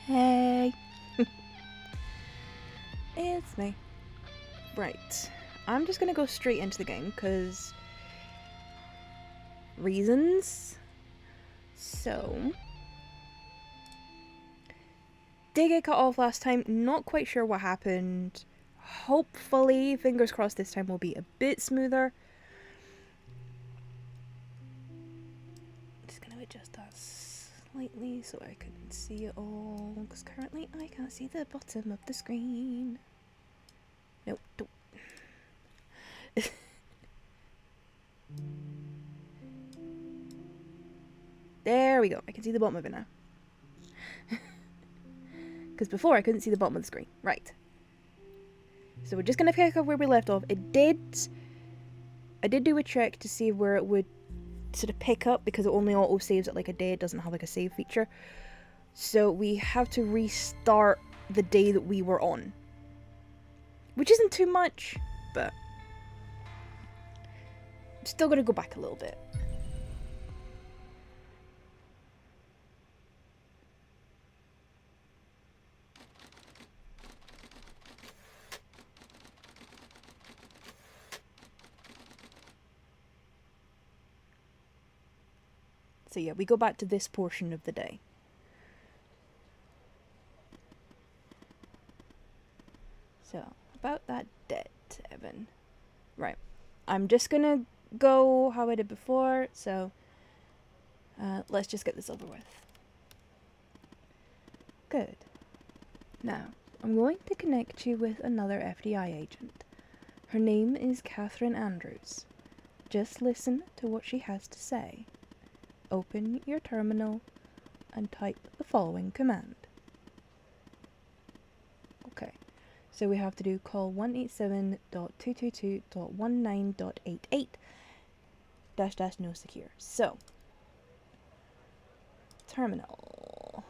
Hey, it's me. Right, I'm just gonna go straight into the game because reasons. So, did get cut off last time, not quite sure what happened. Hopefully, fingers crossed, this time will be a bit smoother. Just gonna adjust that slightly so I can see it all, because currently I can't see the bottom of the screen. Nope, don't. There we go, I can see the bottom of it now. Because before I couldn't see the bottom of the screen. Right. So we're just going to pick up where we left off. I did do a check to see where it would sort of pick up, because it only auto saves at like a day. It doesn't have like a save feature. So we have to restart the day that we were on. Which isn't too much, but I'm still going to go back a little bit. So yeah, we go back to this portion of the day. So, about that debt, Evan. Right. I'm just gonna go how I did before, so let's just get this over with. Good. Now, I'm going to connect you with another FDI agent. Her name is Catherine Andrews. Just listen to what she has to say. Open your terminal and type the following command. Okay, so we have to do call 187.222.19.88 no secure. So, terminal.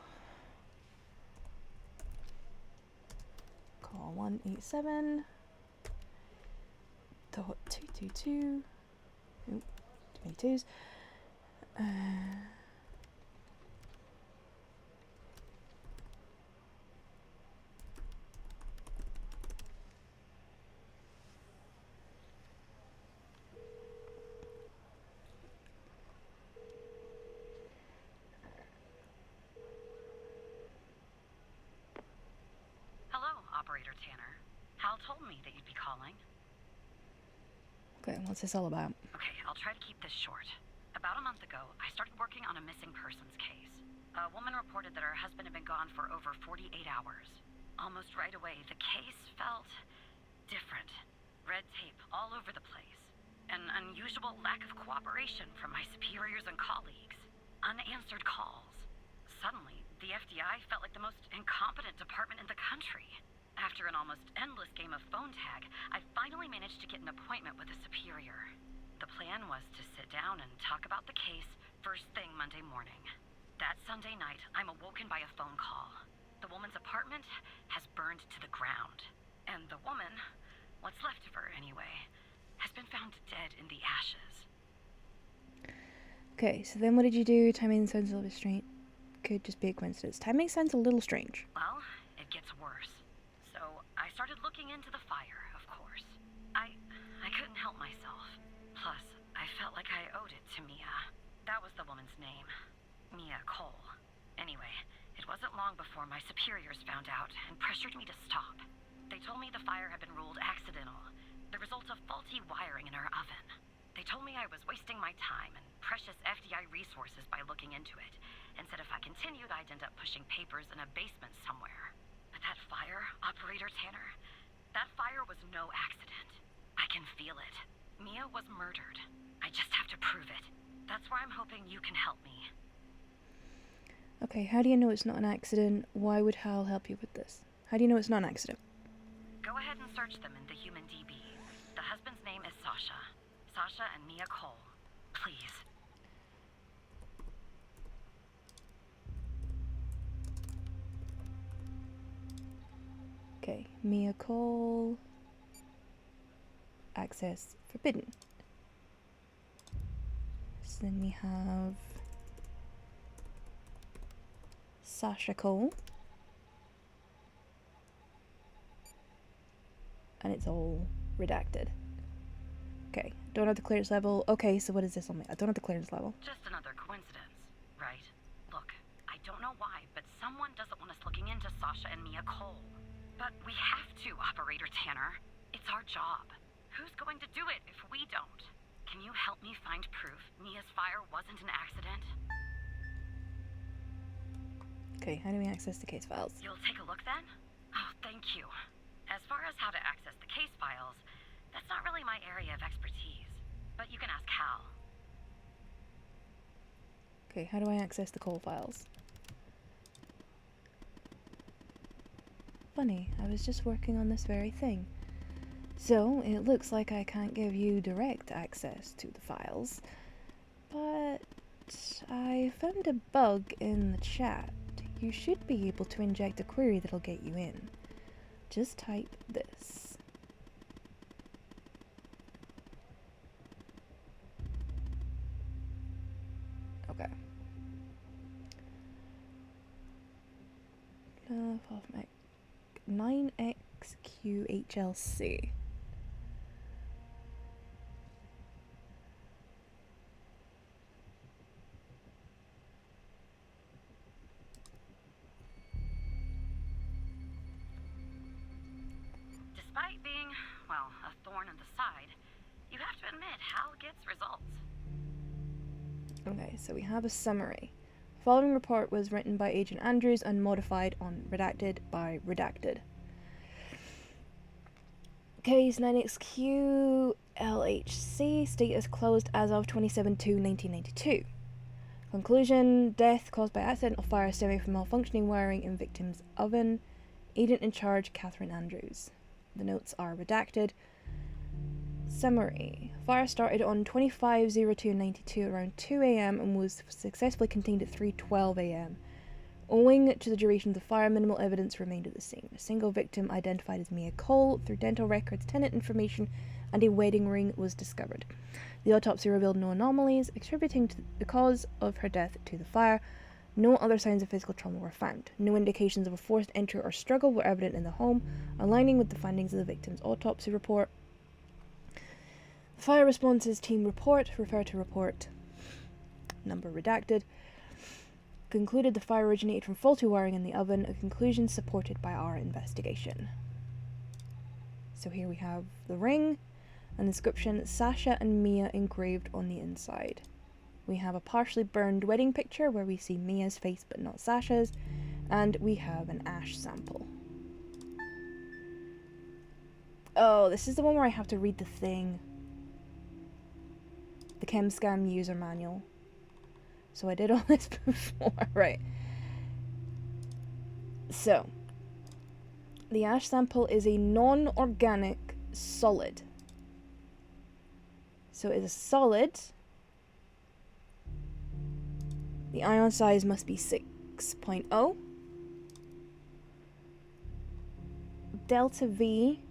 Call 187.222. Oop, 22s. Hello, Operator Tanner. Hal told me that you'd be calling. Okay, what's this all about? Okay, I'll try to keep this short. About a month ago, I started working on a missing persons case. A woman reported that her husband had been gone for over 48 hours. Almost right away, the case felt different. Red tape all over the place. An unusual lack of cooperation from my superiors and colleagues. Unanswered calls. Suddenly, the FDI felt like the most incompetent department in the country. After an almost endless game of phone tag, I finally managed to get an appointment with a superior. The plan was to sit down and talk about the case first thing Monday morning. That Sunday night, I'm awoken by a phone call. The woman's apartment has burned to the ground. And the woman, what's left of her anyway, has been found dead in the ashes. Okay, so then what did you do? Timing sounds a little bit strange. Could just be a coincidence. Timing sounds a little strange. Well, it gets worse. So I started looking into the fire, of course. I couldn't help myself. Plus, I felt like I owed it to Mia. That was the woman's name. Mia Cole. Anyway, it wasn't long before my superiors found out and pressured me to stop. They told me the fire had been ruled accidental, the result of faulty wiring in her oven. They told me I was wasting my time and precious FDI resources by looking into it, and said if I continued, I'd end up pushing papers in a basement somewhere. But that fire, Operator Tanner, that fire was no accident. I can feel it. Mia was murdered. I just have to prove it. That's where I'm hoping you can help me. Okay, how do you know it's not an accident? Why would Hal help you with this? How do you know it's not an accident? Go ahead and search them in the Human DB. The husband's name is Sasha. Sasha and Mia Cole. Please. Okay, Mia Cole. Access forbidden. So then we have Sasha Cole. And it's all redacted. Okay, don't have the clearance level. Okay, so what is this on me? I don't have the clearance level. Just another coincidence, right? Look, I don't know why, but someone doesn't want us looking into Sasha and Mia Cole. But we have to, Operator Tanner. It's our job. Who's going to do it if we don't? Can you help me find proof Mia's fire wasn't an accident? Okay, how do we access the case files? You'll take a look then? Oh, thank you. As far as how to access the case files, that's not really my area of expertise. But you can ask Hal. Okay, how do I access the Cole files? Funny, I was just working on this very thing. So, it looks like I can't give you direct access to the files. But I found a bug in the chat. You should be able to inject a query that'll get you in. Just type this. Okay. 9XQHLC. Despite being, well, a thorn in the side, you have to admit Hal gets results. Okay, so we have a summary. The following report was written by Agent Andrews and modified on Redacted by Redacted. Case 9XQLHC, status closed as of 27/2/1992. Conclusion, death caused by accidental fire stemming from malfunctioning wiring in victim's oven. Agent in charge, Catherine Andrews. The notes are redacted. Summary. Fire started on 25/02/92 around 2 a.m. and was successfully contained at 3:12 a.m. Owing to the duration of the fire, minimal evidence remained at the scene. A single victim, identified as Mia Cole, through dental records, tenant information, and a wedding ring, was discovered. The autopsy revealed no anomalies, attributing the cause of her death to the fire. No other signs of physical trauma were found. No indications of a forced entry or struggle were evident in the home, aligning with the findings of the victim's autopsy report. The fire responses team report, refer to report number redacted, concluded the fire originated from faulty wiring in the oven, a conclusion supported by our investigation. So here we have the ring and the inscription Sasha and Mia engraved on the inside. We have a partially burned wedding picture where we see Mia's face but not Sasha's, and we have an ash sample. Oh, this is the one where I have to read the thing. The ChemScam user manual. So I did all this before, right. So, the ash sample is a non-organic solid. So it is a solid. The ion size must be 6.0. Delta V.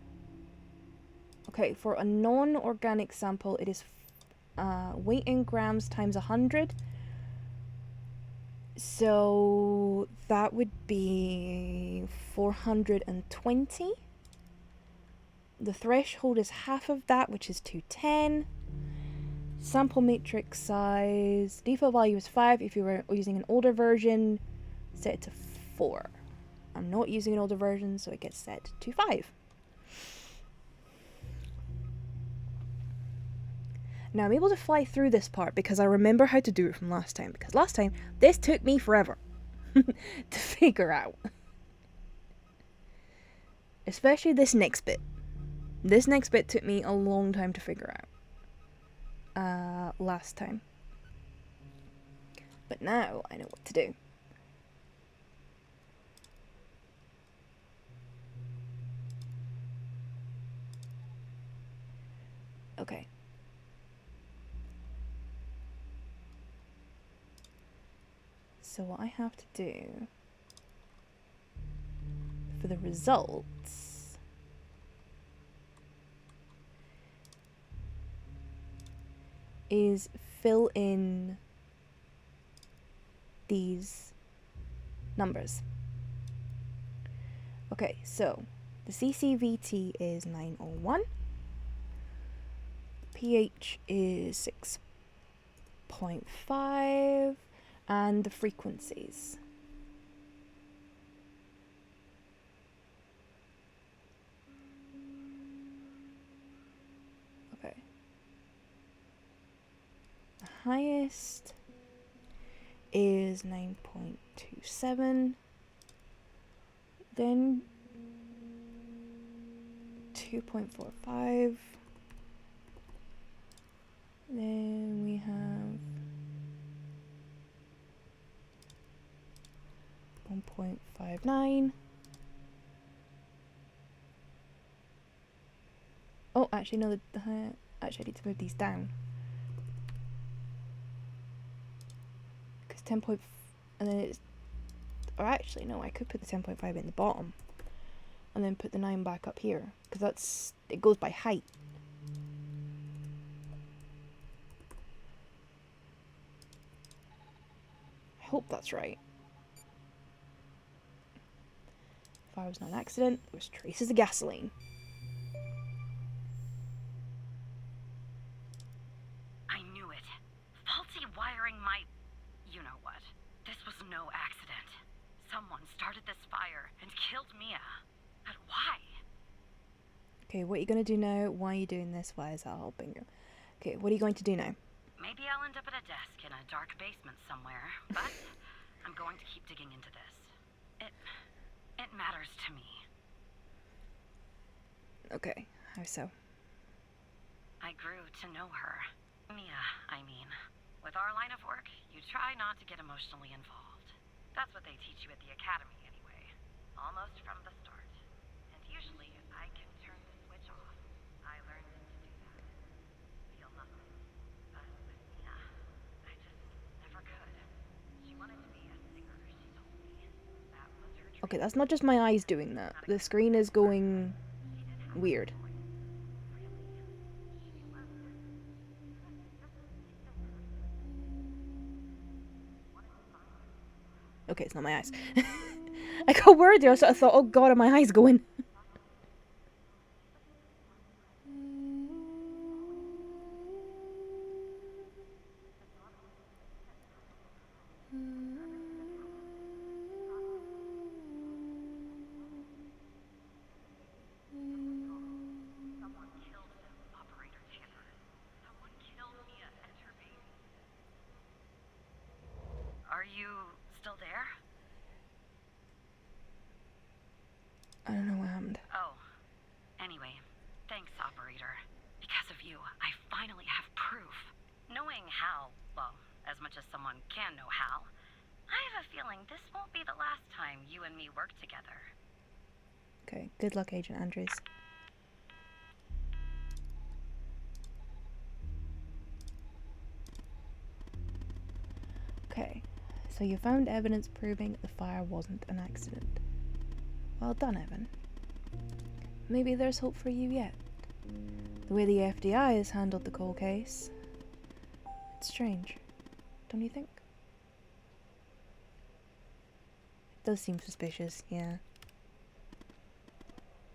Okay, for a non-organic sample, it is weight in grams times 100. So that would be 420. The threshold is half of that, which is 210. Sample matrix size, default value is 5. If you were using an older version, set it to 4. I'm not using an older version, so it gets set to 5. Now I'm able to fly through this part because I remember how to do it from last time. Because last time, this took me forever to figure out. Especially this next bit. This next bit took me a long time to figure out. Last time. But now I know what to do. Okay. So what I have to do for the results is fill in these numbers. Okay, so the CCVT is 901, pH is 6.5, and the frequencies. Okay. The highest is 9.27, then 2.45, then we have 1.59. Oh, actually no, actually I need to move these down. Because 10 point, and then it's, or actually no, I could put the 10.5 in the bottom, and then put the 9 back up here, because that's, it goes by height. I hope that's right. Fire was not an accident, there was traces of gasoline. I knew it. Faulty wiring might... you know what. This was no accident. Someone started this fire and killed Mia. But why? Okay, what are you going to do now? Why are you doing this? Why is that helping you? Okay, what are you going to do now? Maybe I'll end up at a desk in a dark basement somewhere, but I'm going to keep digging into this. It matters to me. Okay, how so? I grew to know her. Mia, I mean. With our line of work, you try not to get emotionally involved. That's what they teach you at the academy anyway. Almost from the start. And usually, I can turn the switch off. I learned to do that. Feel nothing. But with Mia, I just never could. She wanted to be a singer, she told me. That was her dream. Okay, that's not just my eyes doing that. The screen is going weird. Okay, it's not my eyes. I got worried there, so I thought, oh god, are my eyes going? Someone killed Operator Tanner. Someone killed Mia and her baby. Are you still there? I don't know what happened. Oh. Anyway, much as someone can know Hal, I have a feeling this won't be the last time you and me work together. Okay, good luck, Agent Andrews. Okay, so you found evidence proving the fire wasn't an accident. Well done, Evan. Maybe there's hope for you yet. The way the FBI has handled the cold case, it's strange, don't you think? It does seem suspicious, yeah.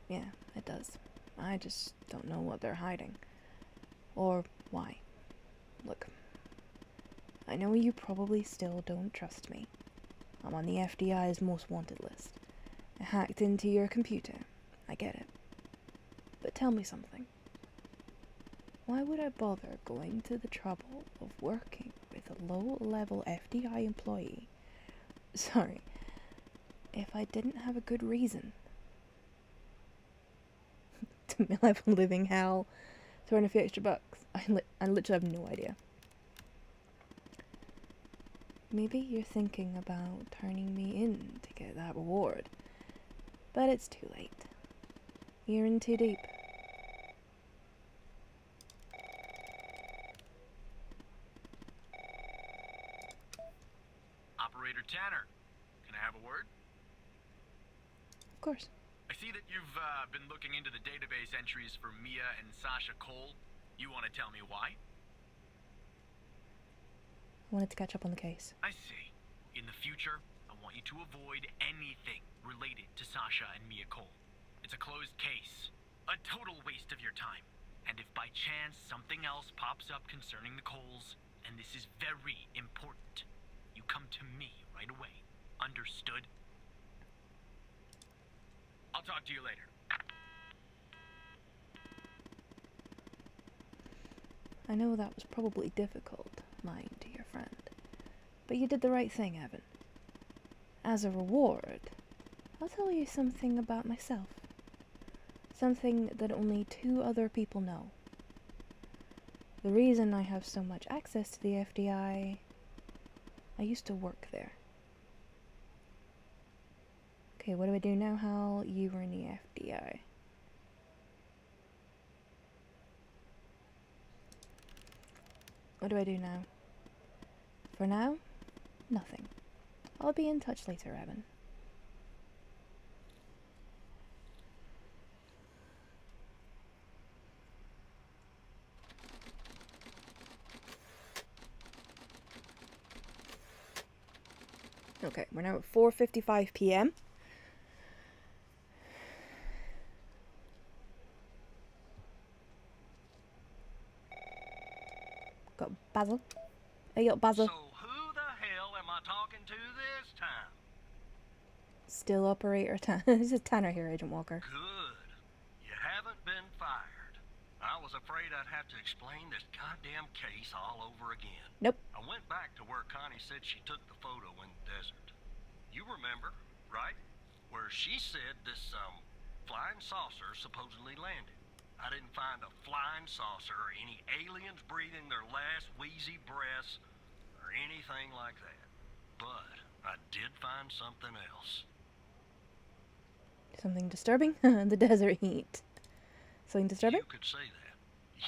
Yeah, it does. I just don't know what they're hiding. Or why. Look, I know you probably still don't trust me. I'm on the FBI's most wanted list. I hacked into your computer. I get it. But tell me something. Why would I bother going to the trouble of working with a low-level FBI employee? Sorry, if I didn't have a good reason. To me, life a living hell. To earn a few extra bucks. I literally have no idea. Maybe you're thinking about turning me in to get that reward. But it's too late. You're in too deep. Operator Tanner, can I have a word? Of course. I see that you've been looking into the database entries for Mia and Sasha Cole. You want to tell me why? I wanted to catch up on the case. I see. In the future, I want you to avoid anything related to Sasha and Mia Cole. It's a closed case. A total waste of your time. And if by chance something else pops up concerning the Coles, and this is very important, you come to me right away. Understood? I'll talk to you later. I know that was probably difficult, lying to your friend. But you did the right thing, Evan. As a reward, I'll tell you something about myself. Something that only 2 other people know. The reason I have so much access to the FDI, I used to work there. Okay, what do I do now, Hal? You were in the FDI. What do I do now? For now, nothing. I'll be in touch later, Evan. Okay, we're now at 4:55 p.m. Got Basil. Hey, got Basil. So who the hell am I talking to this time? Still operator This is Tanner here, Agent Walker. Good. You haven't been fired. I was afraid I'd have to explain this goddamn case all over again. Nope. I went back to where Connie said she took the photo in the desert. You remember, right? Where she said this, flying saucer supposedly landed. I didn't find a flying saucer or any aliens breathing their last wheezy breaths or anything like that. But I did find something else. Something disturbing? The desert heat. Something disturbing? You could say that.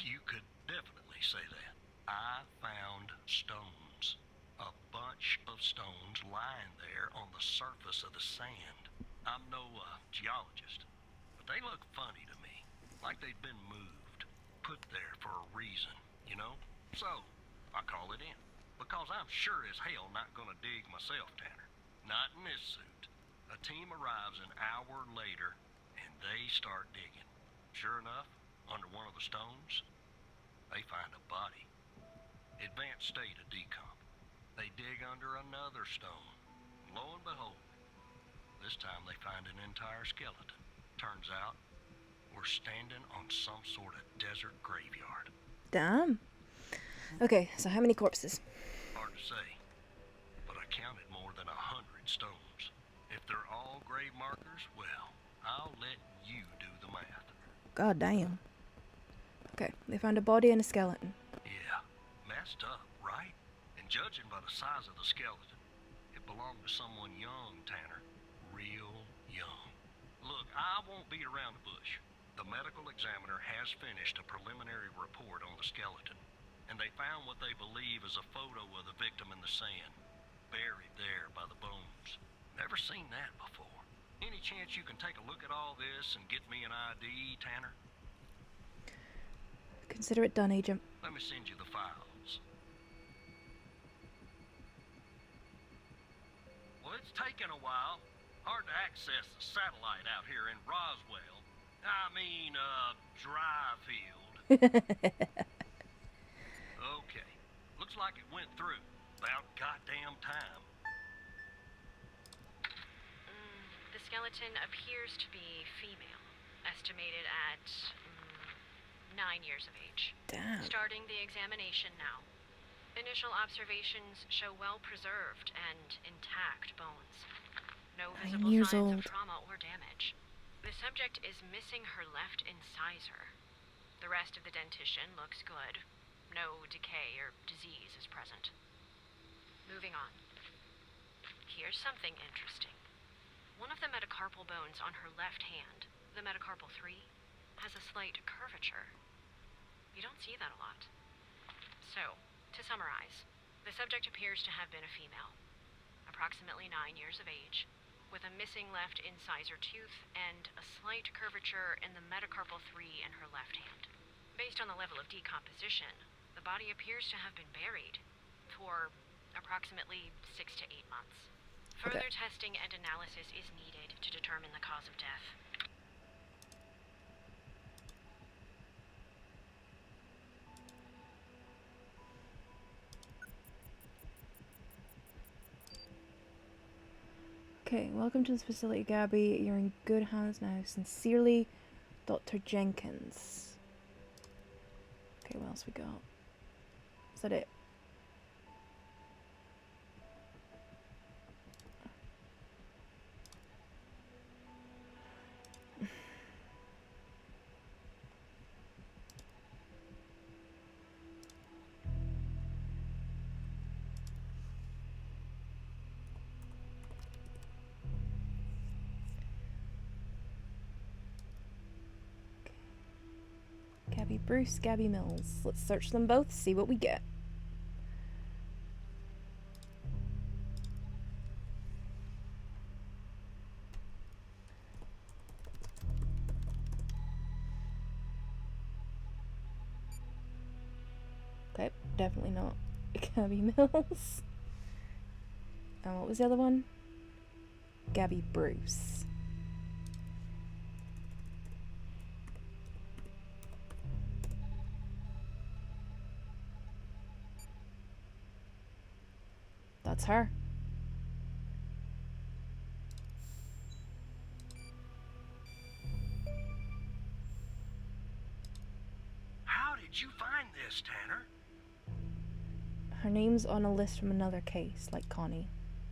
You could definitely say that. I found stones. A bunch of stones lying there on the surface of the sand. I'm no geologist, but they look funny to me. Like they'd been moved. Put there for a reason, you know? So, I call it in. Because I'm sure as hell not gonna dig myself, Tanner. Not in this suit. A team arrives an hour later, and they start digging. Sure enough, under one of the stones, they find a body. Advanced state of decomp. They dig under another stone. Lo and behold, this time they find an entire skeleton. Turns out, we're standing on some sort of desert graveyard. Damn. Okay, so how many corpses? Hard to say, but I counted more than 100 stones. If they're all grave markers, well, I'll let you do the math. God damn. Okay, they found a body and a skeleton. Yeah, messed up, right? And Judging by the size of the skeleton, it belonged to someone young, Tanner. Real young. Look, I won't beat around the bush. The medical examiner has finished a preliminary report on the skeleton, and they found what they believe is a photo of the victim in the sand, buried there by the bones. Never seen that before. Any chance you can take a look at all this and get me an ID, Tanner? Consider it done, Agent. Let me send you the files. Well, it's taken a while. Hard to access the satellite out here in Roswell. Dryfield. Okay. Looks like it went through. About goddamn time. The skeleton appears to be female, estimated at 9 years of age. Damn. Starting the examination now. Initial observations show well-preserved and intact bones. No 9 visible years signs old. of trauma or damage. The subject is missing her left incisor. The rest of the dentition looks good. No decay or disease is present. Moving on. Here's something interesting. One of the metacarpal bones on her left hand, the metacarpal 3, has a slight curvature. You don't see that a lot. So, to summarize, the subject appears to have been a female, approximately 9 years of age, with a missing left incisor tooth and a slight curvature in the metacarpal 3 in her left hand. Based on the level of decomposition, the body appears to have been buried for approximately 6 to 8 months. Further testing and analysis is needed to determine the cause of death. Okay, welcome to this facility, Gabby. You're in good hands now. Sincerely, Dr. Jenkins. Okay, what else we got? Is that it? Gabby Bruce, Gabby Mills. Let's search them both, see what we get. Okay, definitely not Gabby Mills. And what was the other one? Gabby Bruce. That's her. How did you find this, Tanner? Her name's on a list from another case, like Connie.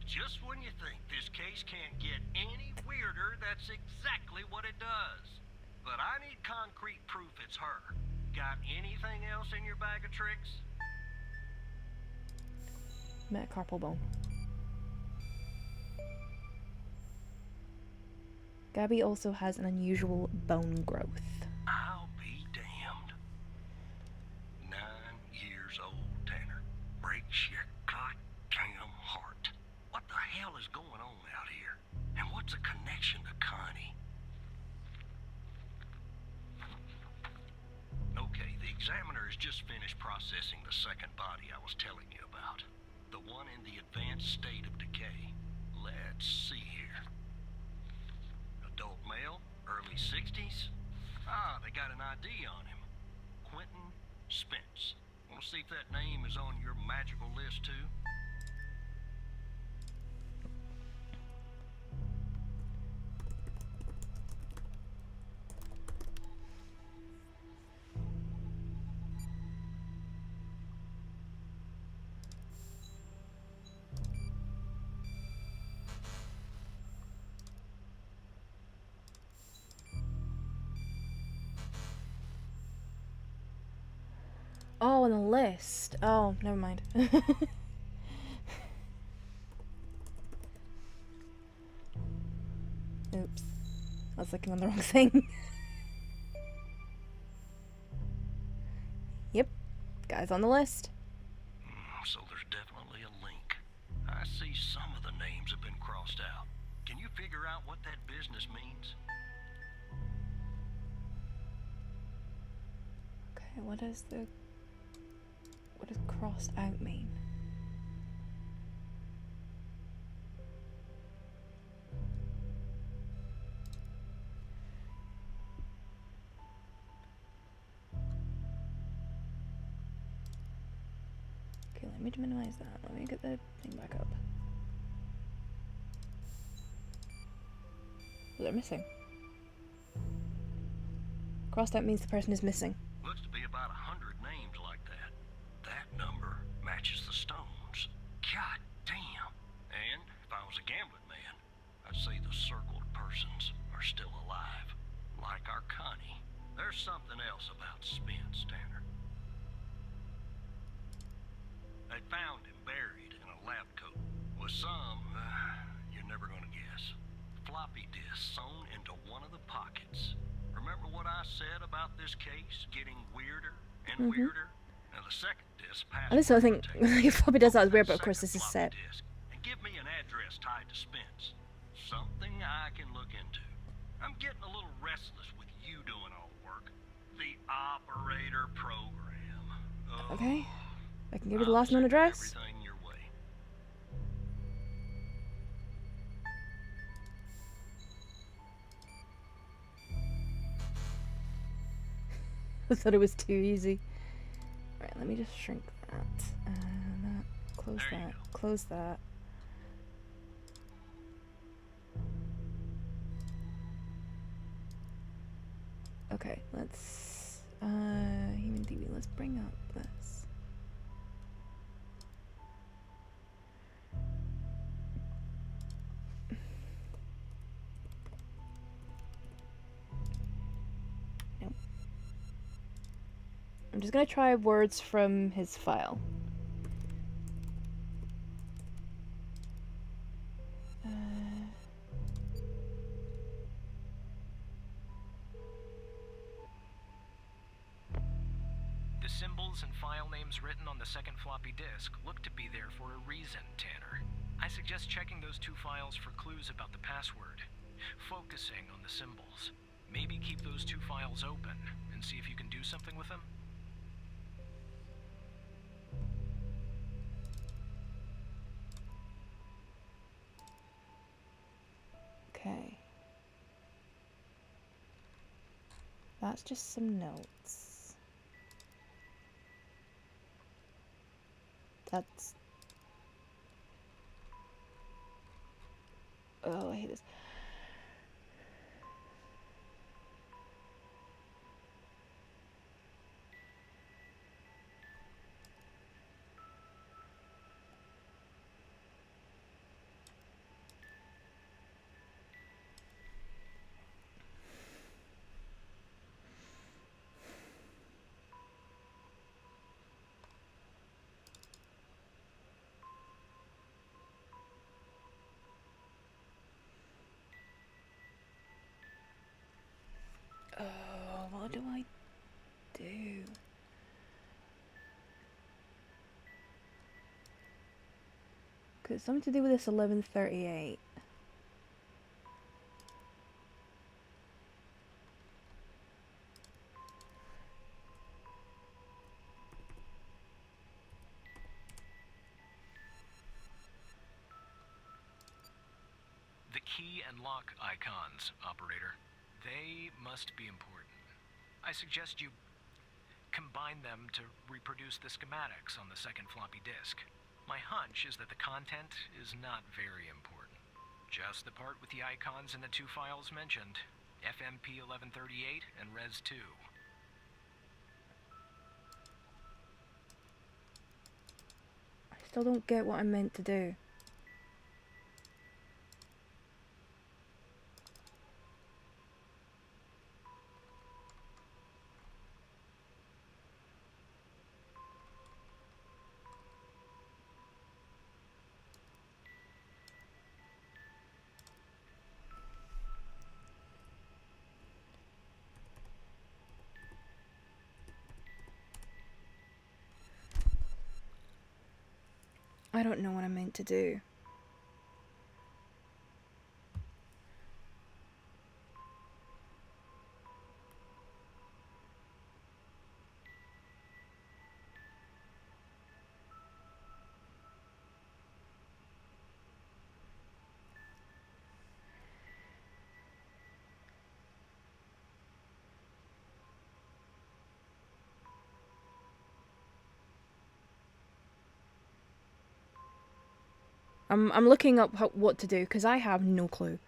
Just when you think this case can't get any weirder, that's exactly what it does. But I need concrete proof it's her. Got anything else in your bag of tricks? Metacarpal bone. Gabby also has an unusual bone growth. I'll be damned. 9 years old, Tanner. Breaks your goddamn heart. What the hell is going on out here? And what's the connection to Connie? Okay, the examiner has just finished processing the second body I was telling you about. The one in the advanced state of decay. Let's see here. Adult male, early 60s. Ah, they got an ID on him. Quentin Spence. Want to see if that name is on your magical list too? Oh, on the list. Oh, never mind. Oops. I was clicking on the wrong thing. Yep. Guy's on the list. So there's definitely a link. I see some of the names have been crossed out. Can you figure out what that business means? Okay, what does crossed out mean? Okay, let me minimize that. Let me get the thing back up. What are missing? Crossed out means the person is missing. Looks to be about 100 names like that. That number matches the stones. God damn. And if I was a gambling man, I'd say the circled persons are still alive. Like our Connie. There's something else about Spence, Tanner. They found him buried in a lab coat with some, you're never gonna guess, floppy disk sewn into one of the pockets. Remember what I said about this case getting weirder and weirder? Now the second disk passed. I just don't think floppy disk that was weird, but of course this is set. And give me an address tied to Spence. Something I can look into. I'm getting a little restless with you doing all the work. The operator program. Okay. I can give you the last known address. Everything your way. I thought it was too easy. Alright, let me just shrink that. And close There you that. go. Close that. Okay, let's human DB, let's bring up this. Nope. I'm just gonna try words from his file. The symbols and file names written on the second floppy disk look to be there for a reason, Tanner. I suggest checking those two files for clues about the password. Focusing on the symbols. Maybe keep those two files open and see if you can do something with them. Okay. That's just some notes. That's... Oh, I hate this. Oh, what do I do? Cause it's something to do with this 1138. The key and lock icons, operator. They must be important. I suggest you combine them to reproduce the schematics on the second floppy disk. My hunch is that the content is not very important. Just the part with the icons in the two files mentioned, FMP 1138 and Res 2. I still don't get what I'm meant to do. I don't know what I'm meant to do. I'm looking up what to do because I have no clue.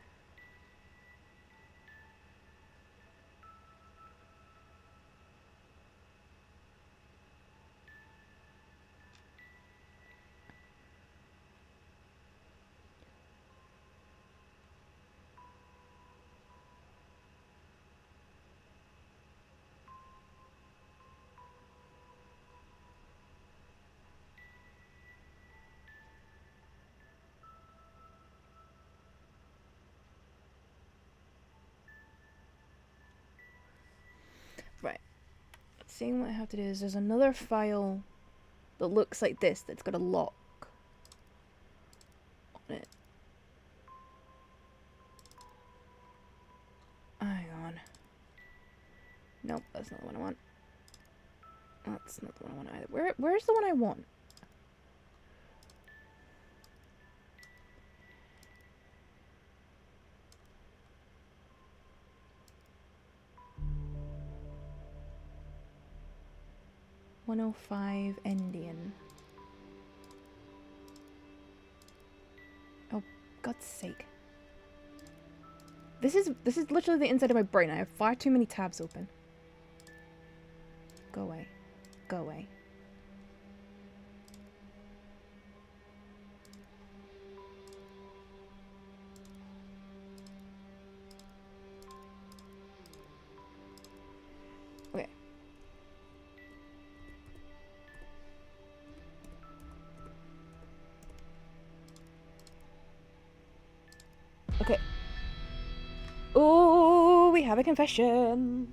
Right. Seeing what I have to do is there's another file that looks like this that's got a lock on it. Hang on. Nope, that's not the one I want. That's not the one I want either. Where's the one I want? "105 Indian." Oh, God's sake. This is literally the inside of my brain. I have far too many tabs open. Go away. Go away. Okay. Okay. Oh, we have a confession.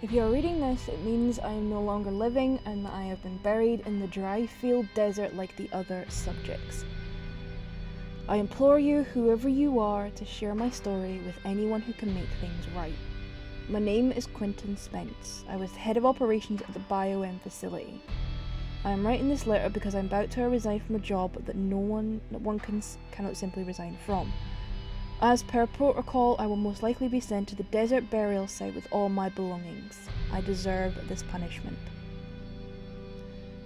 If you are reading this, it means I am no longer living and that I have been buried in the dry field desert like the other subjects. I implore you, whoever you are, to share my story with anyone who can make things right. My name is Quentin Spence. I was head of operations at the BioM facility. I am writing this letter because I'm about to resign from a job that one cannot simply resign from. As per protocol, I will most likely be sent to the desert burial site with all my belongings. I deserve this punishment.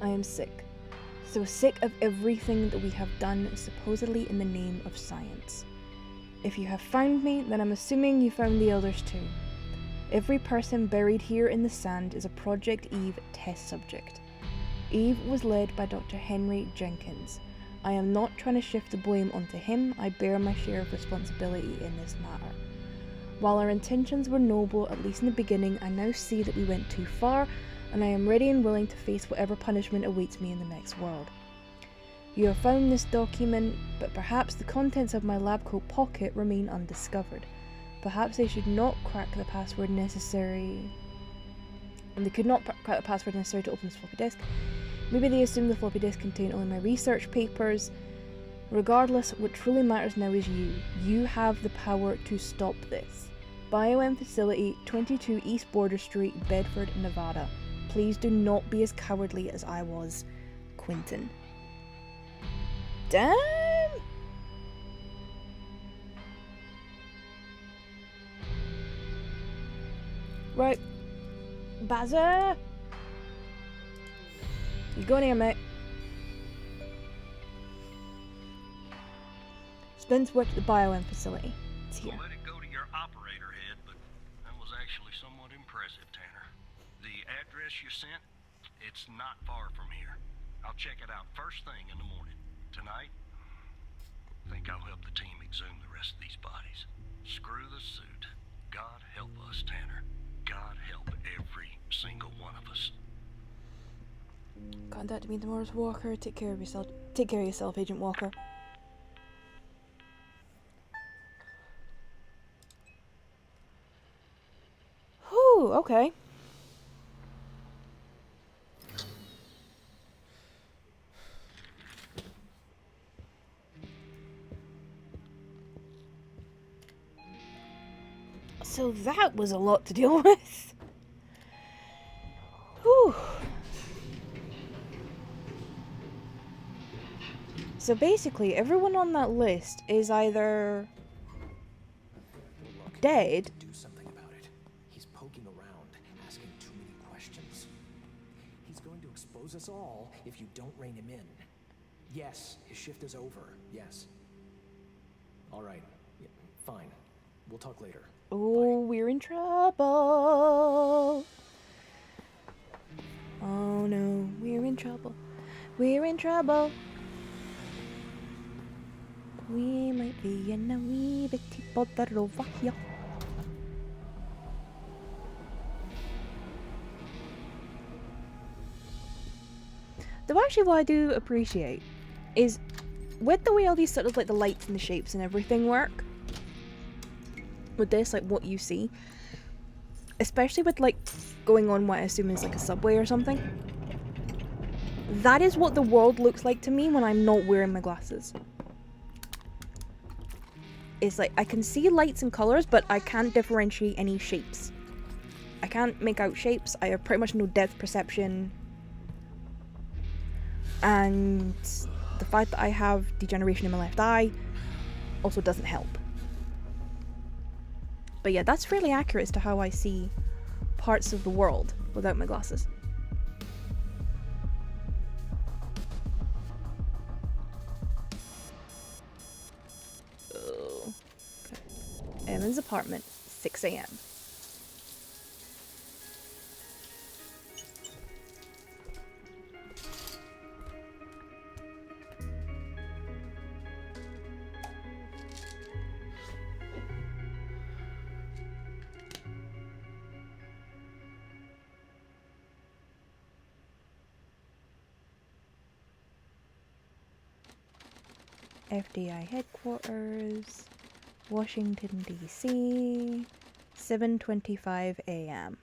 I am sick. So sick of everything that we have done supposedly in the name of science. If you have found me, then I'm assuming you found the others too. Every person buried here in the sand is a Project Eve test subject. Eve was led by Dr. Henry Jenkins. I am not trying to shift the blame onto him. I bear my share of responsibility in this matter. While our intentions were noble, at least in the beginning, I now see that we went too far, and I am ready and willing to face whatever punishment awaits me in the next world. You have found this document, but perhaps the contents of my lab coat pocket remain undiscovered. Perhaps they should not crack the password necessary. And they could not crack the password necessary to open this floppy disk. Maybe they assumed the floppy disk contained only my research papers. Regardless, what truly matters now is you. You have the power to stop this. BioM Facility, 22 East Border Street, Bedford, Nevada. Please do not be as cowardly as I was. Quentin. Damn! Right. Bazza! You go in here, mate. Spence worked at the BioM facility. It's here. I'll let it go to your operator head, but that was actually somewhat impressive, Tanner. The address you sent, it's not far from here. I'll check it out first thing in the morning. Tonight, I think I'll help the team exhume the rest of these bodies. Screw the suit. God help us, Tanner. God help every single one of us. Contact me tomorrow, Walker. Take care of yourself. Take care of yourself, Agent Walker. Whew, okay. So that was a lot to deal with. Whew. So basically, everyone on that list is either Look, dead. do something about it. He's poking around, asking too many questions. He's going to expose us all if you don't rein him in. Yes, his shift is over. Yes. All right. Yeah, fine. We'll talk later. Oh, we're in trouble. Oh no, we're in trouble. We're in trouble. We might be in a wee bitty bother over here. Though actually what I do appreciate is with the way all these sort of like the lights and the shapes and everything work, with this, like what you see, especially with like going on what I assume is like a subway or something, that is what the world looks like to me when I'm not wearing my glasses. It's like I can see lights and colours, but I can't differentiate any shapes. I can't make out shapes. I have pretty much no depth perception. And the fact that I have degeneration in my left eye also doesn't help. But yeah, that's fairly accurate as to how I see parts of the world without my glasses. Oh. Okay. Evan's apartment, 6 a.m. FDI headquarters, Washington, D.C., 7:25 a.m.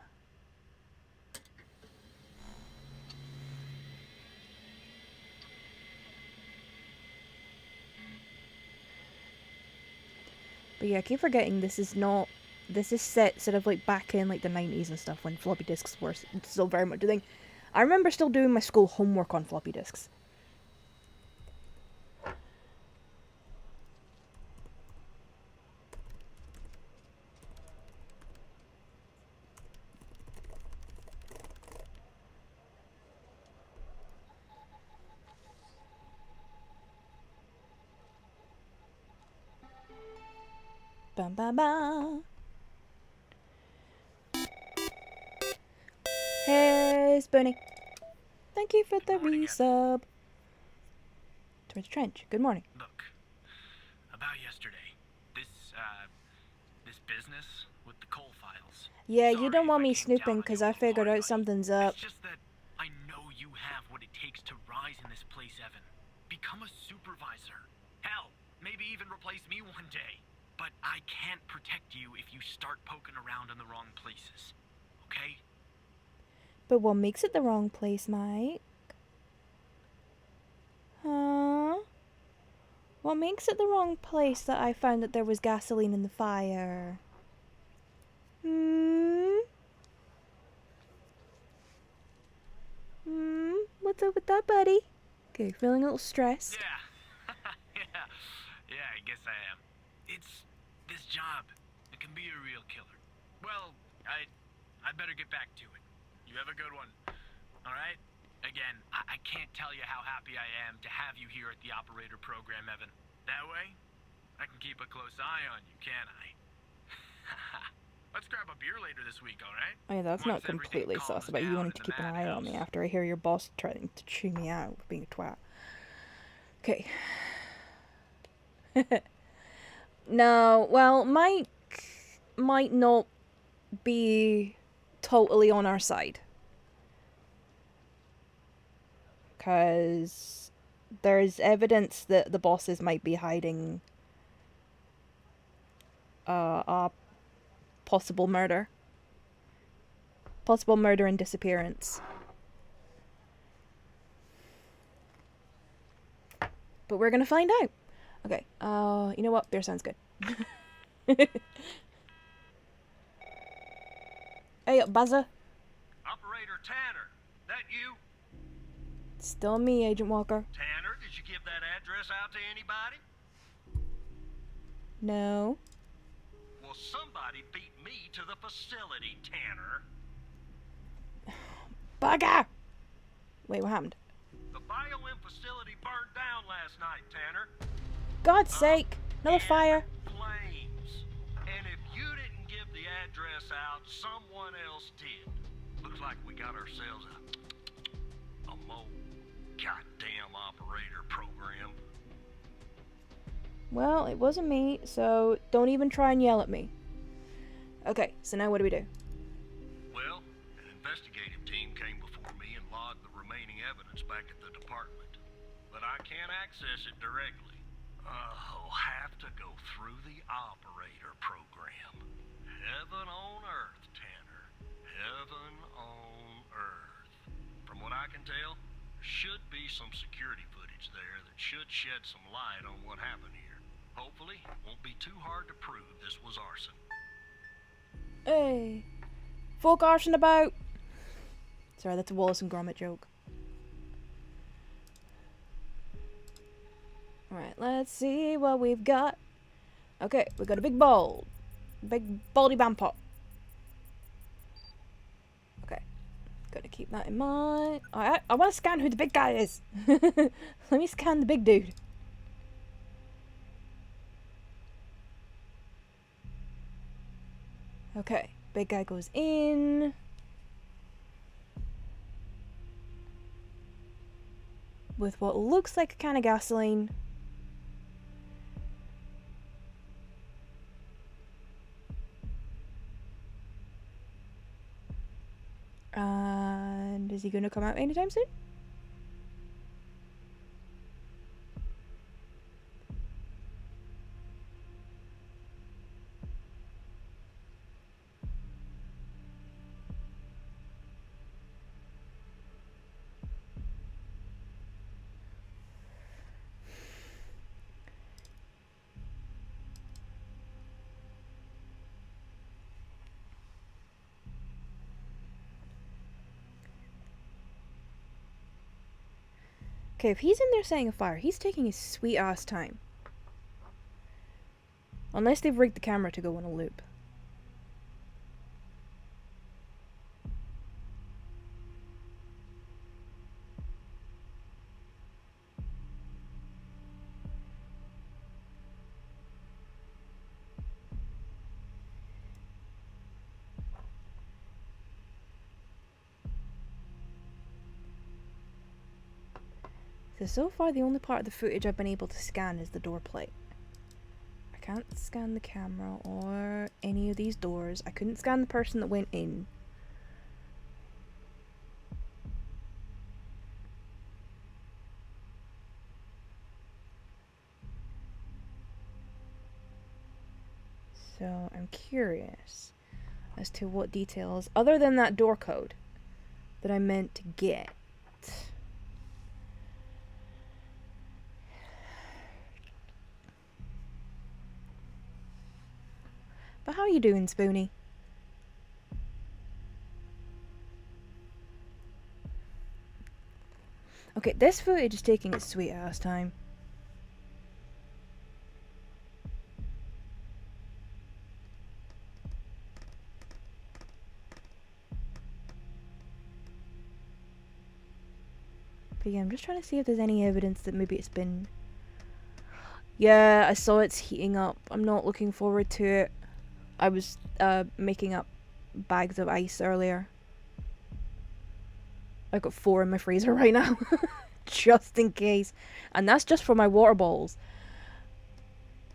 But yeah, I keep forgetting this is set sort of like back in like the 90s and stuff when floppy disks were still very much a thing. I remember still doing my school homework on floppy disks. Bam bam bam. Hey, Spoonie. Thank you for the Morning, resub. Towards Trench. Good morning. Look, about yesterday, this business with the coal files. Yeah, you Sorry don't want if I me came snooping down on because you I a little figured hard, out buddy. something's up. It's just that I know you have what it takes to rise in this place, Evan. Become a supervisor. Hell, maybe even replace me one day. But I can't protect you if you start poking around in the wrong places. Okay? But what makes it the wrong place, Mike? Huh? What makes it the wrong place that I found that there was gasoline in the fire? What's up with that, buddy? Okay, feeling a little stressed. Yeah. yeah, I guess I am. It's this job. It can be a real killer. Well, I'd better get back to it. You have a good one. All right? Again, I can't tell you how happy I am to have you here at the operator program, Evan. That way, I can keep a close eye on you, can't I? Let's grab a beer later this week, all right? Oh yeah, that's Once not completely everything sus calms about you down wanting in to the keep an eye on me madhouse. after I hear your boss trying to chew me out for being a twat. Okay. No, well, Mike might not be totally on our side. Because there's evidence that the bosses might be hiding a possible murder. Possible murder and disappearance. But we're gonna find out. Okay, you know what? Beer sounds good. Hey, buzzer. Operator Tanner, that you? Still me, Agent Walker. Tanner, did you give that address out to anybody? No. Well, somebody beat me to the facility, Tanner. Bugger! Wait, what happened? The BioM facility burned down last night, Tanner. God's sake! Another fire. Flames. And if you didn't give the address out, someone else did. Looks like we got ourselves a mole goddamn operator program. Well, it wasn't me, so don't even try and yell at me. Okay, so now what do we do? Well, an investigative team came before me and logged the remaining evidence back at the department. But I can't access it directly. I'll have to go through the operator program. Heaven on earth, Tanner. Heaven on earth. From what I can tell, there should be some security footage there that should shed some light on what happened here. Hopefully, it won't be too hard to prove this was arson. Hey, folk arson about. Sorry, that's a Wallace and Gromit joke. Alright, let's see what we've got. Okay, we got a big bowl. Big baldy bam pot. Okay, gotta keep that in mind. I want to scan who the big guy is. Let me scan the big dude. Okay, big guy goes in. With what looks like a can of gasoline. And is he gonna come out anytime soon? Okay, if he's in there setting a fire, he's taking his sweet ass time. Unless they've rigged the camera to go on a loop. So far the only part of the footage I've been able to scan is the door plate. I can't scan the camera or any of these doors. I couldn't scan the person that went in. So I'm curious as to what details, other than that door code, that I meant to get. But how are you doing, Spoonie? Okay, this footage is taking its sweet ass time. But yeah, I'm just trying to see if there's any evidence that maybe it's been... Yeah, I saw it's heating up. I'm not looking forward to it. I was making up bags of ice earlier. I got 4 in my freezer right now. Just in case. And that's just for my water bottles.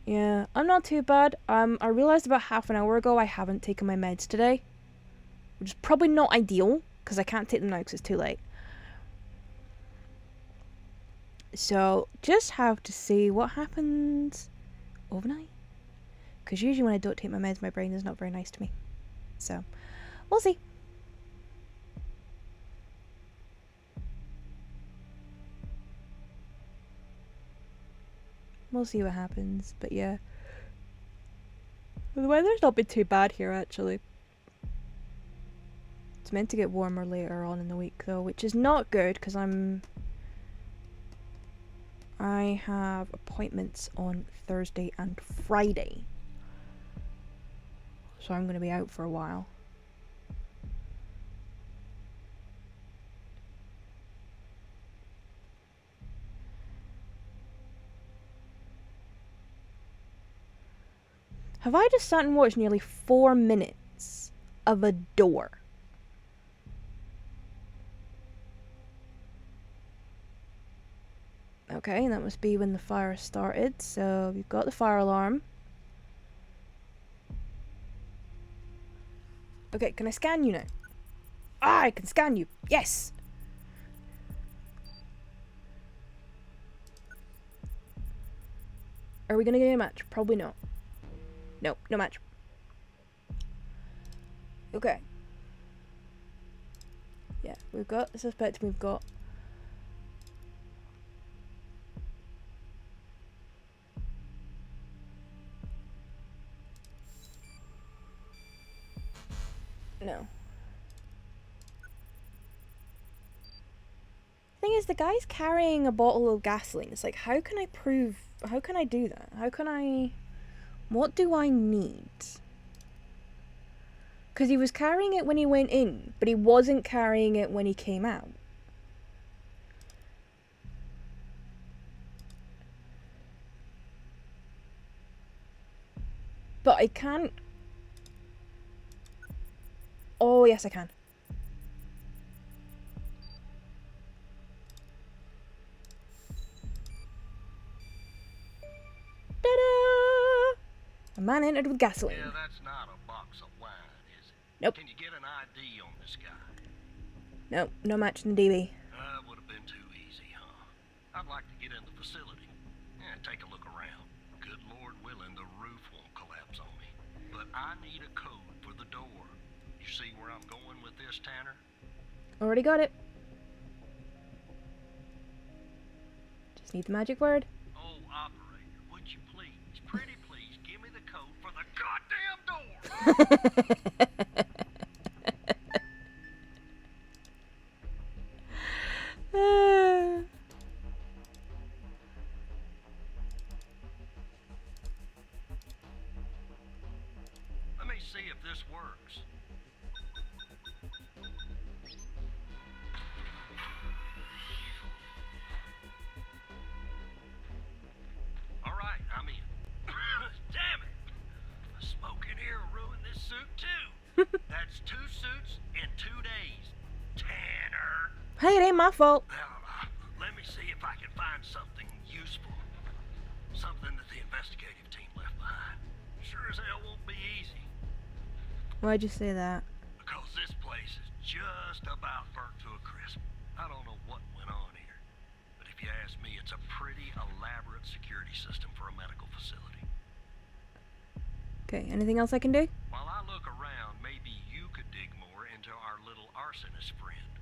Yeah, I'm not too bad. I realised about half an hour ago I haven't taken my meds today. Which is probably not ideal, because I can't take them now because it's too late. So, just have to see what happens overnight. Because usually when I don't take my meds, my brain is not very nice to me. So, we'll see. We'll see what happens, but yeah. The weather's not been too bad here, actually. It's meant to get warmer later on in the week though, which is not good because I have appointments on Thursday and Friday. So I'm going to be out for a while. Have I just sat and watched nearly 4 minutes of a door? Okay, that must be when the fire started. So we've got the fire alarm. Okay, can I scan you now? Ah, I can scan you. Yes! Are we gonna get a match? Probably not. No, no match. Okay. Yeah, we've got the suspect, we've got... No. Thing is, the guy's carrying a bottle of gasoline. It's like, how can I do that? What do I need? Because he was carrying it when he went in, but he wasn't carrying it when he came out. But I can't... Oh, yes, I can. Ta-da! A man entered with gasoline. Yeah, that's not a box of wine, is it? Nope. Can you get an ID on this guy? Nope, no match in the DB. Would have been too easy, huh? I'd like to get in the facility. Yeah, take a look around. Good Lord willing, the roof won't collapse on me. But I need a code for the door. You see where I'm going with this, Tanner? Already got it. Just need the magic word. Oh, operator, would you please, pretty please, give me the code for the goddamn door? Let me see if this works. All right, I'm in. Damn it! The smoke in here ruined this suit too. That's 2 suits in 2 days. Tanner. Hey, it ain't my fault. Well, let me see if I can find something useful. Something that the investigative team left behind. Sure as hell won't be easy. Why'd you say that? Because this place is just about burnt to a crisp. I don't know what went on here. But if you ask me, it's a pretty elaborate security system for a medical facility. Okay, anything else I can do? While I look around, maybe you could dig more into our little arsonist friend.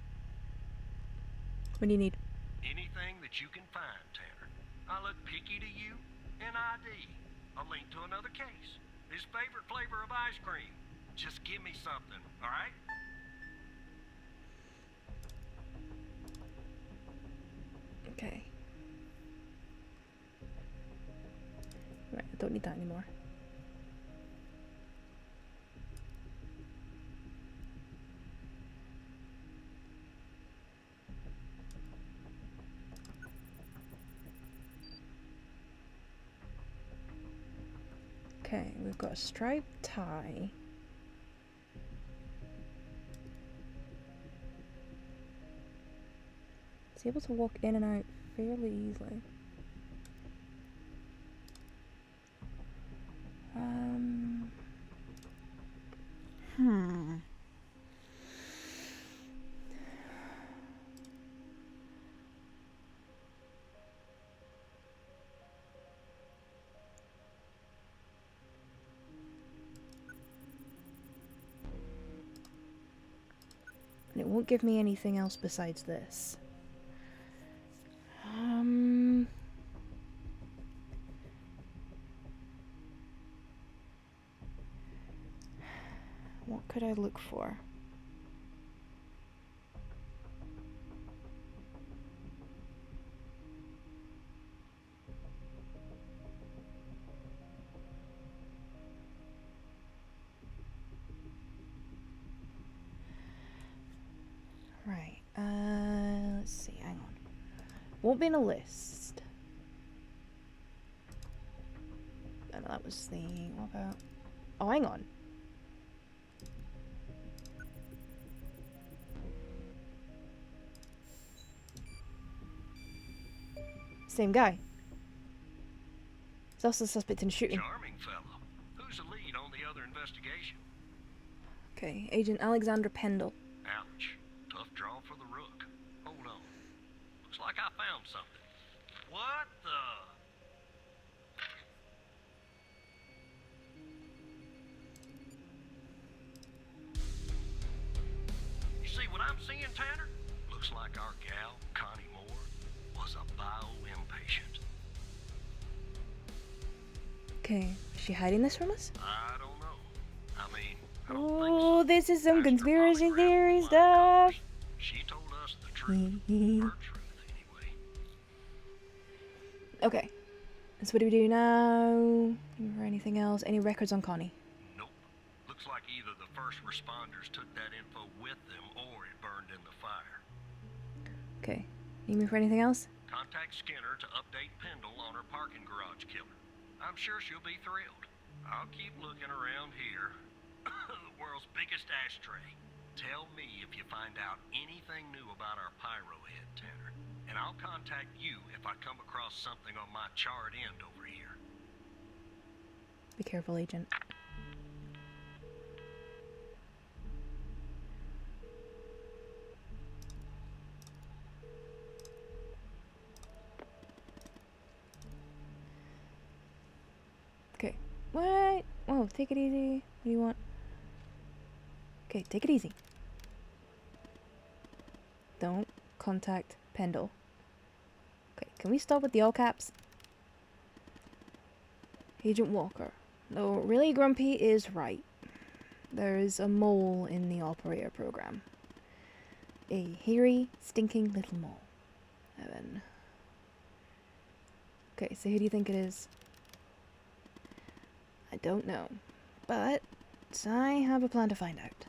What do you need? Anything that you can find, Tanner. I look picky to you. An ID. A link to another case. His favorite flavor of ice cream. Just give me something, alright? Okay. Right, I don't need that anymore. Okay, we've got a striped tie. It's able to walk in and out fairly easily. And it won't give me anything else besides this. What could I look for? Won't be in a list. Oh, no, that was the walkout. Oh, hang on. Same guy. He's also suspect in shooting. Charming fellow. Who's the lead on the other investigation? Okay, Agent Alexander Pendle. Ouch. Tough draw for the rook. Hold on. Looks like I found something. What the? You see what I'm seeing, Tanner? Looks like our gal, Connie Moore, was a bio-impatient. Okay, is she hiding this from us? I don't know. I mean, I don't think Oh, so. this is some Asked her conspiracy polygraph theory with stuff. flying colors. She told us the truth. Her truth, anyway. Okay, so what do we do now? Or anything else? Any records on Connie? Nope. Looks like either the first responders took that info with them or it burned in the fire. Okay, need me for anything else? Contact Skinner to update Pendle on her parking garage killer. I'm sure she'll be thrilled. I'll keep looking around here. The world's biggest ashtray. Tell me if you find out anything new about our pyro head, Tanner. And I'll contact you if I come across something on my charred end over here. Be careful, Agent. Okay. What? Oh, take it easy. What do you want? Okay, take it easy. Don't contact Pendle. Okay, can we stop with the all caps? Agent Walker. Though really Grumpy is right. There's a mole in the operator program. A hairy, stinking little mole. Evan. Okay, so who do you think it is? I don't know. But I have a plan to find out.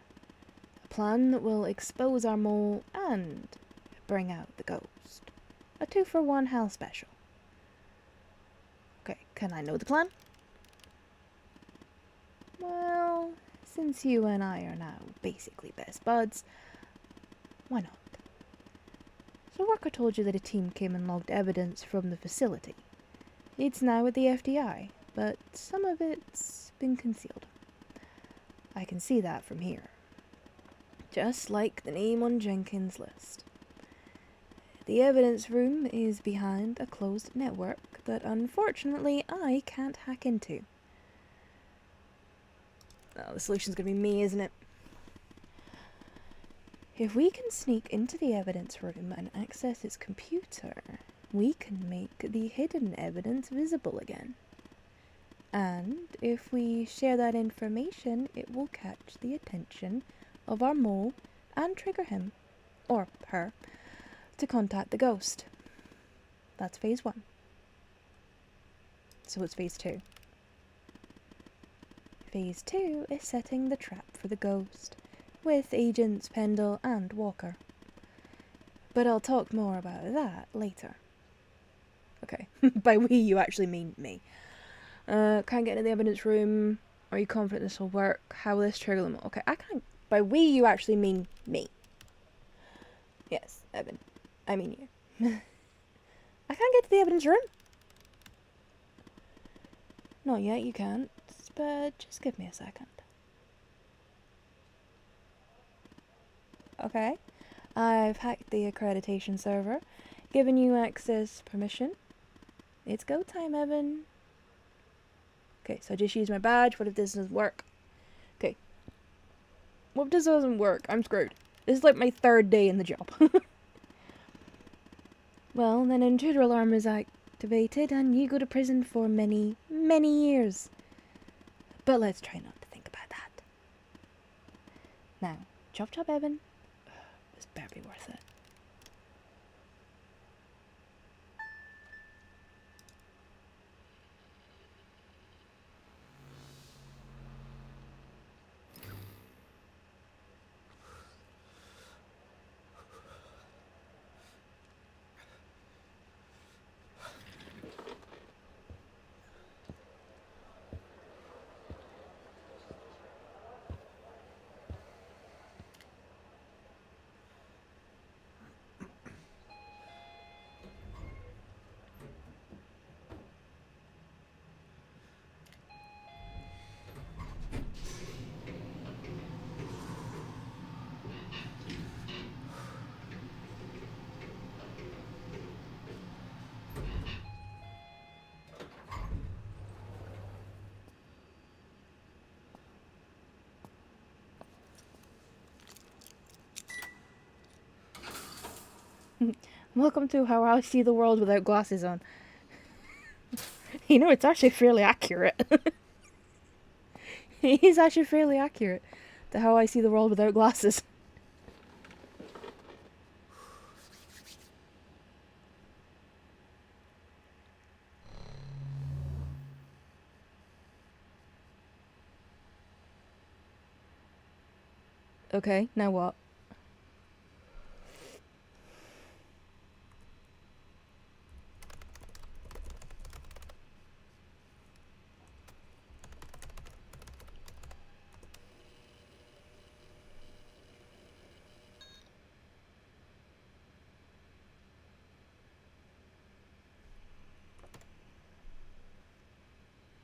A plan that will expose our mole and bring out the ghost. A 2-for-1 Hal special. Okay, can I know the plan? Well, since you and I are now basically best buds, why not? So Worker told you that a team came and logged evidence from the facility. It's now at the FDI, but some of it's been concealed. I can see that from here. Just like the name on Jenkins' list. The evidence room is behind a closed network that unfortunately I can't hack into. Oh, the solution's gonna be me, isn't it? If we can sneak into the evidence room and access its computer, we can make the hidden evidence visible again. And if we share that information, it will catch the attention of our mole and trigger him, or her, to contact the ghost. That's phase 1. So it's phase 2. Phase 2 is setting the trap for the ghost, with agents Pendle and Walker. But I'll talk more about that later. Okay, by we you actually mean me. Can't get into the evidence room. Are you confident this will work? How will this trigger them? Okay, I can't. By we you actually mean me. Yes, Evan. I mean you. I can't get to the evidence room. Not yet, you can't. But just give me a second. Okay. I've hacked the accreditation server, given you access permission. It's go time, Evan. Okay, so I just use my badge. What if this doesn't work? Okay. What if this doesn't work? I'm screwed. This is like my 3rd day in the job. Well, then an intruder alarm is activated and you go to prison for many, many years. But let's try not to think about that. Now, chop chop, Evan. This better be worth it. Welcome to how I see the world without glasses on. You know, it's actually fairly accurate. It is actually fairly accurate to how I see the world without glasses. Okay, now what?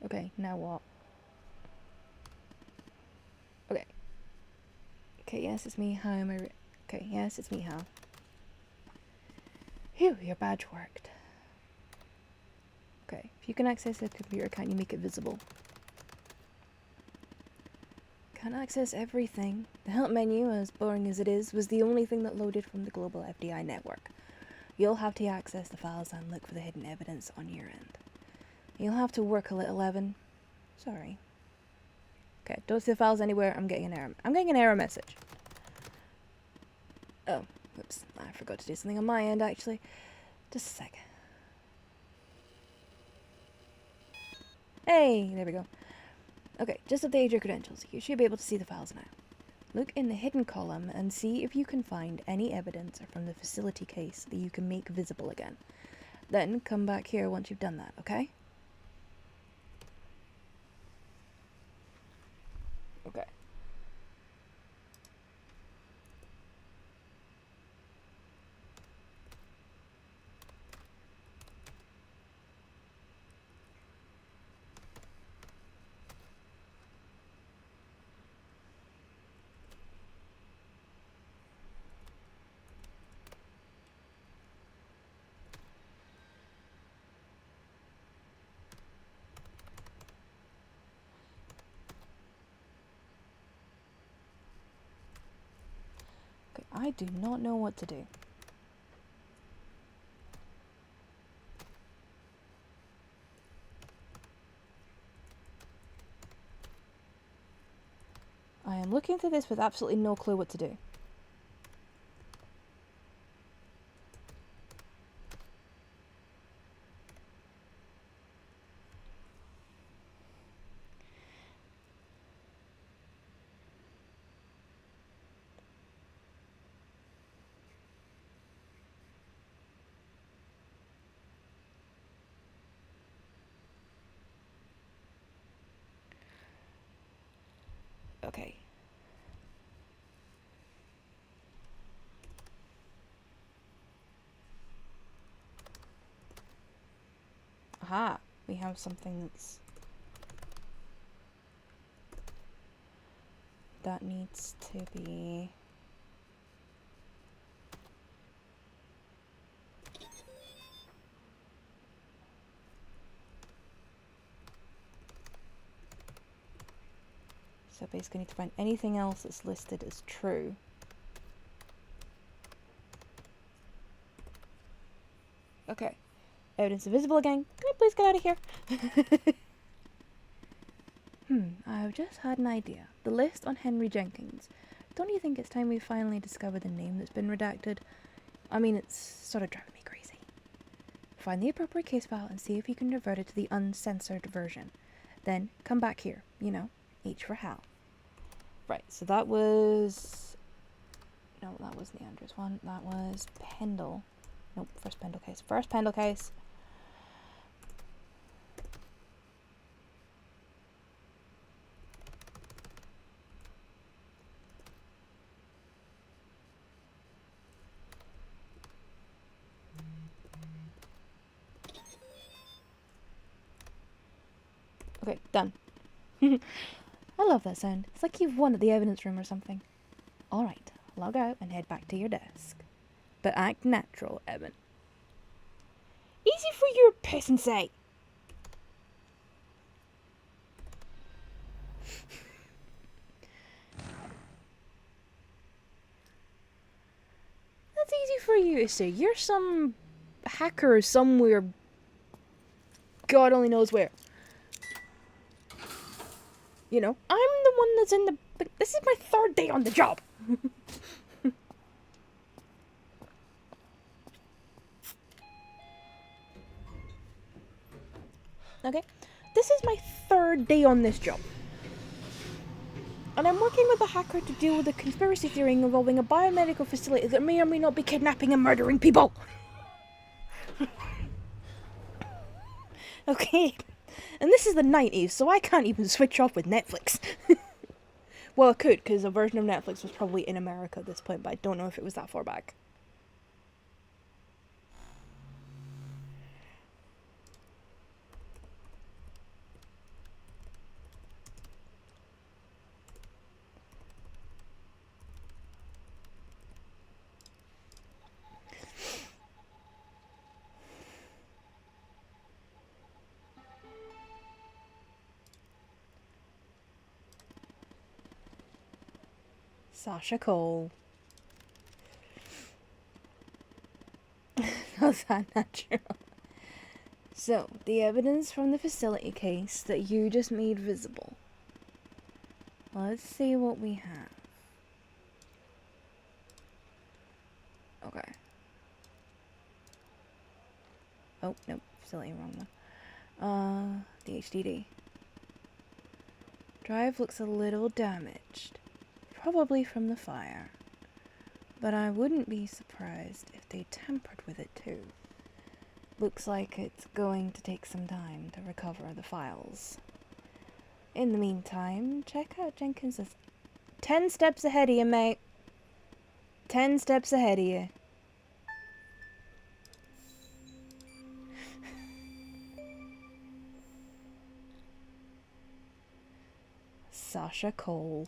Okay, now what? Okay. Okay, yes, it's me. How am I? Okay, yes, it's me. How? Phew, your badge worked. Okay, if you can access the computer, can't you make it visible? Can't access everything. The help menu, as boring as it is, was the only thing that loaded from the global FDI network. You'll have to access the files and look for the hidden evidence on your end. You'll have to work a little, Evan. Sorry. Okay, don't see the files anywhere. I'm getting an error. I'm getting an error message. Oh, oops. I forgot to do something on my end, actually. Just a sec. Hey, there we go. Okay, just update your credentials. You should be able to see the files now. Look in the hidden column and see if you can find any evidence from the facility case that you can make visible again. Then come back here once you've done that, okay? Okay. Okay, I do not know what to do. I am looking through this with absolutely no clue what to do. Okay. Aha, we have something that needs to be... So basically I need to find anything else that's listed as true. Okay. Evidence invisible again. Can I please get out of here? I've just had an idea. The list on Henry Jenkins. Don't you think it's time we finally discover the name that's been redacted? I mean, it's sort of driving me crazy. Find the appropriate case file and see if you can revert it to the uncensored version. Then come back here. You know, H for Hal. Right, so that was... No, that was the Andrews one. That was Pendle. Nope, first Pendle case. First Pendle case. Okay, done. I love that sound. It's like you've won at the evidence room or something. Alright, log out and head back to your desk. But act natural, Evan. Easy for your pissing sake. That's easy for you to say. You're some hacker somewhere. God only knows where. You know, I'm the one that's in the... But this is my 3rd day on the job. Okay? This is my 3rd day on this job. And I'm working with a hacker to deal with a conspiracy theory involving a biomedical facility that may or may not be kidnapping and murdering people. Okay? And this is the 90s, so I can't even switch off with Netflix. Well, I could, because a version of Netflix was probably in America at this point, but I don't know if it was that far back. Sasha Cole. Was that natural? So, the evidence from the facility case that you just made visible. Let's see what we have. Okay. Oh, nope. Facility wrong one. The HDD. Drive looks a little damaged. Probably from the fire. But I wouldn't be surprised if they tampered with it too. Looks like it's going to take some time to recover the files. In the meantime, check out Jenkins's 10 steps ahead of you, mate. 10 steps ahead of you. Sasha Cole.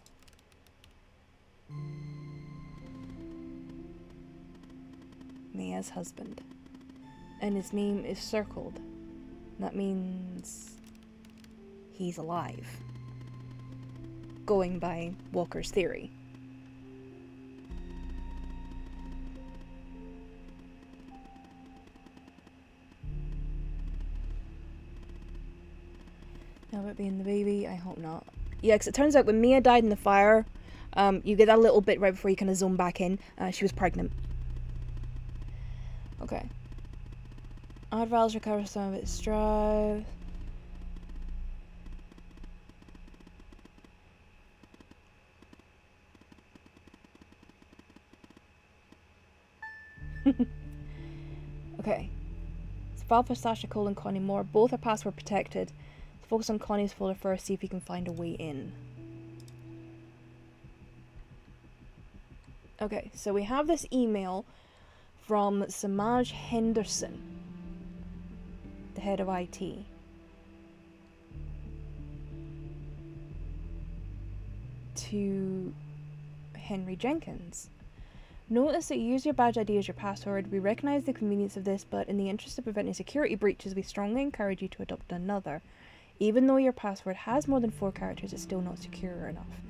Mia's husband. And his name is circled. That means he's alive. Going by Walker's theory. Now about being the baby, I hope not. Yeah, because it turns out when Mia died in the fire, you get that little bit right before you kind of zoom back in. She was pregnant. Okay. Odd Valves recovers some of its drive. Okay. It's file for Sasha Cole and Connie Moore. Both are password protected. Let's focus on Connie's folder first, see if we can find a way in. Okay, so we have this email from Samaj Henderson, the head of IT. To Henry Jenkins. Notice that you use your badge ID as your password. We recognize the convenience of this, but in the interest of preventing security breaches, we strongly encourage you to adopt another. Even though your password has more than 4 characters, it's still not secure enough.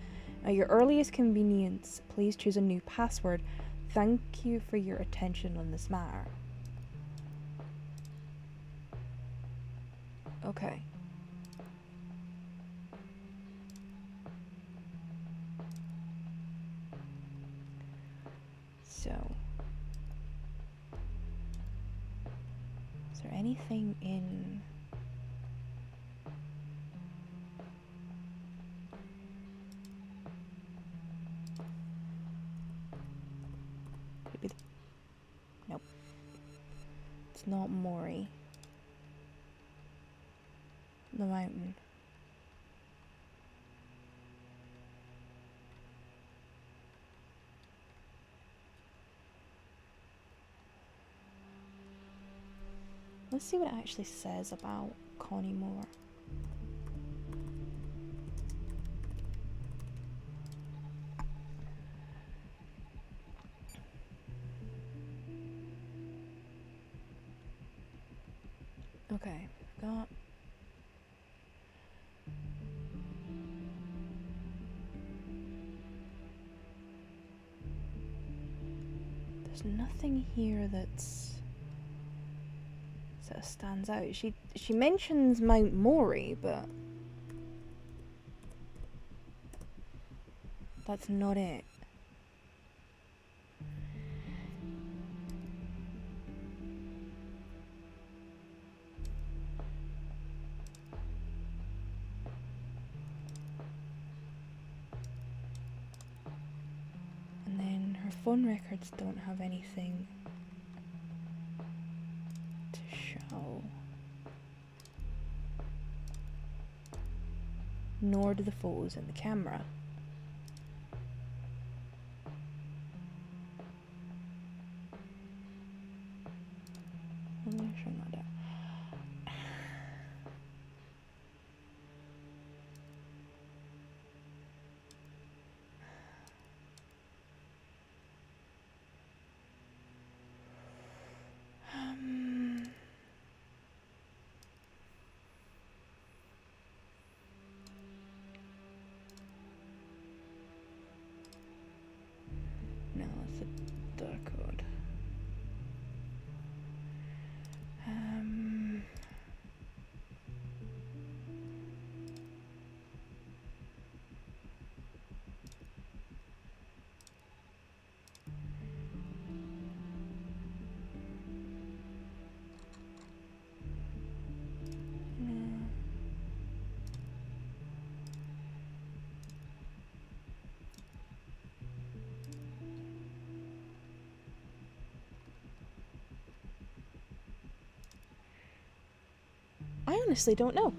At your earliest convenience, please choose a new password. Thank you for your attention on this matter. Okay. So, is there anything in... Could it be the... Nope. It's not Mori. The mountain. Let's see what it actually says about Connie Moore. Okay, got the There's nothing here that's sort of stands out. She mentions Mount Mori, but that's not it. And then her phone records don't have anything to show. Nor do the photos in the camera. No, it's a dark code. I honestly don't know.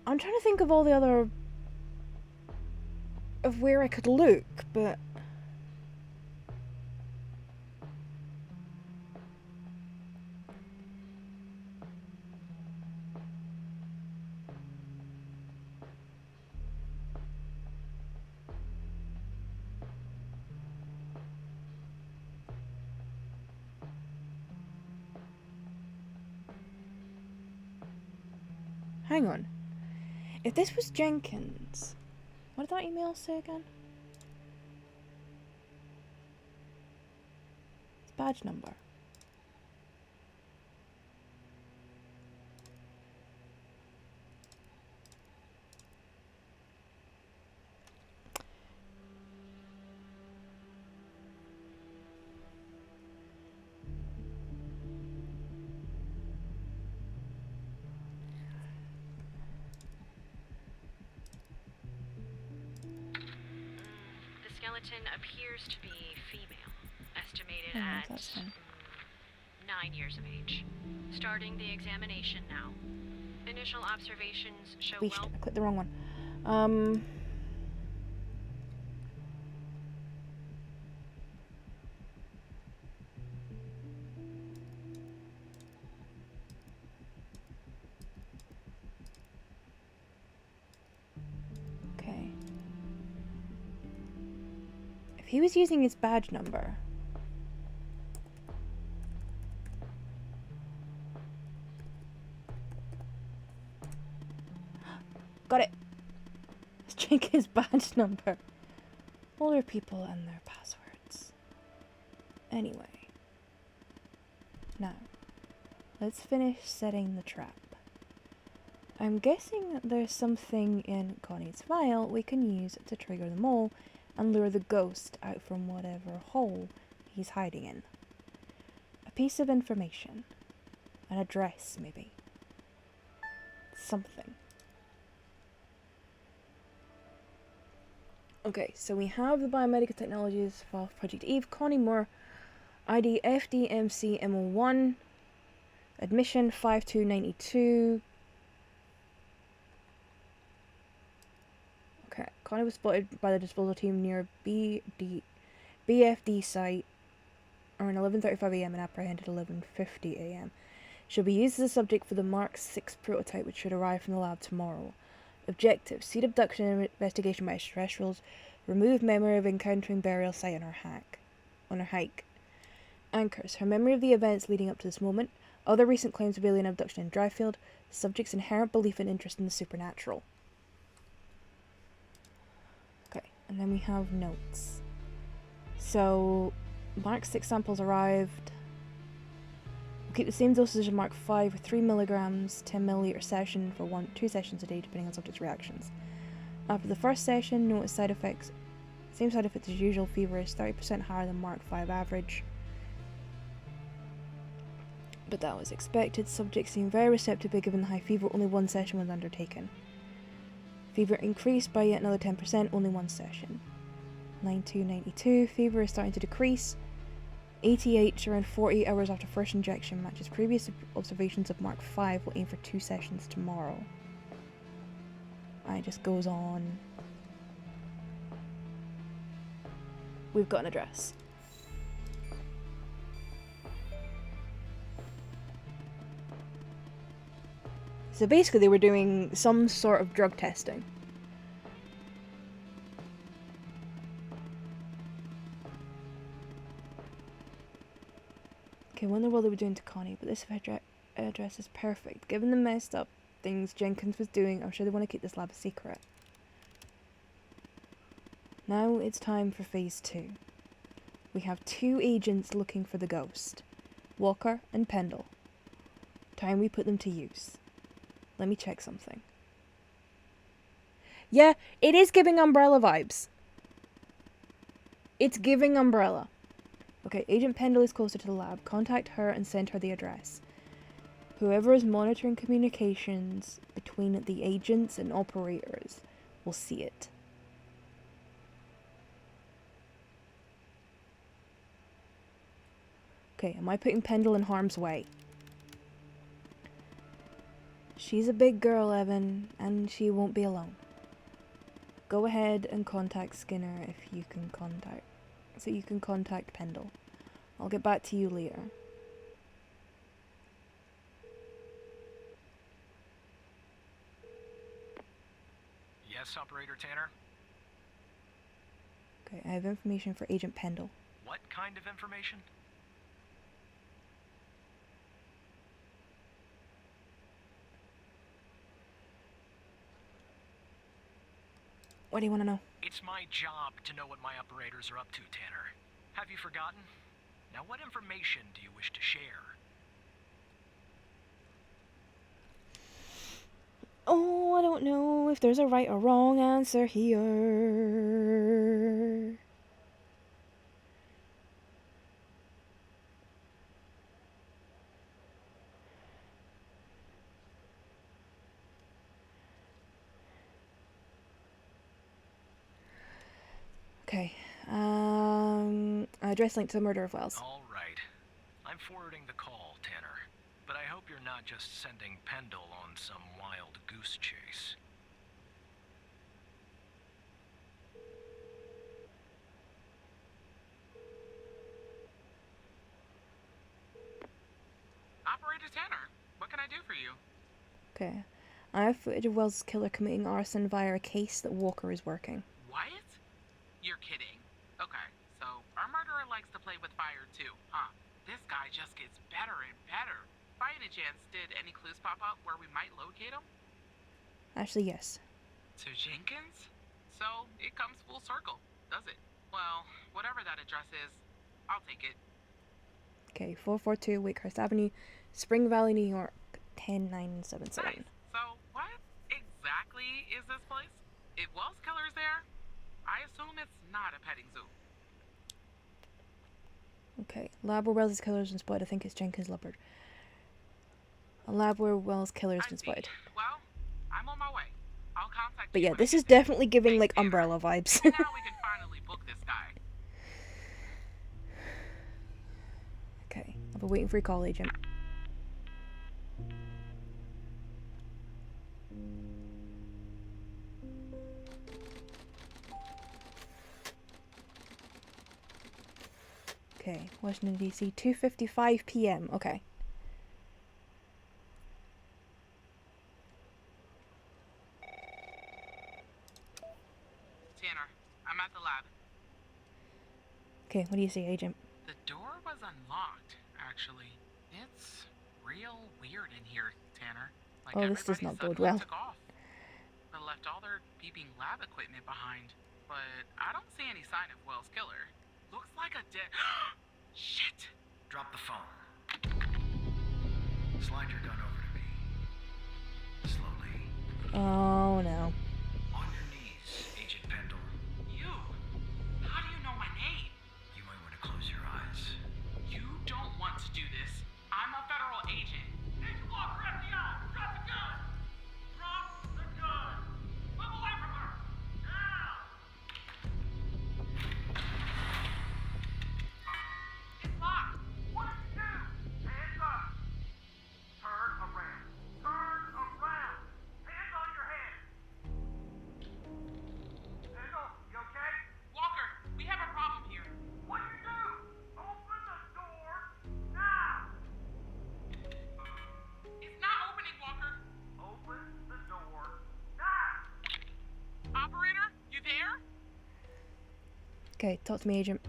I'm trying to think of all the other... of where I could look, but... Hang on. If this was Jenkins, what did that email say again? It's badge number. Skeleton appears to be female, estimated Yeah, at that's fine. 9 years of age. Starting the examination now. Initial observations show Weesh, well. I clicked the wrong one. Okay. If he was using his badge number... Got it! Let's check his badge number. Older people and their passwords. Anyway. Now, let's finish setting the trap. I'm guessing there's something in Connie's file we can use to trigger the mole and lure the ghost out from whatever hole he's hiding in. A piece of information. An address, maybe. Something. Okay, so we have the Biomedical Technologies file for Project Eve, Connie Moore, ID FDMCM01, admission 5292. Okay, Connie was spotted by the disposal team near BFD site around 11:35 AM and apprehended 11:50 AM. She'll be used as a subject for the Mark 6 prototype, which should arrive from the lab tomorrow. Objective: seed abduction and investigation by extraterrestrials. Remove memory of encountering burial site on her hike. Anchors: her memory of the events leading up to this moment. Other recent claims of alien abduction in Dryfield. Subject's inherent belief and interest in the supernatural. Okay, and then we have notes. So, Mark 6 samples arrived. We'll keep the same dosage of Mark 5 with 3 milligrams, 10 milliliter session for 2 sessions a day, depending on subject's reactions. After the first session, notice side effects. Same side effects as usual. Fever is 30% higher than Mark 5 average. But that was expected. Subjects seemed very receptive, but given the high fever, only 1 session was undertaken. Fever increased by yet another 10%, only 1 session. 9292, fever is starting to decrease. ATH around 48 hours after first injection matches previous observations of Mark 5. We'll aim for 2 sessions tomorrow. And it just goes on. We've got an address. So basically they were doing some sort of drug testing. Okay, wonder what they were doing to Connie, but this address is perfect. Given the messed up things Jenkins was doing, I'm sure they want to keep this lab a secret. Now it's time for phase 2. We have 2 agents looking for the ghost. Walker and Pendle. Time we put them to use. Let me check something. Yeah, it is giving Umbrella vibes. It's giving Umbrella. Okay, Agent Pendle is closer to the lab. Contact her and send her the address. Whoever is monitoring communications between the agents and operators will see it. Okay, am I putting Pendle in harm's way? She's a big girl, Evan, and she won't be alone. Go ahead and contact Skinner if you can contact... so you can contact Pendle. I'll get back to you later. Yes, Operator Tanner? Okay, I have information for Agent Pendle. What kind of information? What do you want to know? It's my job to know what my operators are up to, Tanner. Have you forgotten? Now, what information do you wish to share? Oh, I don't know if there's a right or wrong answer here. Okay. Address linked to the murder of Wells. All right. I'm forwarding the call, Tanner. But I hope you're not just sending Pendle on some wild goose chase. Operator Tanner, what can I do for you? Okay. I have footage of Wells' killer committing arson via a case that Walker is working. What? You're kidding. Okay, so our murderer likes to play with fire too, huh? This guy just gets better and better. By any chance, did any clues pop up where we might locate him? Actually, yes. To Jenkins? So, it comes full circle, does it? Well, whatever that address is, I'll take it. Okay, 442 Wakehurst Avenue, Spring Valley, New York, 10977. Nice. So, what exactly is this place? If Wells Killer's there, I assume it's not a petting zoo. Okay, lab where Wells' killer has been spotted. I think it's Jenkins Leopard. A lab where Wells' killer has I been see. spotted. Well, I'm on my way. I'll contact But you yeah, when this I is get there. definitely giving like Thanks, Tanner. Umbrella vibes. Now we can finally book this guy. Okay, I'll be waiting for your call, Agent. Okay, Washington DC, 2:55 p.m. Okay. Tanner, I'm at the lab. Okay, what do you see, Agent? The door was unlocked, actually. It's real weird in here, Tanner. Like Oh, this does everybody not bode suddenly well. took off. They left all their beeping lab equipment behind, but I don't see any sign of Wells' killer. Looks like a dead. Shit! Drop the phone. Slide your gun over to me. Slowly. Oh no. On your knees, Agent Pendle. You? How do you know my name? You might want to close your eyes. You don't want to do this. I'm a federal agent. Agent Walker, FBI! Drop the gun! Drop the gun! Move away from her! Now! It's locked! What did you do? Hands up! Turn around! Turn around! Hands on your head! Pendle, you okay? Walker, we have a problem here. What'd you do? Open the door now! It's not opening, Walker. Open the door now! Operator, you there? Okay, talk to me, Agent.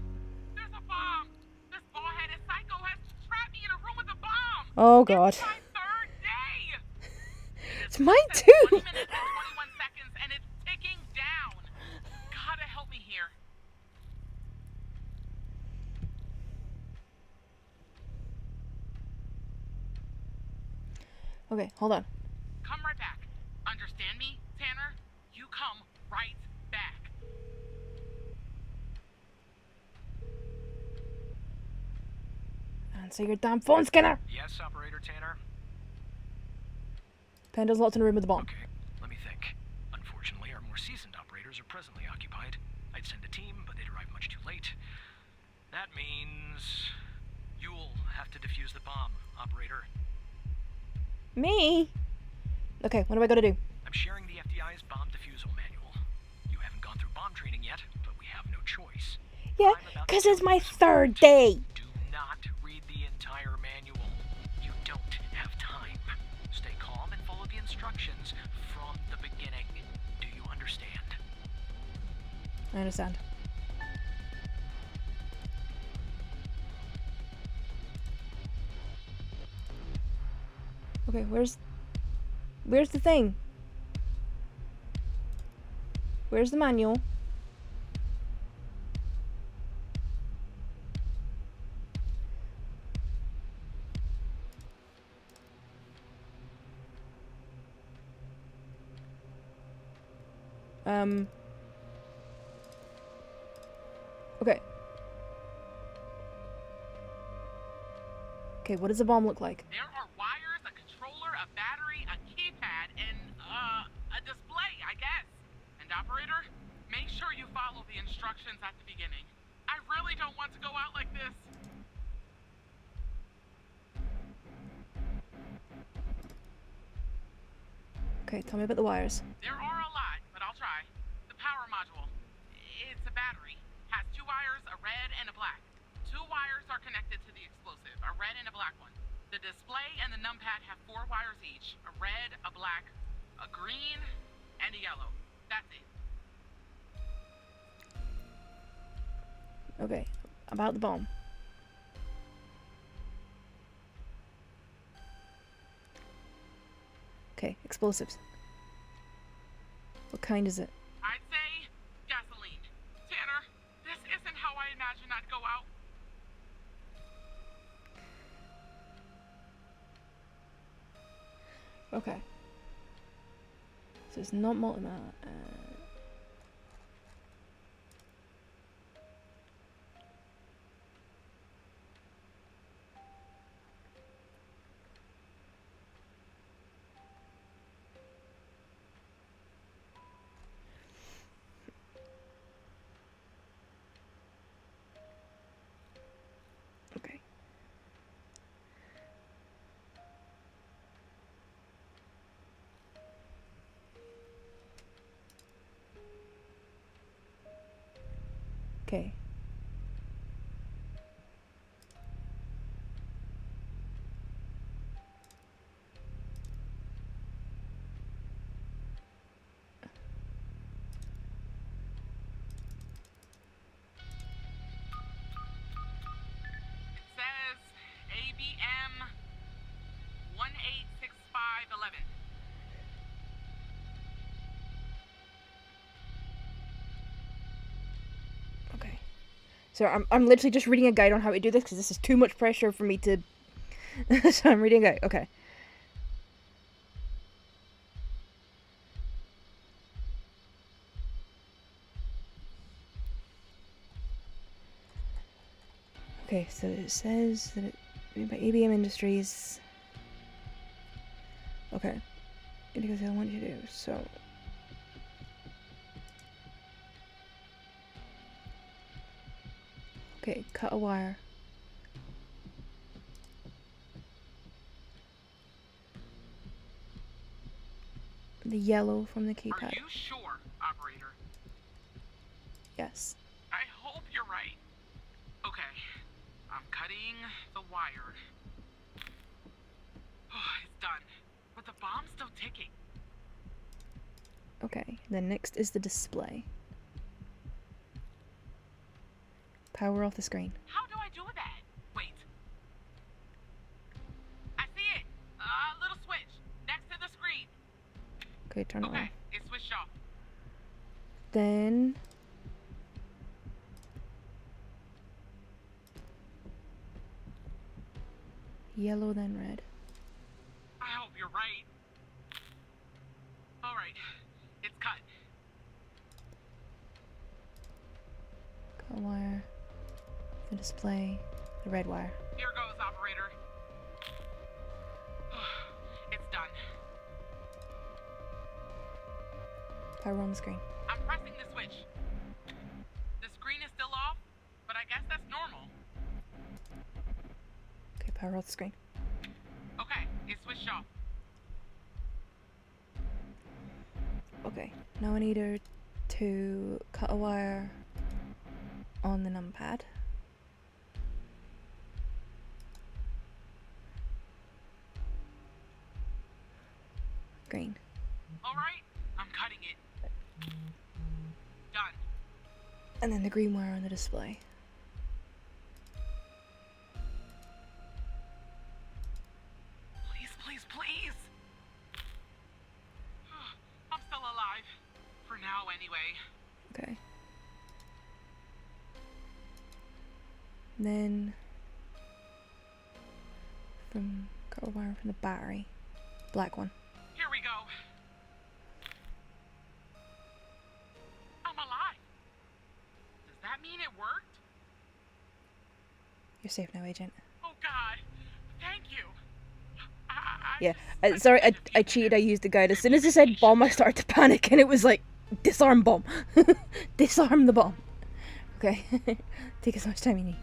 There's a bomb! This ball-headed psycho has trapped me in a room with a bomb! Oh god. It's my third day! It's mine It's too! 20 minutes and 21 seconds and it's ticking down! Gotta help me here. Okay, hold on. Come right back. Understand me, Tanner? You come right back. Answer your damn phone, Skinner! Yes, Operator Tanner? Pendle's locked in a room with the bomb. Okay, let me think. Unfortunately, our more seasoned operators are presently occupied. I'd send a team, but they'd arrive much too late. That means you'll have to defuse the bomb, Operator. Me? Okay, what do I gotta do? I'm sharing the FDI's bomb defusal manual. You haven't gone through bomb training yet, but we have no choice. Yeah, I'm about to because tell it's my you some third words. day. Do not read the entire manual. You don't have time. Stay calm and follow the instructions from the beginning. Do you understand? I understand. Okay, where's the thing? Where's the manual? Okay. Okay, what does a bomb look like? There are wires, a controller, a battery, a keypad, and, a display, I guess. And operator, make sure you follow the instructions at the beginning. I really don't want to go out like this. Okay, tell me about the wires. There are a lot, but I'll try. The power module. It's a battery. Has two wires, a red and a black. Two wires are connected to the explosive, a red and a black one. The display and the numpad have 4 wires each, a red, a black, a green, and a yellow. That's it. Okay, about the bomb. Okay, explosives. What kind is it? I'd say gasoline. Tanner, this isn't how I imagined I'd go out. Okay. So it's not multimatter. Okay. Okay. It says ABM 186511. Okay. So I'm literally just reading a guide on how to do this because this is too much pressure for me to. So I'm reading a guide. Okay. Okay, so it says that it made by ABM Industries. Okay. Because I want you to do so. Okay, cut a wire. The yellow from the Are keypad. you sure, operator? Yes. I hope you're right. Okay, I'm cutting the wire. Oh, it's done. But the bomb's still ticking. Okay, then next is the display. Power off the screen. How do I do that? Wait. I see it. Little switch next to the screen. Okay, turn it on. Okay, it's switched off. Then yellow, then red. I hope you're right. All right, it's cut. Cut wire. The display. The red wire. Here goes, operator. It's done. Power on the screen. I'm pressing the switch. The screen is still off, but I guess that's normal. Okay, power off the screen. Okay, it's switched off. Okay, now I need her to cut a wire on the numpad. Green. All right, I'm cutting it. Done. And then the green wire on the display. Please, please, please. I'm still alive. For now, anyway. Okay. Then cut a wire from the battery. Black one. Here we go. I'm alive. Does that mean it worked? You're safe now, Agent. Oh, God. Thank you. Yeah. Sorry, I cheated. I used the guide. As soon as it said bomb, I started to panic, and it was like, disarm bomb. Disarm the bomb. Okay. Take as much time you need.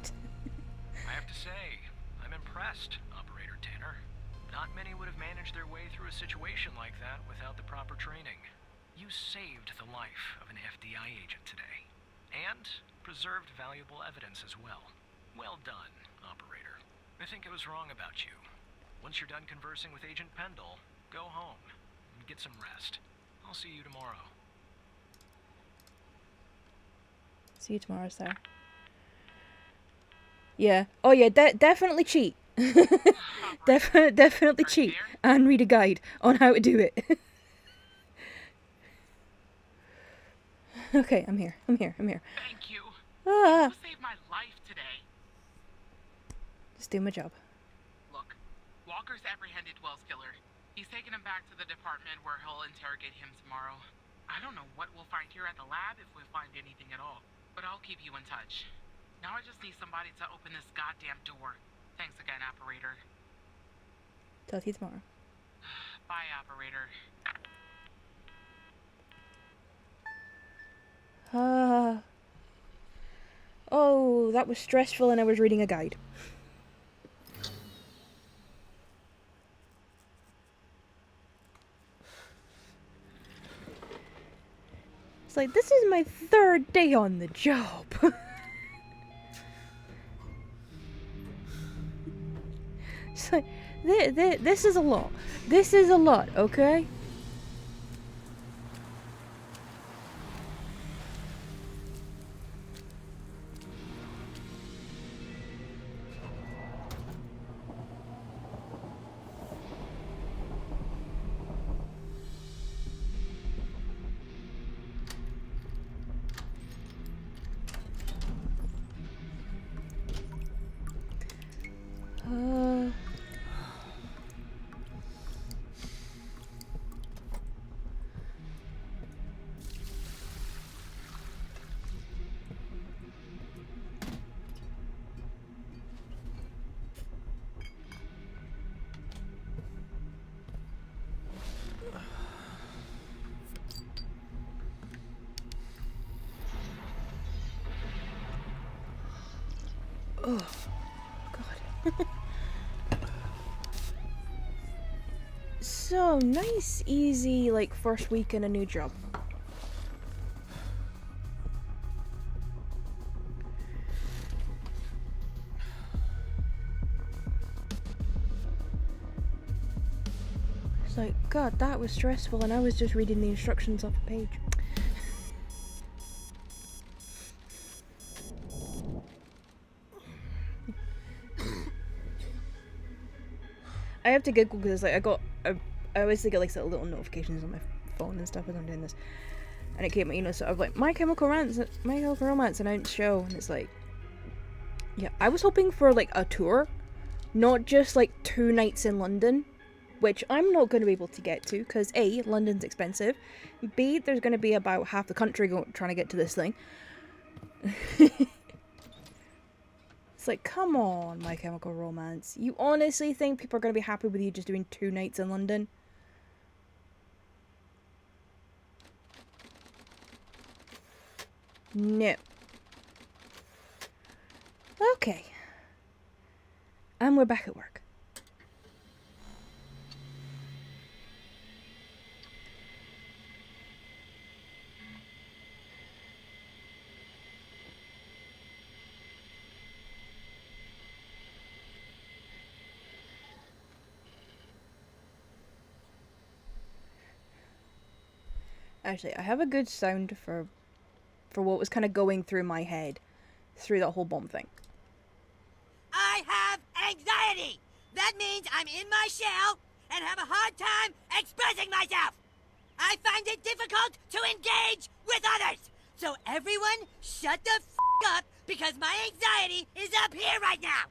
I have to say, I'm impressed, Operator Tanner. Not many would have managed their way through a situation like that without the proper training. You saved the life of an FDI agent today, and preserved valuable evidence as well. Well done, Operator. I think I was wrong about you. Once you're done conversing with Agent Pendle, go home and get some rest. I'll see you tomorrow. See you tomorrow, sir. Yeah. Oh yeah, definitely cheat. Definitely cheat and read a guide on how to do it. Okay, I'm here. Thank you. Ah, You saved my life today. just do my job. Look, Walker's apprehended Wells' killer. He's taken him back to the department where he'll interrogate him tomorrow. I don't know what we'll find here at the lab if we find anything at all, but I'll keep you in touch. Now I just need somebody to open this goddamn door. Thanks again, operator. Talk to you tomorrow. Bye, operator. Ah. Oh, that was stressful and I was reading a guide. It's like, this is my third day on the job. It's like, this is a lot. This is a lot, okay? Oh, God. So, nice, easy, like, first week in a new job. It's like, God, that was stressful, and I was just reading the instructions off a page. I have to giggle because like I always get like little notifications on my phone and stuff as I'm doing this, and it came, you know, sort of like My Chemical Romance announced show, and it's like, yeah, I was hoping for like a tour, not just like 2 nights in London, which I'm not going to be able to get to because A, London's expensive, B, there's going to be about half the country trying to get to this thing. It's like, come on, My Chemical Romance. You honestly think people are going to be happy with you just doing 2 nights in London? No. Okay. And we're back at work. Actually, I have a good sound for what was kind of going through my head through that whole bomb thing. I have anxiety! That means I'm in my shell and have a hard time expressing myself! I find it difficult to engage with others! So everyone shut the f*** up because my anxiety is up here right now!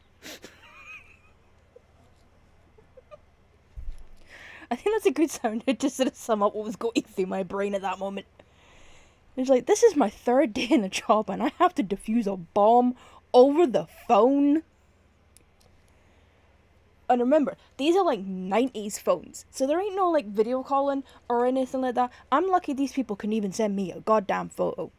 I think that's a good sound to sort of sum up what was going through my brain at that moment. It's like, this is my 3rd day in the job and I have to defuse a bomb over the phone. And remember, these are like 90s phones, so there ain't no like video calling or anything like that. I'm lucky these people can even send me a goddamn photo.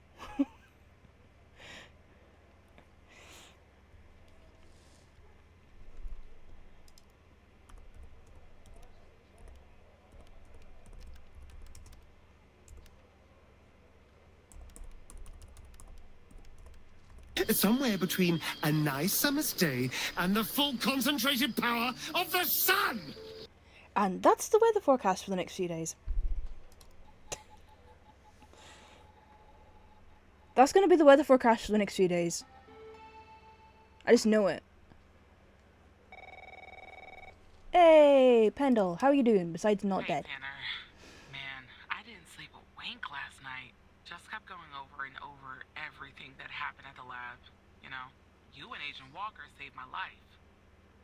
Somewhere between a nice summer's day and the full concentrated power of the sun! And that's the weather forecast for the next few days. That's going to be the weather forecast for the next few days. I just know it. Hey, Pendle, how are you doing besides not Hey, dead? Tanner. Man, I didn't sleep a wink last night. Just kept going over and over everything that happened at the lab. You know, you and Agent Walker saved my life.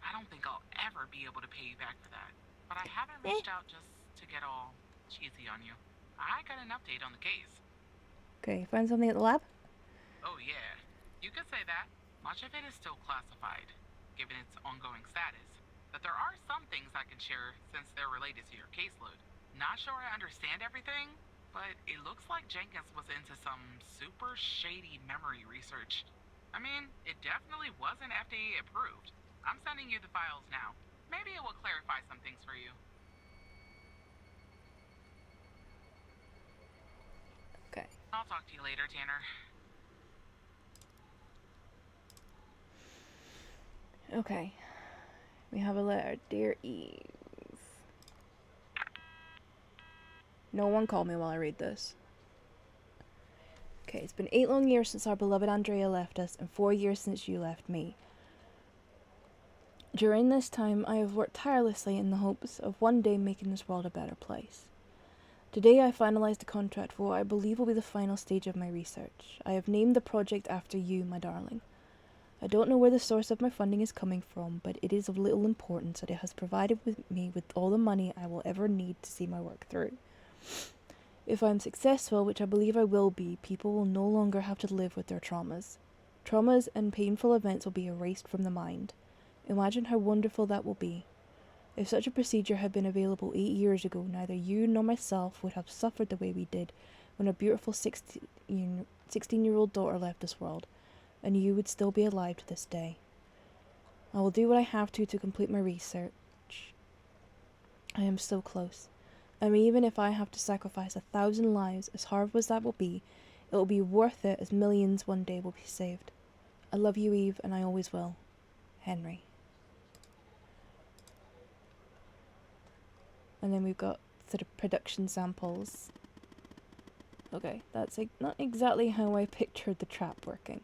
I don't think I'll ever be able to pay you back for that. But I haven't reached out just to get all cheesy on you. I got an update on the case. Okay, find something at the lab? Oh yeah, you could say that. Much of it is still classified, given its ongoing status. But there are some things I can share since they're related to your caseload. Not sure I understand everything, but it looks like Jenkins was into some super shady memory research. I mean, it definitely wasn't FDA approved. I'm sending you the files now. Maybe it will clarify some things for you. Okay. I'll talk to you later, Tanner. Okay. We have a letter. Dear Eve. No one call me while I read this. Okay, it's been 8 long years since our beloved Andrea left us, and 4 years since you left me. During this time, I have worked tirelessly in the hopes of one day making this world a better place. Today, I finalized the contract for what I believe will be the final stage of my research. I have named the project after you, my darling. I don't know where the source of my funding is coming from, but it is of little importance that it has provided me with all the money I will ever need to see my work through. If I am successful, which I believe I will be, people will no longer have to live with their traumas. Traumas and painful events will be erased from the mind. Imagine how wonderful that will be. If such a procedure had been available 8 years ago, neither you nor myself would have suffered the way we did when a beautiful 16-year-old daughter left this world, and you would still be alive to this day. I will do what I have to complete my research. I am so close. And even if I have to sacrifice 1,000 lives, as hard as that will be, it will be worth it as millions one day will be saved. I love you, Eve, and I always will. Henry. And then we've got sort of production samples. Okay, that's like not exactly how I pictured the trap working.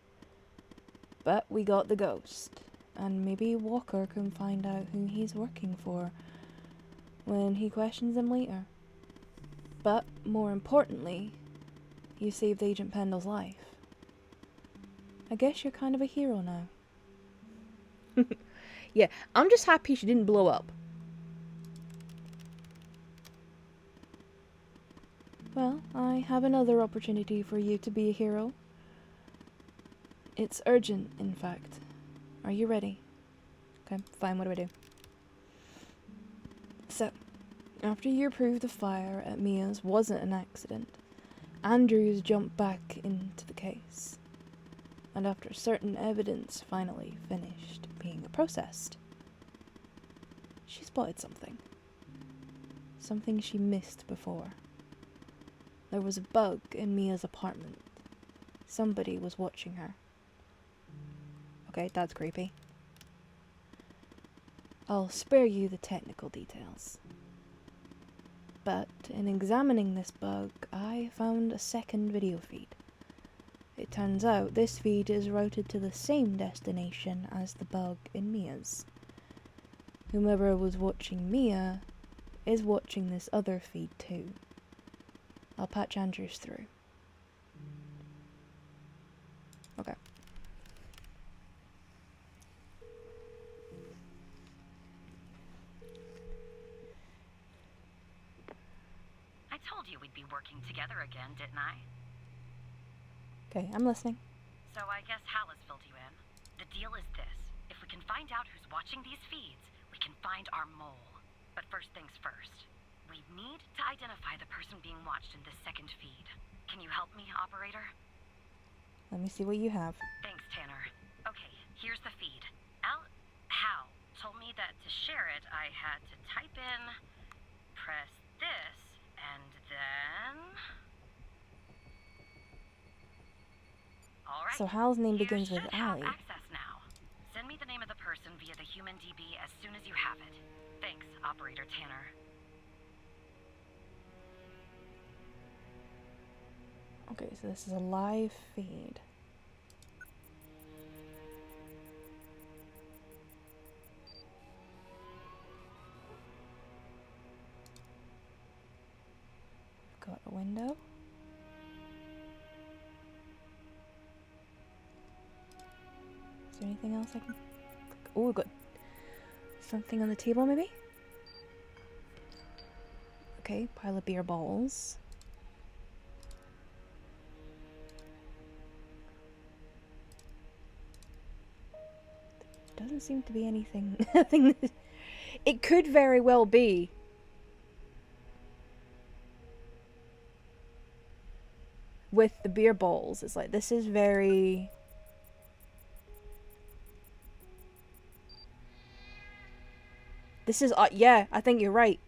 But we got the ghost. And maybe Walker can find out who he's working for when he questions him later. But, more importantly, you saved Agent Pendle's life. I guess you're kind of a hero now. Yeah, I'm just happy she didn't blow up. Well, I have another opportunity for you to be a hero. It's urgent, in fact. Are you ready? Okay, fine, what do I do? So, after you proved the fire at Mia's wasn't an accident, Andrews jumped back into the case. And after certain evidence finally finished being processed, she spotted something. Something she missed before. There was a bug in Mia's apartment. Somebody was watching her. Okay, that's creepy. I'll spare you the technical details. But in examining this bug, I found a second video feed. It turns out this feed is routed to the same destination as the bug in Mia's. Whomever was watching Mia is watching this other feed too. I'll patch Andrews through. Okay. I told you we'd be working together again, didn't I? Okay, I'm listening. So I guess Hal has filled you in. The deal is this. If we can find out who's watching these feeds, we can find our mole. But first things first. We need to identify the person being watched in this second feed. Can you help me, operator? Let me see what you have. Thanks, Tanner. Okay, here's the feed. Hal told me that to share it, I had to type in, press this, and then... All right. So Hal's name you begins with should have Allie. access now. Send me the name of the person via the human DB as soon as you have it. Thanks, Operator Tanner. Okay, so this is a live feed. We've got a window. Is there anything else I can... Oh, we've got something on the table, maybe? Okay, pile of beer balls. Doesn't seem to be anything. It could very well be. With the beer balls, it's like, this is very... This is, yeah, I think you're right.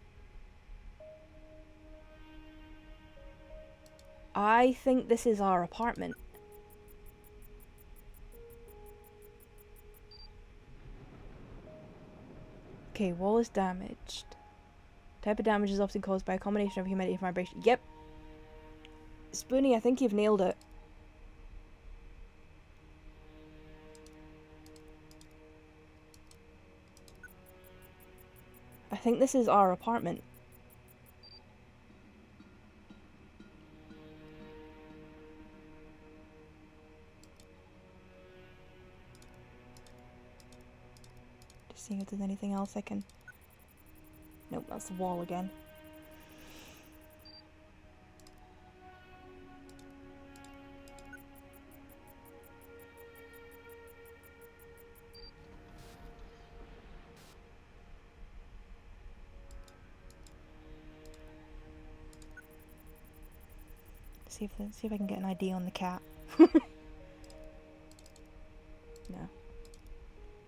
I think this is our apartment. Okay, wall is damaged. Type of damage is often caused by a combination of humidity and vibration. Yep. Spoonie, I think you've nailed it. I think this is our apartment. Just seeing if there's anything else I can... Nope, that's the wall again. See if I can get an ID on the cat. No.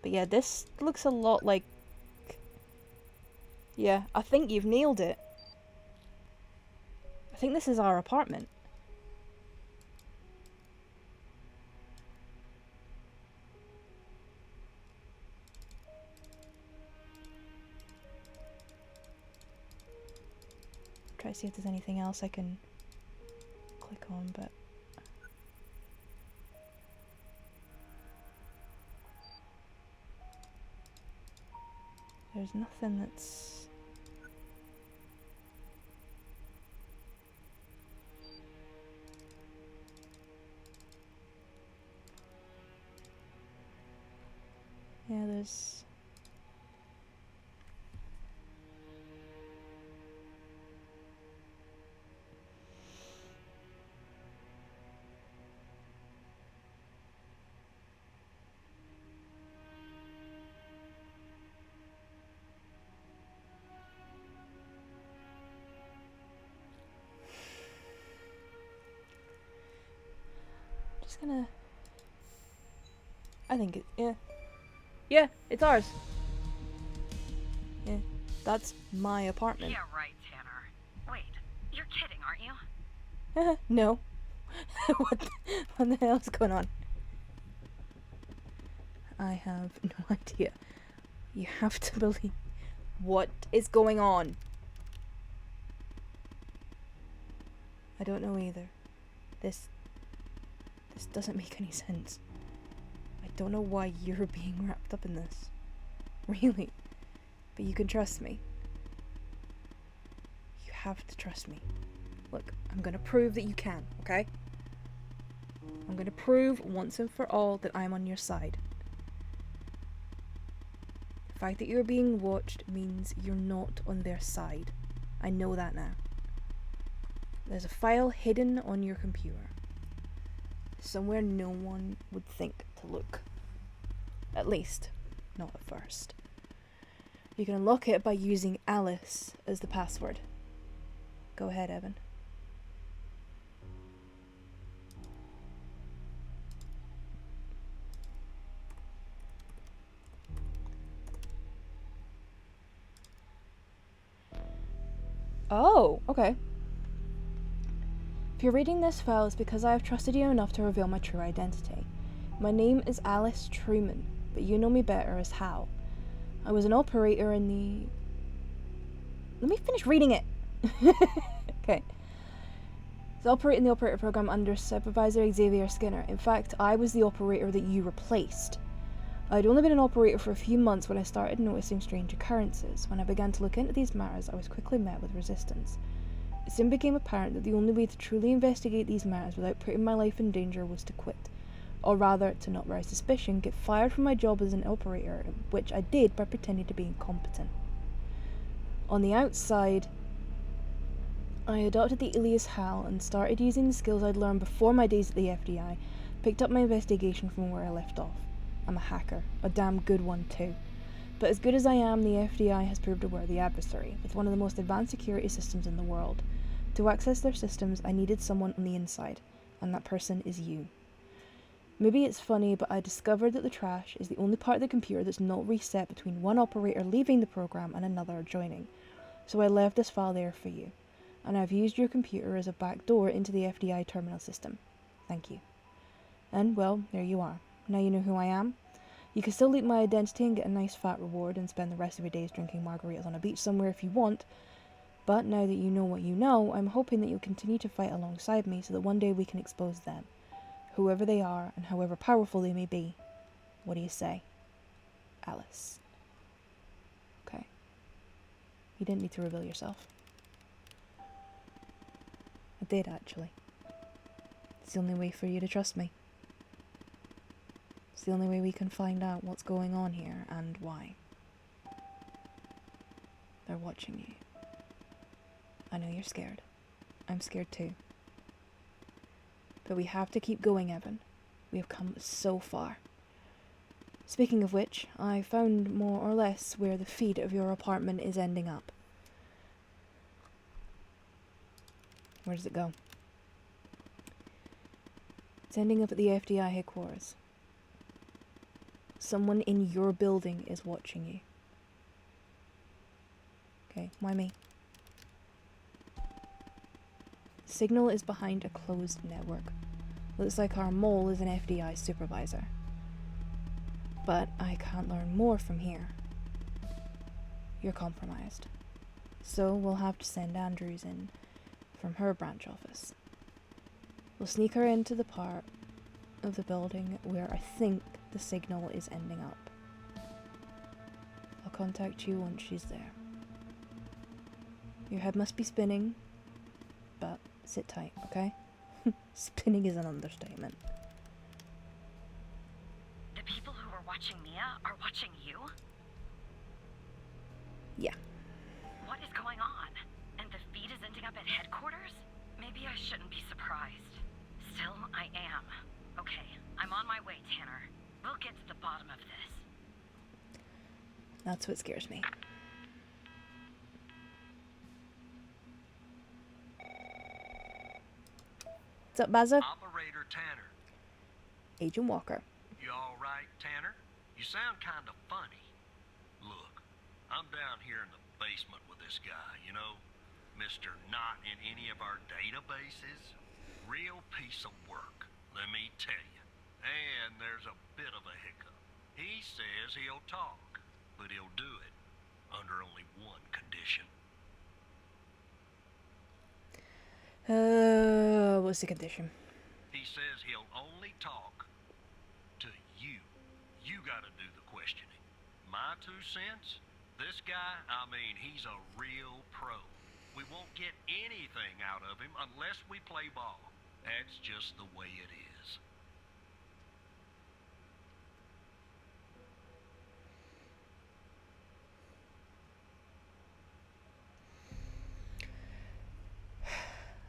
But yeah, this looks a lot like... Yeah, I think you've nailed it. I think this is our apartment. Try to see if there's anything else I can click on, but... There's nothing that's... Yeah, there's... Just gonna... I think it... Yeah. Yeah, it's ours. Yeah, that's my apartment. Yeah, right, Tanner. Wait, you're kidding, aren't you? No. What the hell's going on? I have no idea. You have to believe. What is going on? I don't know either. This doesn't make any sense. I don't know why you're being wrapped up in this. Really. But you can trust me. You have to trust me. Look, I'm gonna prove that you can, okay? I'm gonna prove once and for all that I'm on your side. The fact that you're being watched means you're not on their side. I know that now. There's a file hidden on your computer. Somewhere no one would think to look. At least, not at first. You can unlock it by using Alice as the password. Go ahead, Evan. Oh, okay. If you're reading this file, it's because I have trusted you enough to reveal my true identity. My name is Alice Truman, but you know me better as Hal. I was an operator in the... Let me finish reading it! Okay. I was operating the operator program under Supervisor Xavier Skinner. In fact, I was the operator that you replaced. I'd only been an operator for a few months when I started noticing strange occurrences. When I began to look into these matters, I was quickly met with resistance. It soon became apparent that the only way to truly investigate these matters without putting my life in danger was to quit. Or rather, to not rouse suspicion, get fired from my job as an operator, which I did by pretending to be incompetent. On the outside, I adopted the alias Hal and started using the skills I'd learned before my days at the FDI, picked up my investigation from where I left off. I'm a hacker, a damn good one too. But as good as I am, the FDI has proved a worthy adversary, with one of the most advanced security systems in the world. To access their systems, I needed someone on the inside, and that person is you. Maybe it's funny, but I discovered that the trash is the only part of the computer that's not reset between one operator leaving the program and another joining. So I left this file there for you, and I've used your computer as a backdoor into the FDI terminal system. Thank you. And, well, there you are. Now you know who I am. You can still leak my identity and get a nice fat reward and spend the rest of your days drinking margaritas on a beach somewhere if you want, but now that you know what you know, I'm hoping that you'll continue to fight alongside me so that one day we can expose them, whoever they are and however powerful they may be. What do you say? Alice. Okay. You didn't need to reveal yourself. I did, actually. It's the only way for you to trust me. It's the only way we can find out what's going on here and why. They're watching you. I know you're scared. I'm scared too. But we have to keep going, Evan. We have come so far. Speaking of which, I found more or less where the feed of your apartment is ending up. Where does it go? It's ending up at the FDI headquarters. Someone in your building is watching you. Okay, why me? Signal is behind a closed network. Looks like our mole is an FDI supervisor. But I can't learn more from here. You're compromised. So we'll have to send Andrews in from her branch office. We'll sneak her into the part of the building where I think the signal is ending up. I'll contact you once she's there. Your head must be spinning, but sit tight, okay? Spinning is an understatement. The people who were watching Mia are watching you? Yeah. What is going on? And the feed is ending up at headquarters? Maybe I shouldn't be surprised. Still, I am. Okay, I'm on my way, Tanner. We'll get to the bottom of this. That's what scares me. What's up, Bazza? Operator Tanner. Agent Walker. You all right, Tanner? You sound kind of funny. Look, I'm down here in the basement with this guy, you know? Mr. Not in any of our databases. Real piece of work, let me tell you. And there's a bit of a hiccup. He says he'll talk, but he'll do it under only one condition. What's the condition? He says he'll only talk to you. You gotta do the questioning. My 2 cents? This guy, I mean, he's a real pro. We won't get anything out of him unless we play ball. That's just the way it is.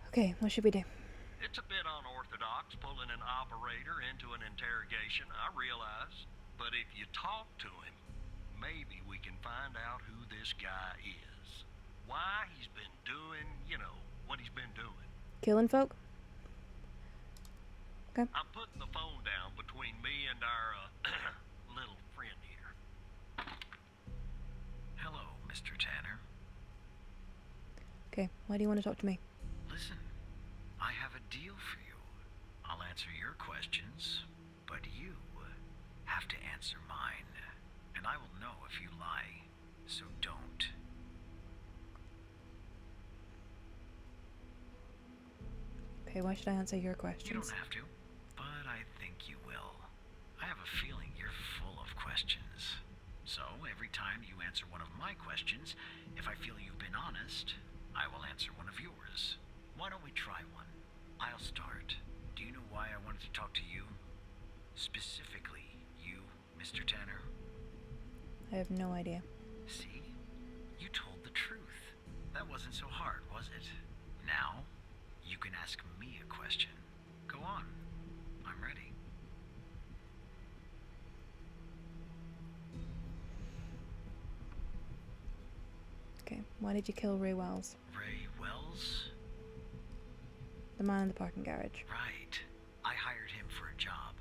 Okay, what should we do? It's a bit unorthodox pulling an operator into an interrogation, I realize. But if you talk to him, maybe we can find out who this guy is. Why he's been doing, you know, what he's been doing. Killing folk? Okay. I'm putting the phone down between me and our, little friend here. Hello, Mr. Tanner. Okay, why do you want to talk to me? Listen, I have a deal for you. I'll answer your questions, but you have to answer mine. And I will know if you lie, so don't. Okay, why should I answer your You questions? don't have to, but I think you will. I have a feeling you're full of questions. So, every time you answer one of my questions, if I feel you've been honest, I will answer one of yours. Why don't we try one? I'll start. Do you know why I wanted to talk to you? Specifically, you, Mr. Tanner? I have no idea. See? You told the truth. That wasn't so hard, was it? Now, you can ask me a question. Go on. I'm ready. Okay, why did you kill Ray Wells? Ray Wells? The man in the parking garage. Right. I hired him for a job.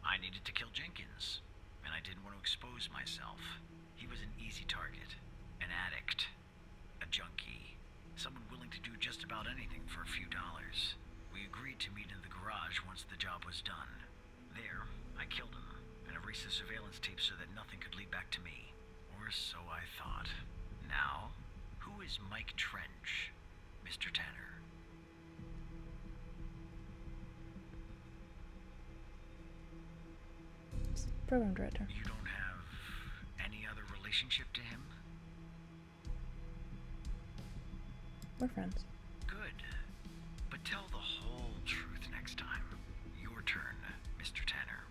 I needed to kill Jenkins, and I didn't want to expose myself. He was an easy target. An addict. A junkie. Someone willing to do just about anything for a few dollars. We agreed to meet in the garage once the job was done. There, I killed him and erased the surveillance tape so that nothing could lead back to me. Or so I thought. Now, who is Mike Trench, Mr. Tanner? Program director. You don't have any other relationship to him? We're friends. Good. But tell the whole truth next time. Your turn, Mr. Tanner.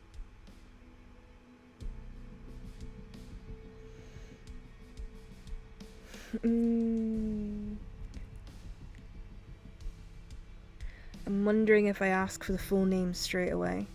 I'm wondering if I ask for the full name straight away.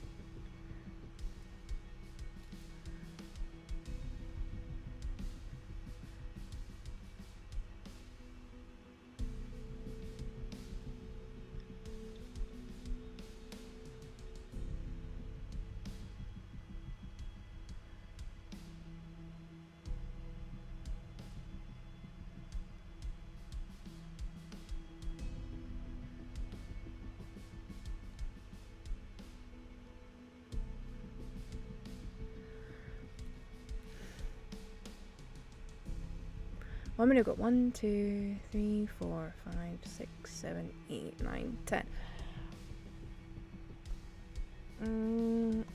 Well, I'm gonna go 1, 2, 3, 4, 5, 6, 7, 8, 9, 10.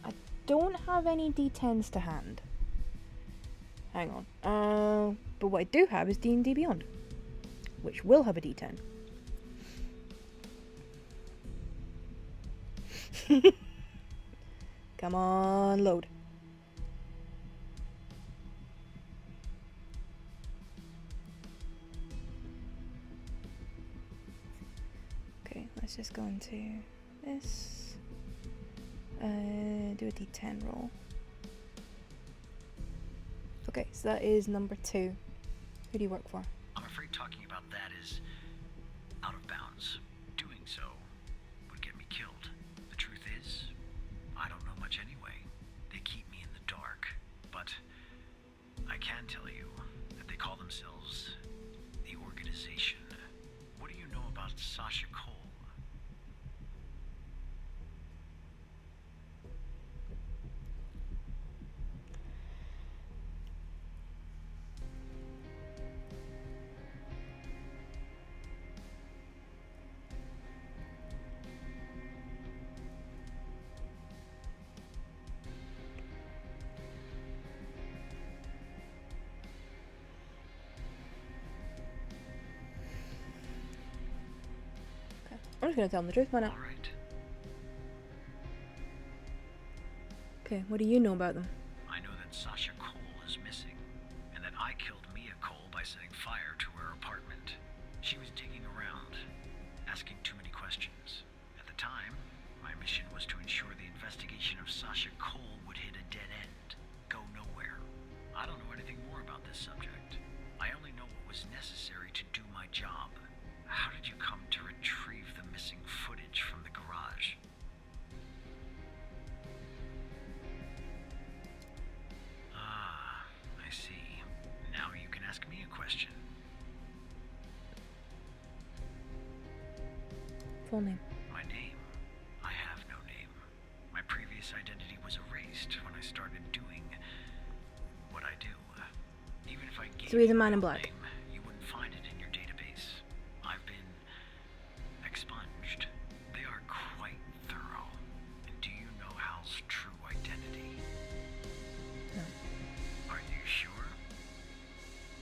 I don't have any D10s to hand. Hang on. But what I do have is D&D Beyond, which will have a D10. Come on, load. Okay, let's just go into this. Do a D10 roll. Okay, so that is number 2. Who do you work for? I'm afraid talking about that is out of bounds. Doing so would get me killed. The truth is, I don't know much anyway. They keep me in the dark. But I can tell you that they call themselves the Organization. What do you know about Sasha Cole? I'm just gonna tell them the truth, why not? All right. Okay, what do you know about them? I know that Sasha Cole is missing, and that I killed Mia Cole by setting fire to her apartment. She was digging around, asking too many questions. At the time, my mission was to ensure the investigation of Sasha Cole would hit a dead end, go nowhere. I don't know anything more about this subject. I only know what was necessary to do my job. How did you come to retrieve the missing footage from the garage? Ah, I see. Now you can ask me a question. Full name. My name? I have no name. My previous identity was erased when I started doing what I do. Even if I gave So he's a you man my in real black. name, you wouldn't find it in your database. I've been expunged. They are quite thorough. And do you know Hal's true identity? No. Are you sure?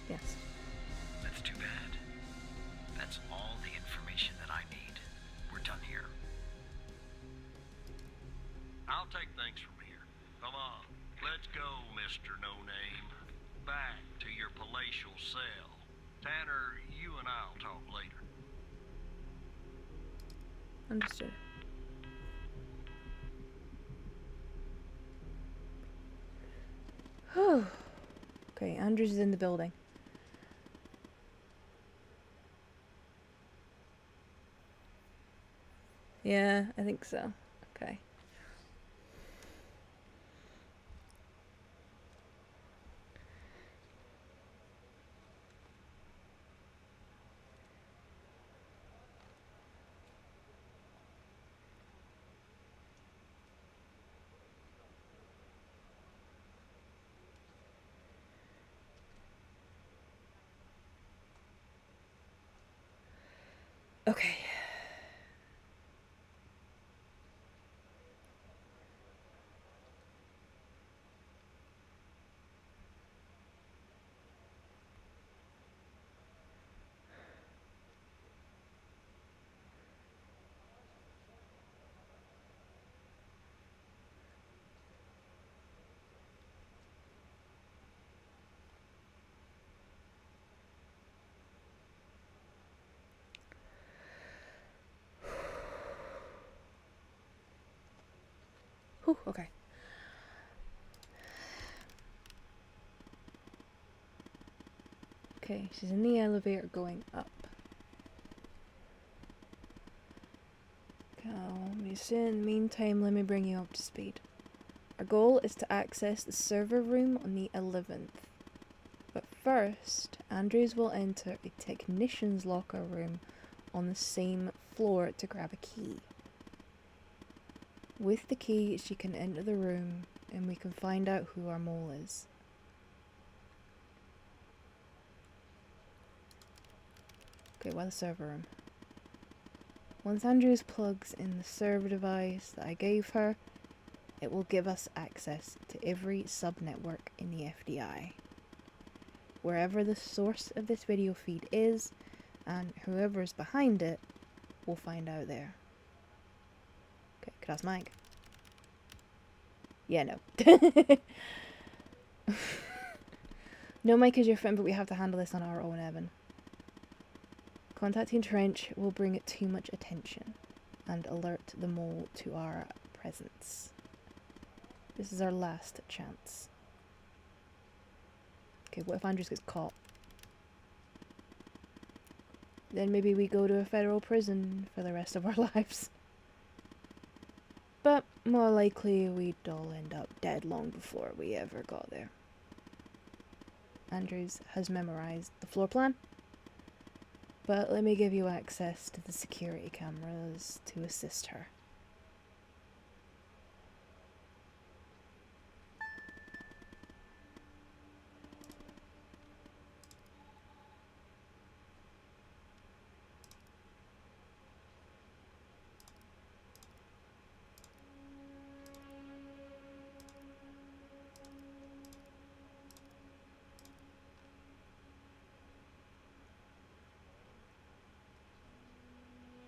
Yes. That's too bad. That's all the information that I need. We're done here. I'll take things from here. Come on, let's go, Mr. No Name. Back to your palatial cell. Tanner, you and I'll talk later. Understood. Okay, Andrews is in the building. Yeah, I think so. Okay. Okay. Whew, okay. Okay, she's in the elevator going up. In the meantime, let me bring you up to speed. Our goal is to access the server room on the 11th. But first, Andrews will enter a technician's locker room on the same floor to grab a key. With the key, she can enter the room and we can find out who our mole is. Okay, well, the server room. Once Andrews plugs in the server device that I gave her, it will give us access to every sub-network in the FDI. Wherever the source of this video feed is, and whoever is behind it, we'll find out there. Okay, could I ask Mike? Yeah, no. No, Mike is your friend, but we have to handle this on our own, Evan. Contacting Trench will bring it too much attention and alert the mole to our presence. This is our last chance. Okay, what if Andrews gets caught? Then maybe we go to a federal prison for the rest of our lives. But more likely we'd all end up dead long before we ever got there. Andrews has memorized the floor plan, but let me give you access to the security cameras to assist her.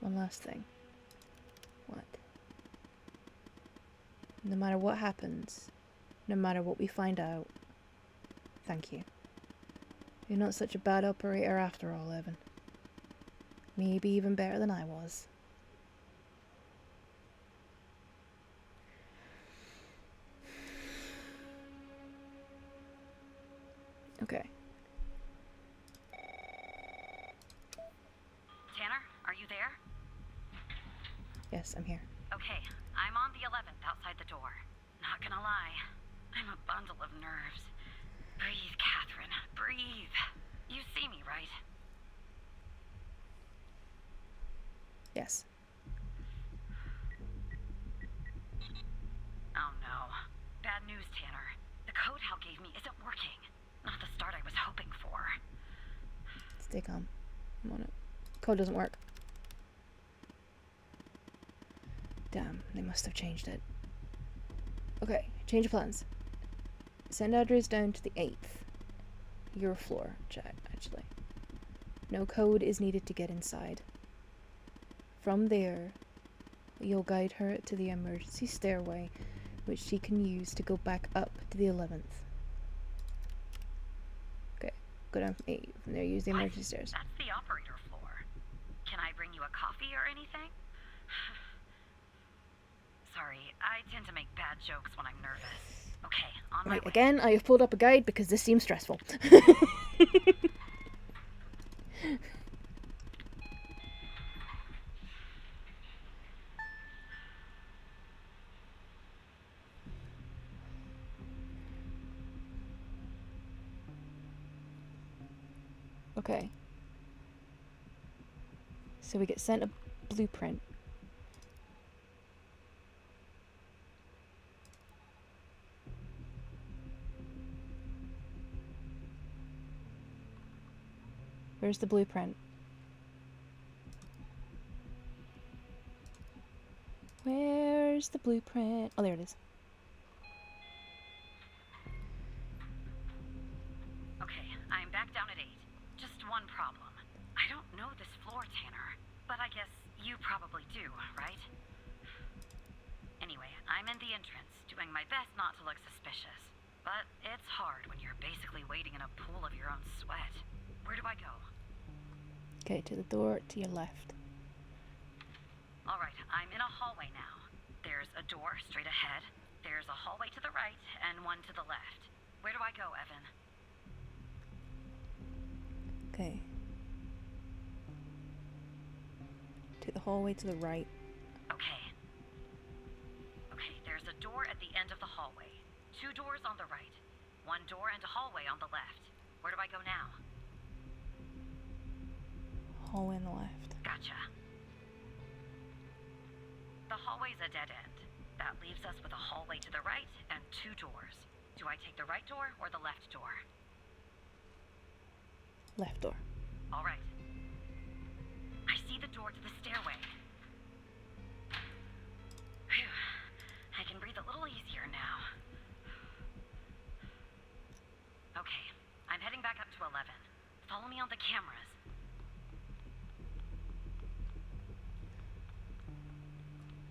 One last thing. What? No matter what happens, no matter what we find out, thank you. You're not such a bad operator after all, Evan. Maybe even better than I was. Okay. Tanner, are you there? Yes, I'm here. Okay, I'm on the 11th outside the door. Not gonna lie, I'm a bundle of nerves. Breathe, Catherine, breathe. You see me, right? Yes. Oh no. Bad news, Tanner. The code Hal gave me isn't working. Not the start I was hoping for. Stay calm. I'm on it. Code doesn't work. Damn, they must have changed it. Okay, change of plans. Send Andrews down to the 8th. Your floor, chat, actually. No code is needed to get inside. From there, you'll guide her to the emergency stairway, which she can use to go back up to the 11th. Okay, go down from 8. From there, use the What? emergency stairs. That's the operator floor. Can I bring you a coffee or anything? Sorry, I tend to make bad jokes when I'm nervous. Okay, on my Right, way. again, I have pulled up a guide because this seems stressful. Okay. So we get sent a blueprint. Where's the blueprint? Where's the blueprint? Oh, there it is. Okay, I'm back down at 8. Just one problem. I don't know this floor, Tanner, but I guess you probably do, right? Anyway, I'm in the entrance, doing my best not to look suspicious. But it's hard when you're basically waiting in a pool of your own sweat. Where do I go? Okay, to the door to your left. Alright, I'm in a hallway now. There's a door straight ahead. There's a hallway to the right, and one to the left. Where do I go, Evan? Okay. To the hallway to the right. Okay. Okay, there's a door at the end of the hallway. 2 doors on the right. 1 door and a hallway on the left. Where do I go now? Hallway on the left. Gotcha. The hallway's a dead end. That leaves us with a hallway to the right and 2 doors. Do I take the right door or the left door? Left door. All right. see the door to the stairway. Phew. I can breathe a little easier now. Okay, I'm heading back up to 11. Follow me on the cameras.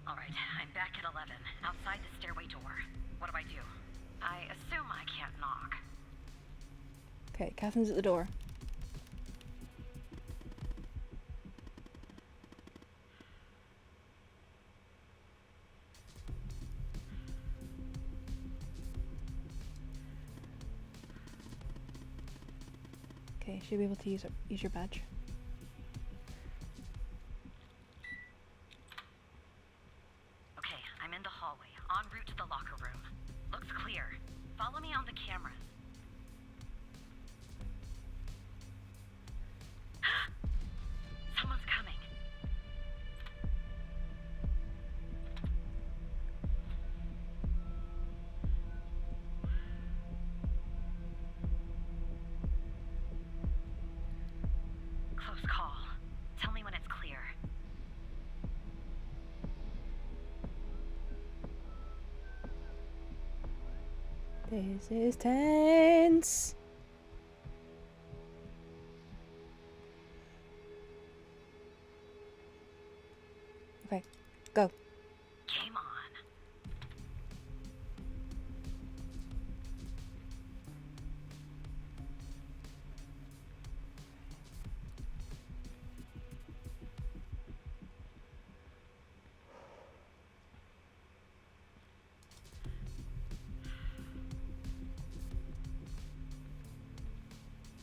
Alright, I'm back at 11, outside the stairway door. What do I do? I assume I can't knock. Okay, Catherine's at the door. Okay, should be able to use your badge. Okay, I'm in the hallway, en route to the locker room. Looks clear. Follow me on the cameras. Someone's coming. Close call. Tell me when it's clear. This is tense. Okay, go. Game on.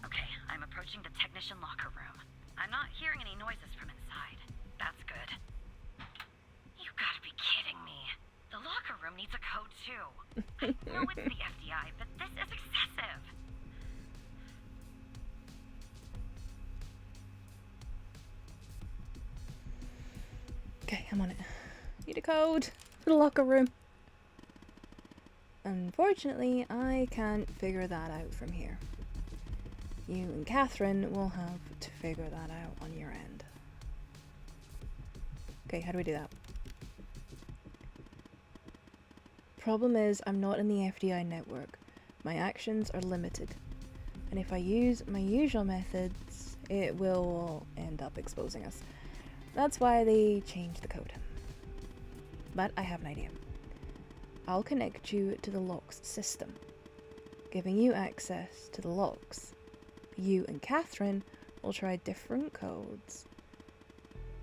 Okay, I'm approaching the technician locker room. I'm not hearing any noises from inside. That's good. You gotta be kidding me. The locker room needs a code too. I know it's the FDI, but this is excessive. Okay, I'm on it. Need a code for the locker room. Unfortunately, I can't figure that out from here. You and Catherine will have to figure that out on your end. Okay, how do we do that? Problem is, I'm not in the FDI network. My actions are limited. And if I use my usual methods, it will end up exposing us. That's why they changed the code. But I have an idea. I'll connect you to the locks system, giving you access to the logs. You and Catherine will try different codes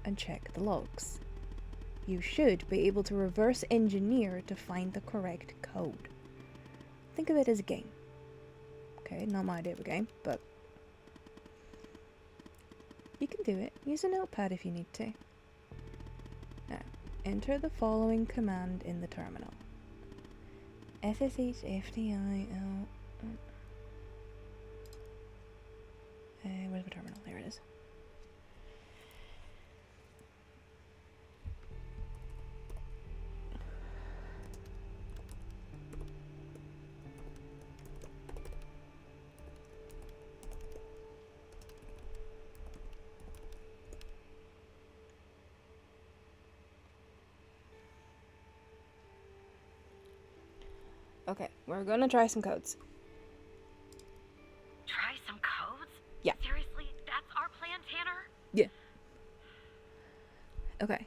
and check the logs. You should be able to reverse engineer to find the correct code. Think of it as a game. Okay, not my idea of a game, but you can do it. Use a notepad if you need to. Now, enter the following command in the terminal. SSH FDIL. Where's the terminal? There it is. Okay, we're gonna try some codes. Try some codes? Yeah. Seriously? That's our plan, Tanner? Yeah. Okay.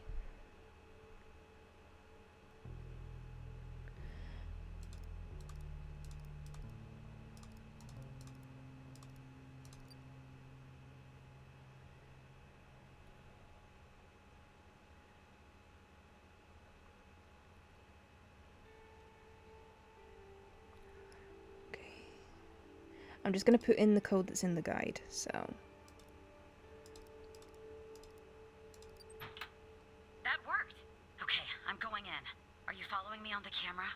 I'm just going to put in the code that's in the guide, so... That worked. Okay, I'm going in. Are you following me on the camera?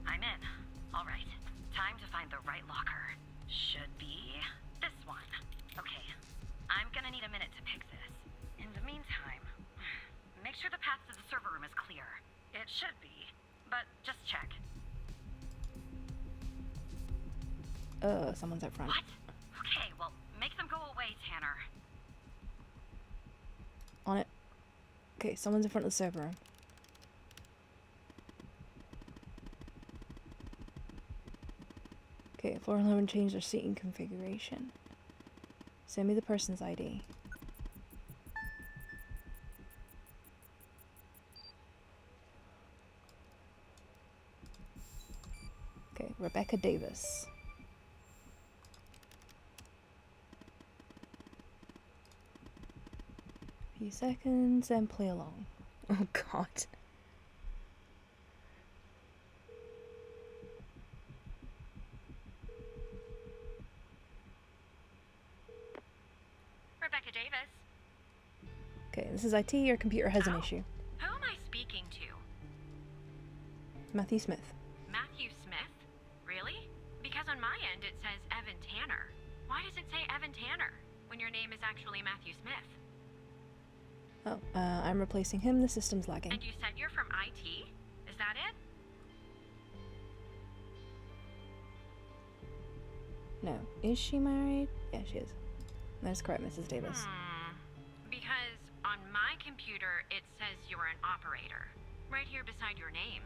I'm in. All right. Time to find the right locker. Should be this one. Okay. I'm gonna need a minute to pick this. In the meantime, make sure the path to the server room is clear. It should be, but just check. Someone's out front. What? Okay, well, make them go away, Tanner. Okay, someone's in front of the server room. Okay, floor 11 changed their seating configuration. Send me the person's ID. Okay, Rebecca Davis. Few seconds and play along. Oh god. Rebecca Davis. Okay, this is IT. Your computer has an Oh. issue. Who am I speaking to? Matthew Smith. Matthew Smith? Really? Because on my end it says Evan Tanner. Why does it say Evan Tanner when your name is actually Matthew Smith? Oh, I'm replacing him. The system's lagging. And you said you're from IT? Is that it? No. Is she married? Yeah, she is. That's correct, Mrs. Davis. Because on my computer it says you're an operator. Right here beside your name.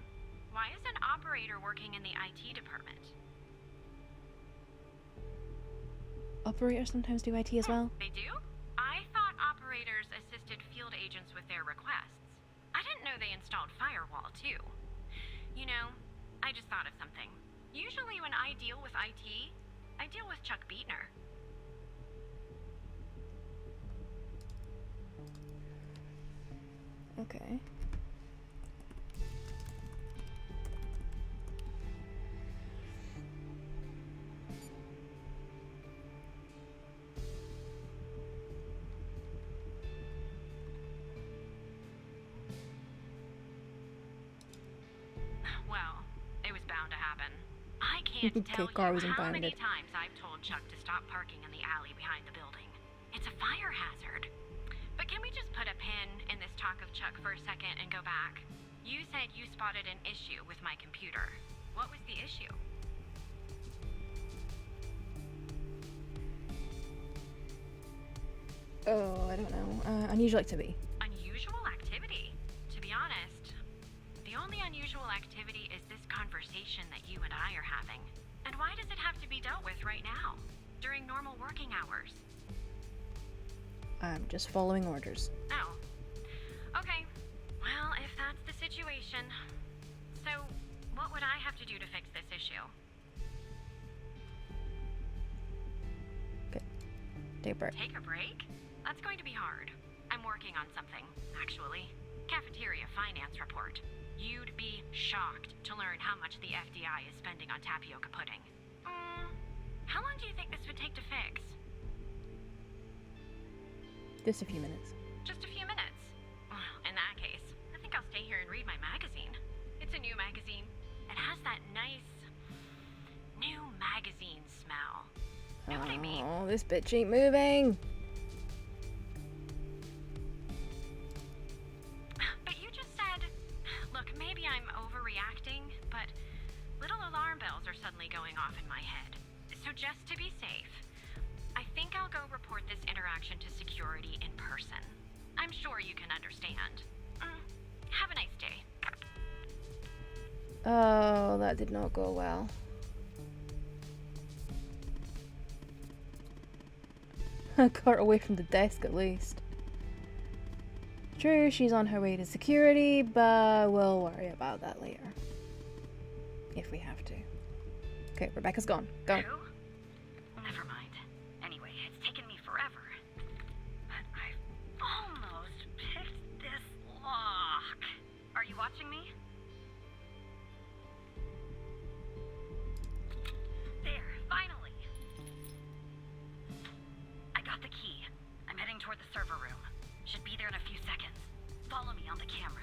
Why is an operator working in the IT department? Operators sometimes do IT as well. They do? I thought operators assisted field agents with their requests. I didn't know they installed firewall too. You know, I just thought of something. Usually when I deal with IT, I deal with Chuck Beatner. Okay. Well, it was bound to happen. I can't Okay, tell car you was how many impounded. times I've told Chuck to stop parking in the alley behind the building. It's a fire hazard. But can we just put a pin in this talk of Chuck for a second and go back? You said you spotted an issue with my computer. What was the issue? Oh, I don't know. Unusual activity. Unusual activity? To be honest, the only unusual activity is this conversation that you and I are having. And why does it have to be dealt with right now? During normal working hours? I'm just following orders. Oh. Okay. Well, if that's the situation. So, what would I have to do to fix this issue? Okay. Take a break. Take a break? That's going to be hard. I'm working on something, actually. Cafeteria finance report. You'd be shocked to learn how much the FDI is spending on tapioca pudding. How long do you think this would take to fix? Just a few minutes. Just a few minutes. Well, in that case, I think I'll stay here and read my magazine. It's a new magazine. It has that nice new magazine smell. Know what I mean? Oh, this bitch ain't moving. But you just said, look, maybe I'm overreacting, but little alarm bells are suddenly going off in my head. So just to be safe, I think I'll go report this interaction to security in person. I'm sure you can understand. Have a nice day. Oh, that did not go well. I got her away from the desk at least. True, she's on her way to security, but we'll worry about that later. If we have to. Okay, Rebecca's gone. Go. Who? Never mind. Anyway, it's taken me forever. But I've almost picked this lock. Are you watching me? There, finally. I got the key. I'm heading toward the server room. Should be there in a few seconds. Follow me on the cameras.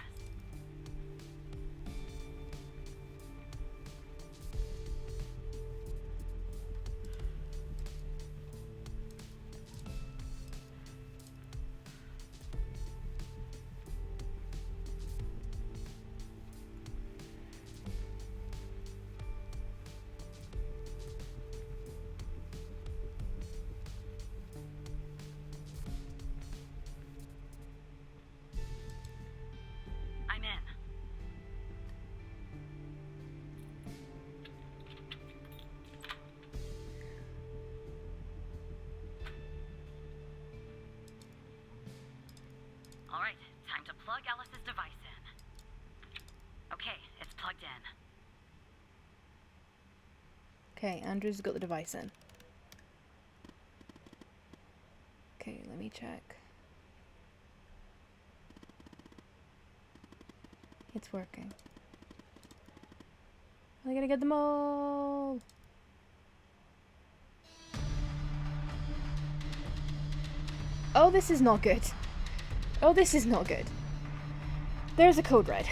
plug Ellis's device in. Okay, it's plugged in. Okay, Andrew's got the device in. Okay, let me check. It's working. I'm gonna get them all. Oh, this is not good. Oh, this is not good. There's a code red.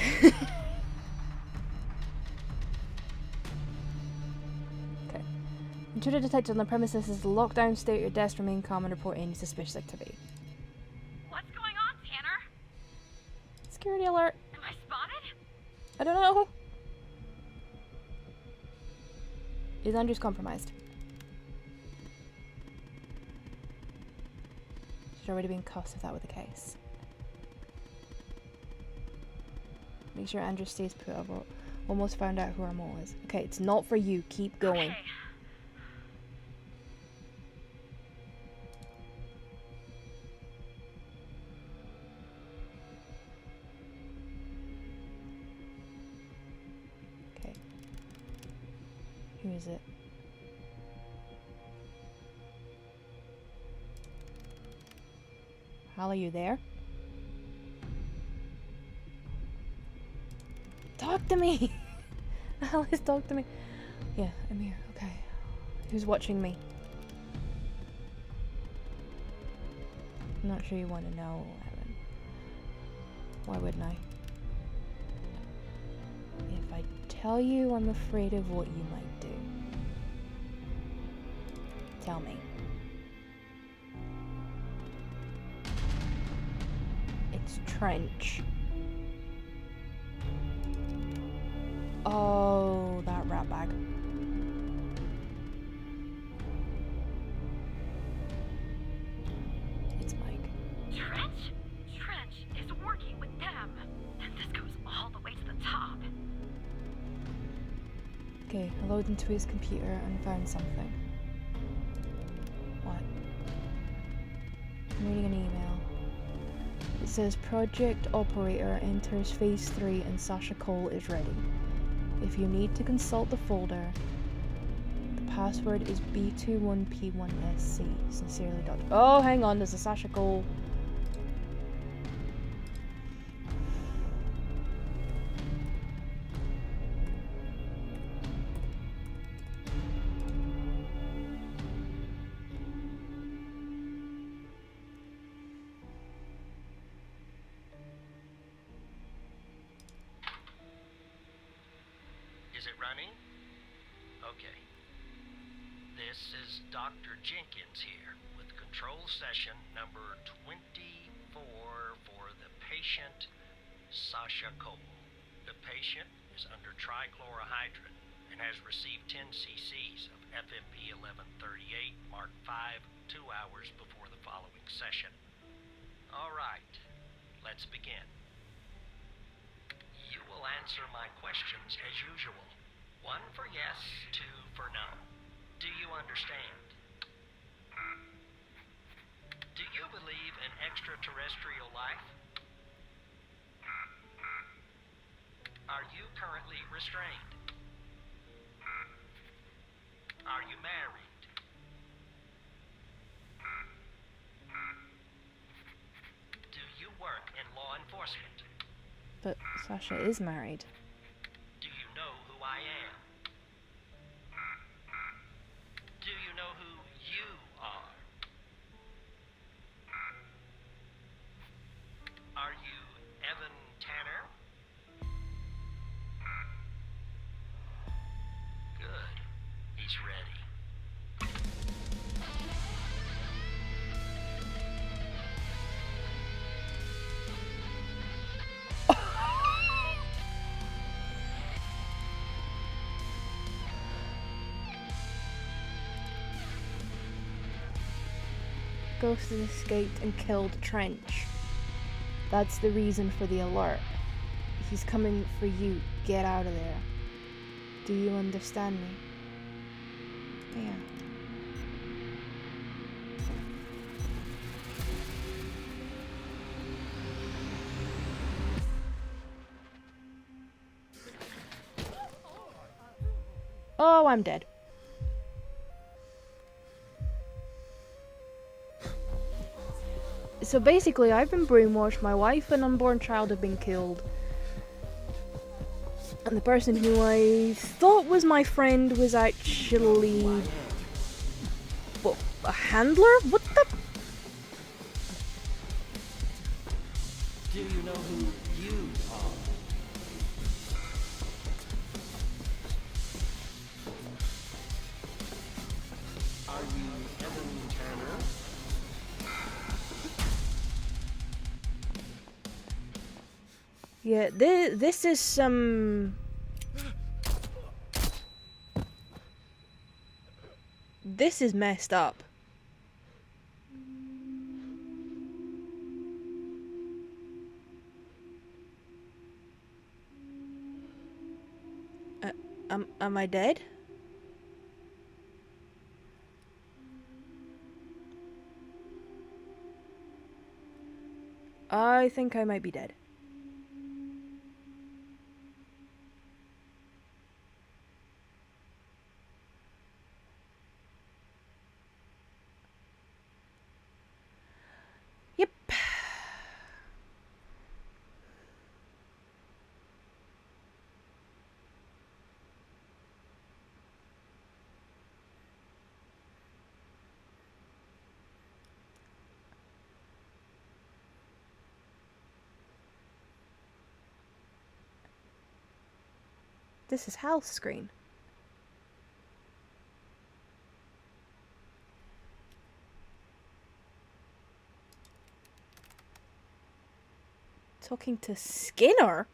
Okay. Intruder detected on the premises is the lockdown state. Your desk remain calm and report any suspicious activity. What's going on, Tanner? Security alert. Am I spotted? I don't know. Is Andrews compromised? She'd already been cuffed if that were the case. Make sure Andrew stays put. I've almost found out who our mole is. Okay, it's not for you. Keep going. Okay. Okay. Who is it? Hal, are you there? Talk to me! Alice, talk to me. Yeah, I'm here. Okay. Who's watching me? I'm not sure you want to know, Evan. Why wouldn't I? If I tell you, I'm afraid of what you might do. Tell me. It's Trench. Oh, that rat bag. It's Mike. Trench? Trench is working with them. And this goes all the way to the top. Okay, I logged into his computer and found something. What? I'm reading an email. It says Project Operator enters Phase 3 and Sasha Cole is ready. If you need to consult the folder, the password is B21P1SC. Sincerely, Dr. Oh, hang on, there's a Sasha Cole. Is it running? Okay. This is Dr. Jenkins here with control session number 24 for the patient, Sasha Cole. The patient is under trichlorohydrin and has received 10 cc's of FMP 1138 Mark 5 2 hours before the following session. All right, let's begin. You will answer my questions as usual. 1 for yes, 2 for no. Do you understand? Do you believe in extraterrestrial life? Are you currently restrained? Are you married? Do you work in law enforcement? But Sasha is married. Do you know who I am? Do you know who you are? Are you Evan Tanner? Good. He's ready. Ghost has escaped and killed Trench. That's the reason for the alert. He's coming for you. Get out of there. Do you understand me? Yeah. Oh, I'm dead. So basically, I've been brainwashed, my wife and unborn child have been killed. And the person who I thought was my friend was actually... what, a handler? What the... Do you know who you are? Are you Evan Tanner? Yeah, this is some... This is messed up. Am I dead? I think I might be dead. Yep. This is Hal's screen. Talking to Skinner?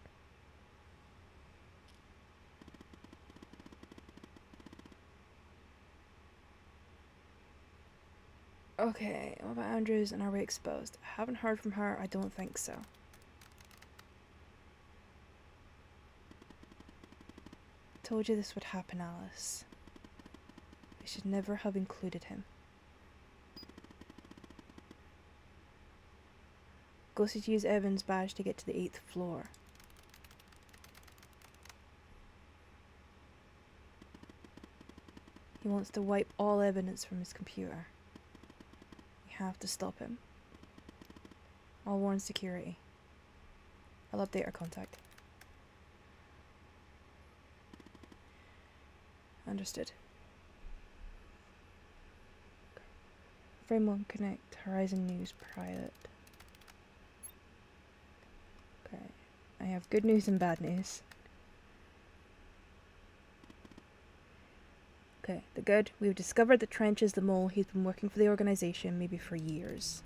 Okay, what about Andrews and are we exposed? I haven't heard from her, I don't think so. Told you this would happen, Alice. We should never have included him. Ghosted to use Evan's badge to get to the 8th floor. He wants to wipe all evidence from his computer. We have to stop him. I'll warn security. I'll update our contact. Understood. Frame 1 connect. Horizon News private. Okay. I have good news and bad news. Okay, the good. We've discovered that Trench is the mole. He's been working for the organization, maybe for years.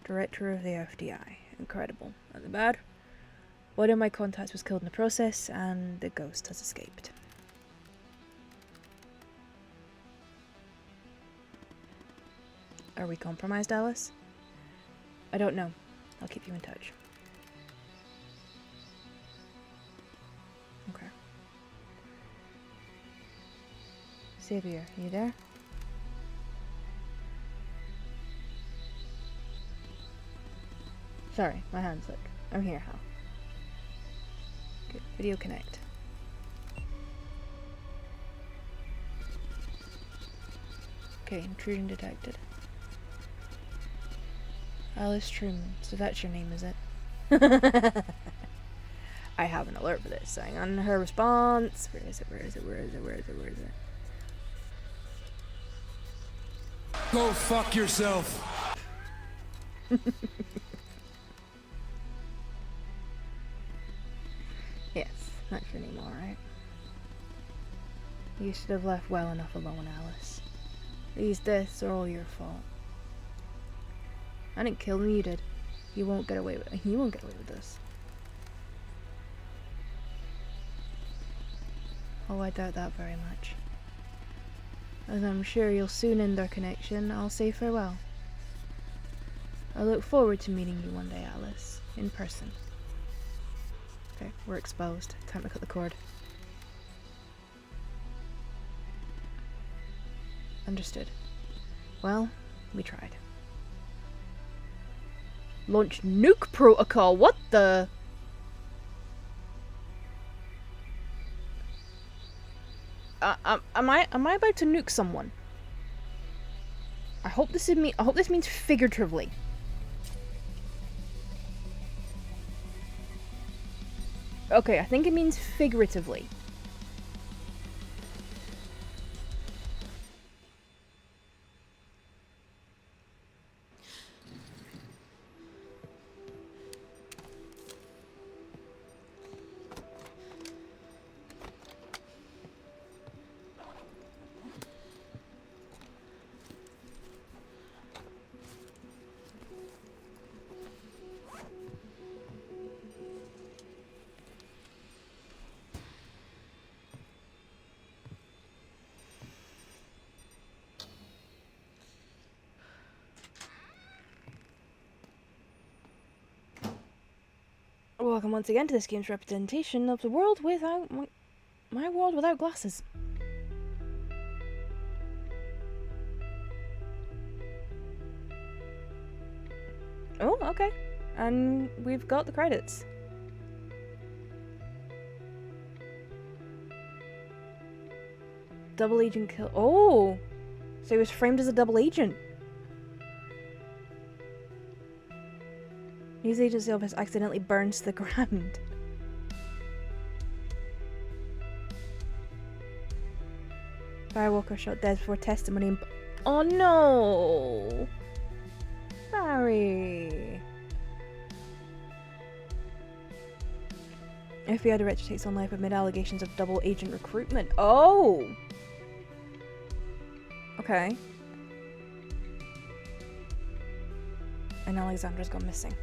Director of the FDI. Incredible. And the bad? One of my contacts was killed in the process, and the ghost has escaped. Are we compromised, Alice? I don't know. I'll keep you in touch. Okay. Xavier, you there? Sorry, my hand slipped. I'm here, Hal. Good. Video connect. Okay, intrusion detected. Alice Truman. So that's your name, is it? I have an alert for this. Hang on her response. Where is it? Where is it? Where is it? Where is it? Where is it? Go fuck yourself. Yes, that's your name, alright. You should have left well enough alone, Alice. These deaths are all your fault. I didn't kill them, you did. You won't get away with this. Oh, I doubt that very much. As I'm sure you'll soon end our connection, I'll say farewell. I look forward to meeting you one day, Alice. In person. Okay, we're exposed. Time to cut the cord. Understood. Well, we tried. Launch nuke protocol. What the? Am I about to nuke someone? I hope this means figuratively. Okay, I think it means figuratively. Welcome once again to this game's representation of the world without my world without glasses. Oh, okay. And we've got the credits. Double agent kill. Oh! So he was framed as a double agent. News agency office accidentally burns to the ground. Firewalker shot dead before testimony. Oh no! Barry! FBI director takes on life amid allegations of double agent recruitment. Oh! Okay. And Alexandra's gone missing.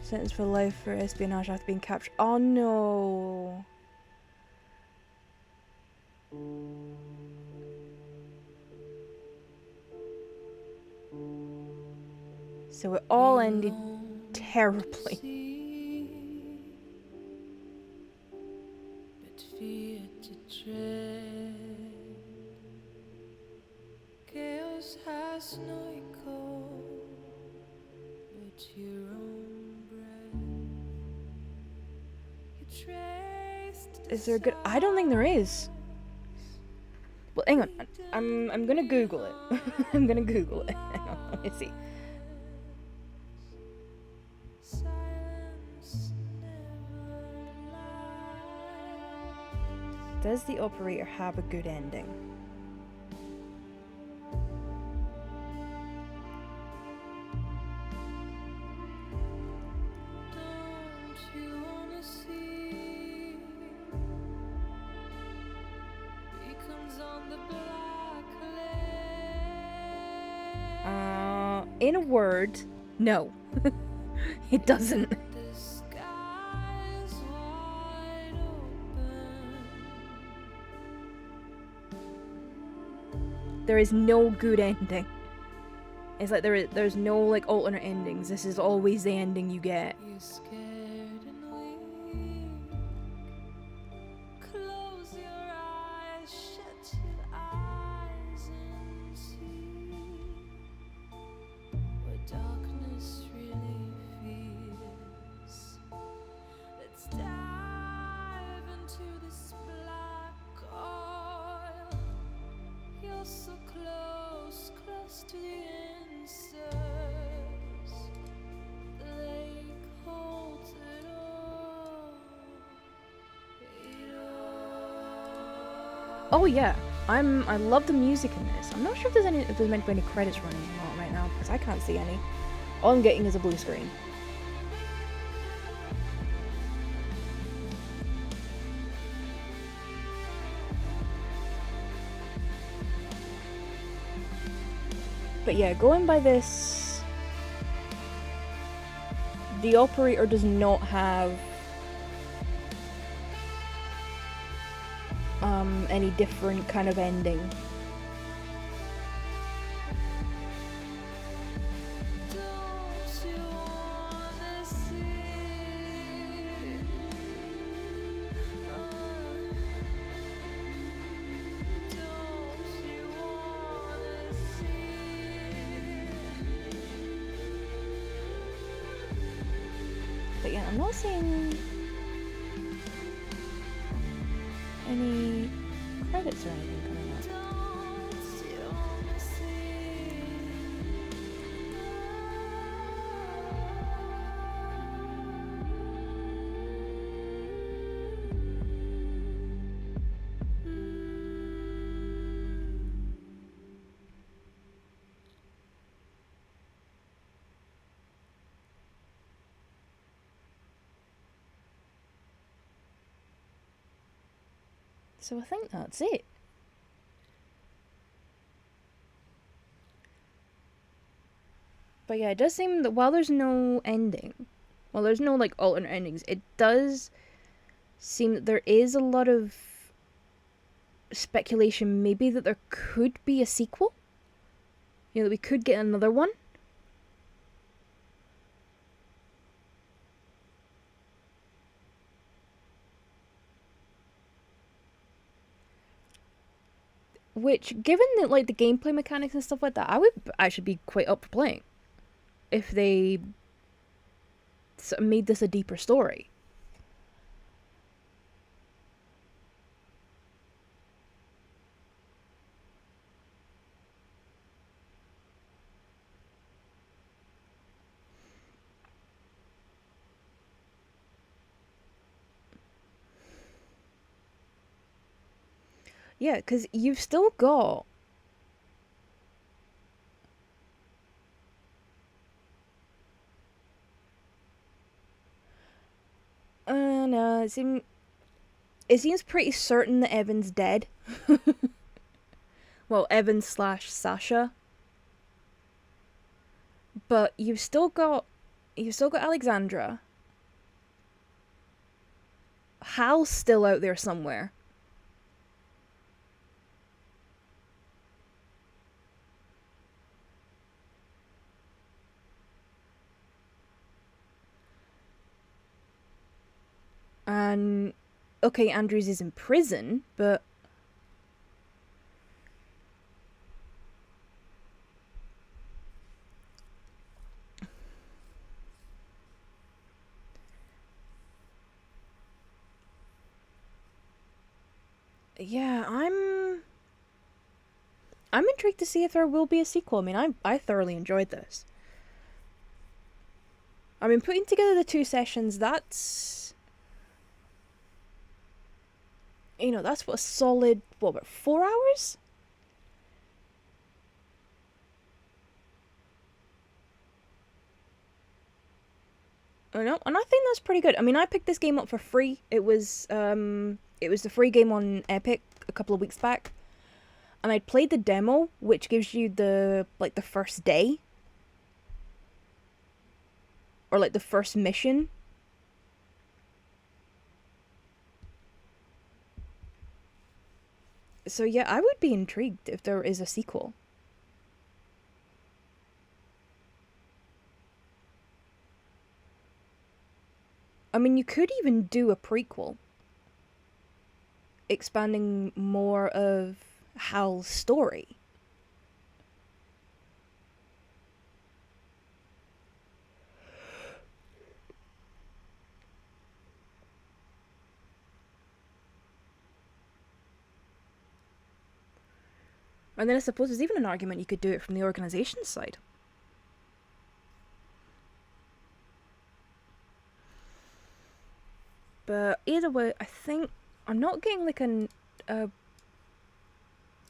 Sentenced for life for espionage after being captured. Oh no! So it all ended terribly. Chaos has no echo, but your own breath. You traced. Is there a good? I don't think there is. Well, hang on. I'm gonna Google it. I'm gonna Google it. Hang on. Let me see. Does the operator have a good ending? In a word, no. It doesn't. There is no good ending. It's like there's no like alternate endings. This is always the ending you get. Oh yeah, I love the music in this. I'm not sure if there's meant to be any credits running or not right now because I can't see any. All I'm getting is a blue screen. But yeah, going by this, the operator does not have any different kind of ending. I'm not seeing any credits or anything coming up. So I think that's it. But yeah, it does seem that while there's no ending, while there's no like alternate endings, it does seem that there is a lot of speculation maybe that there could be a sequel. You know, that we could get another one. Which, given that like the gameplay mechanics and stuff like that, I would actually be quite up for playing if they sort of made this a deeper story. Yeah, because you've still got... no, it seems pretty certain that Evan's dead. Well, Evan / Sasha. But you've still got Alexandra. Hal's still out there somewhere. And, okay, Andrews is in prison, but... yeah, I'm intrigued to see if there will be a sequel. I mean, I thoroughly enjoyed this. I mean, putting together the 2 sessions, that's... you know, that's what a solid, what, about 4 hours? I know, and I think that's pretty good. I mean, I picked this game up for free. It was the free game on Epic a couple of weeks back. And I'd played the demo, which gives you the first day. Or like the first mission. So yeah, I would be intrigued if there is a sequel. I mean, you could even do a prequel. Expanding more of Hal's story. And then I suppose there's even an argument you could do it from the organization's side. But either way, I think I'm not getting like I'm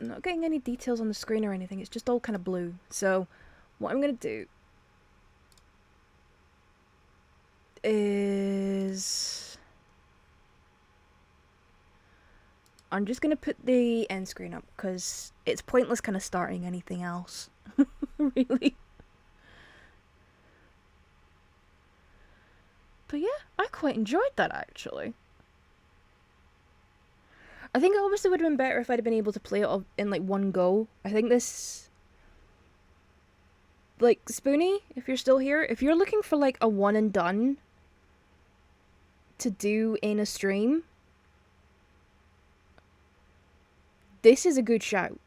not getting any details on the screen or anything. It's just all kind of blue. So what I'm gonna do is I'm just gonna put the end screen up because it's pointless kind of starting anything else. Really. But yeah, I quite enjoyed that actually. I think it obviously would have been better if I'd have been able to play it in like one go. I think this... like, Spoonie, if you're still here, if you're looking for like a one and done to do in a stream, this is a good shout.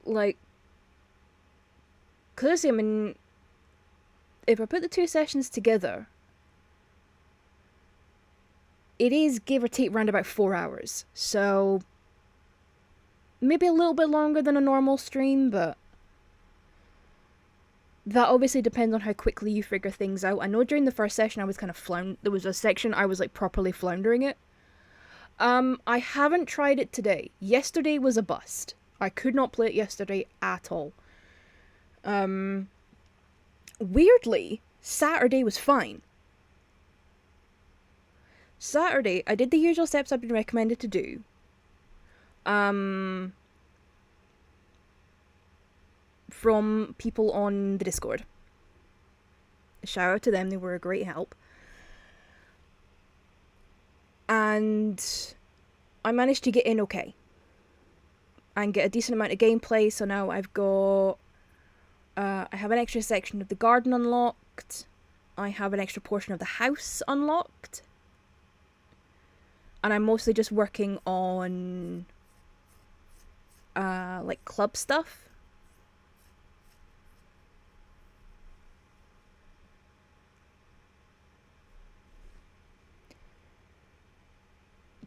Like, Because, I mean, if I put the 2 sessions together, it is give or take around about 4 hours. So, maybe a little bit longer than a normal stream, but that obviously depends on how quickly you figure things out. I know during the first session I was kind of there was a section I was like properly floundering it. I haven't tried it today. Yesterday was a bust. I could not play it yesterday at all. Weirdly, Saturday was fine. Saturday, I did the usual steps I've been recommended to do. From people on the Discord. Shout out to them, they were a great help. And I managed to get in okay. And get a decent amount of gameplay, so now I've got... I have an extra section of the garden unlocked. I have an extra portion of the house unlocked. And I'm mostly just working on... like club stuff.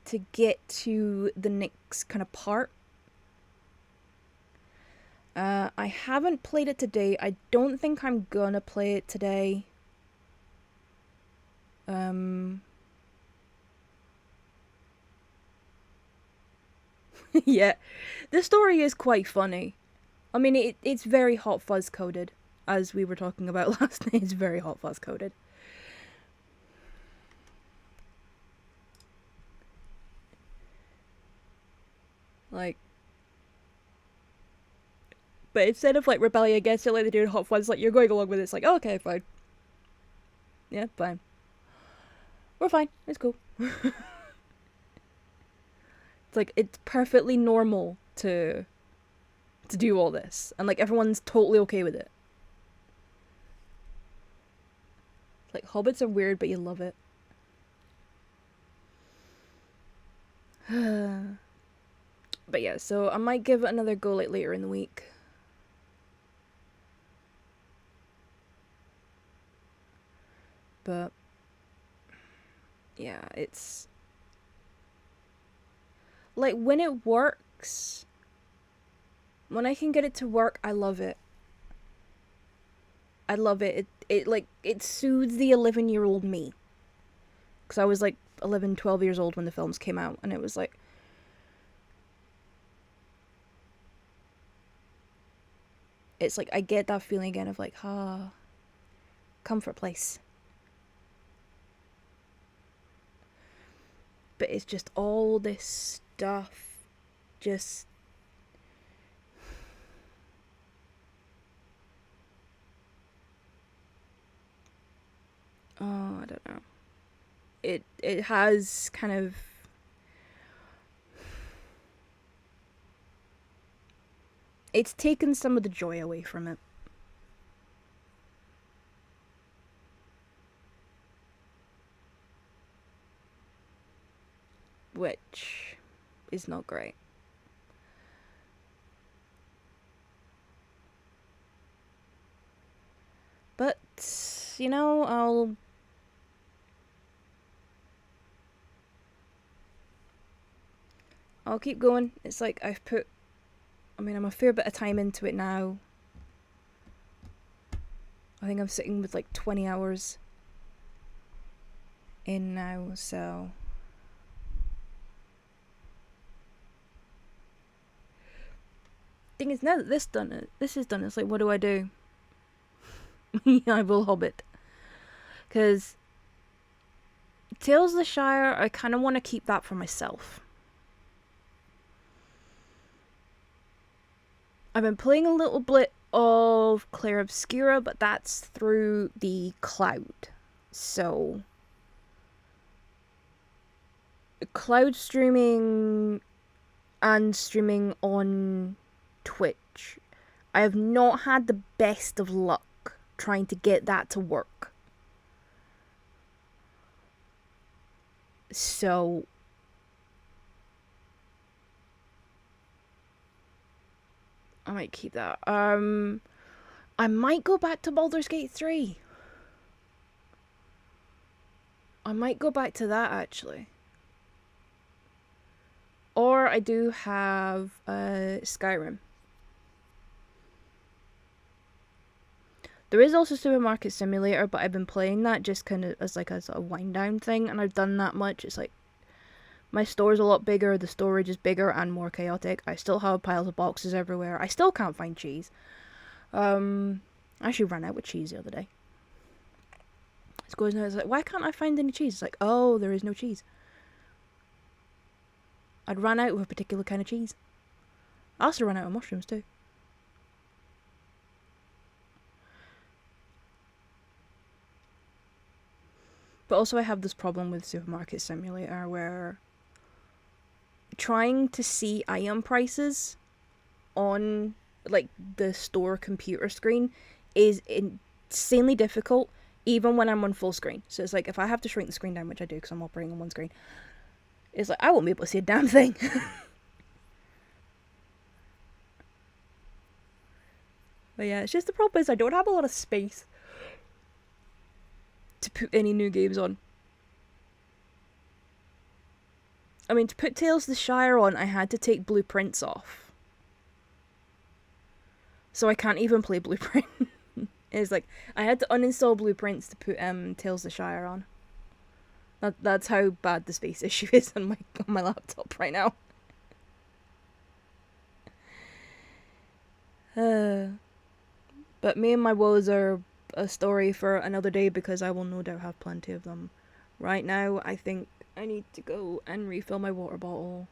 To get to the next kind of part. I haven't played it today. I don't think I'm gonna play it today. Yeah, the story is quite funny. I mean, it's very Hot Fuzz coded, as we were talking about last night. It's very Hot Fuzz coded. Like, but instead of like rebelling against it like they do in Hot Fuzz, like you're going along with it, it's like, oh, okay, fine. Yeah, fine. We're fine. It's cool. It's like, it's perfectly normal to do all this. And like, everyone's totally okay with it. Like, hobbits are weird, but you love it. But yeah, so I might give it another go like later in the week. But yeah, it's like when it works, when I can get it to work, I love it. I love it. It like, it soothes the 11-year-old me. Because I was like 11, 12 years old when the films came out, and it was like, it's like, I get that feeling again of like, comfort place. But it's just all this stuff, just... Oh, I don't know. It has kind of... It's taken some of the joy away from it. Which is not great. But, you know, I'll keep going. It's like I've put... I mean, I'm a fair bit of time into it now. I think I'm sitting with like 20 hours in now, so... Thing is, now that this is done, it's like, what do I do? I will Hobbit. Because Tales of the Shire, I kind of want to keep that for myself. I've been playing a little bit of Clair Obscura, but that's through the cloud. So, cloud streaming and streaming on Twitch, I have not had the best of luck trying to get that to work. So, I might keep that. I might go back to Baldur's Gate 3. I might go back to that, actually. Or I do have Skyrim. There is also Supermarket Simulator, but I've been playing that just kind of as like a sort of wind down thing, and I've done that much. It's like, my store's a lot bigger, the storage is bigger and more chaotic. I still have piles of boxes everywhere. I still can't find cheese. I actually ran out with cheese the other day. It goes now, it's like, why can't I find any cheese? It's like, oh, there is no cheese. I'd run out of a particular kind of cheese. I also ran out of mushrooms too. But also I have this problem with Supermarket Simulator where trying to see item prices on like the store computer screen is insanely difficult even when I'm on full screen. So it's like if I have to shrink the screen down, which I do because I'm operating on one screen, it's like I won't be able to see a damn thing. But yeah, it's just the problem is I don't have a lot of space to put any new games on. I mean, to put Tales of the Shire on, I had to take Blueprints off. So I can't even play Blueprint. It's like, I had to uninstall Blueprints to put Tales of the Shire on. That's how bad the space issue is on my laptop right now. But me and my woes are a story for another day because I will no doubt have plenty of them. Right now, I think I need to go and refill my water bottle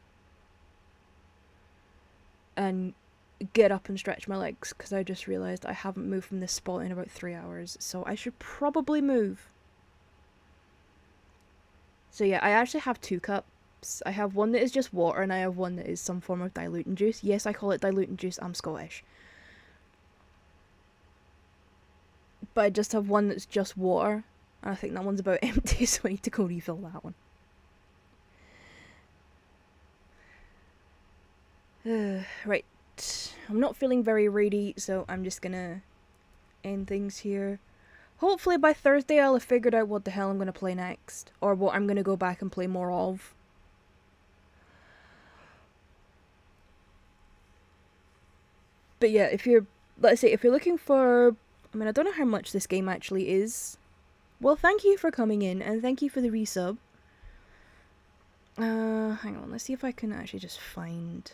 and get up and stretch my legs because I just realised I haven't moved from this spot in about 3 hours, so I should probably move. So yeah, I actually have 2 cups. I have one that is just water and I have one that is some form of diluting juice. Yes, I call it diluting juice, I'm Scottish. But I just have one that's just water. And I think that one's about empty, so I need to go refill that one. Right. I'm not feeling very ready, so I'm just gonna end things here. Hopefully by Thursday I'll have figured out what the hell I'm gonna play next. Or what I'm gonna go back and play more of. But yeah, if you're looking for... I mean, I don't know how much this game actually is. Well, thank you for coming in, and thank you for the resub. Hang on, let's see if I can actually just find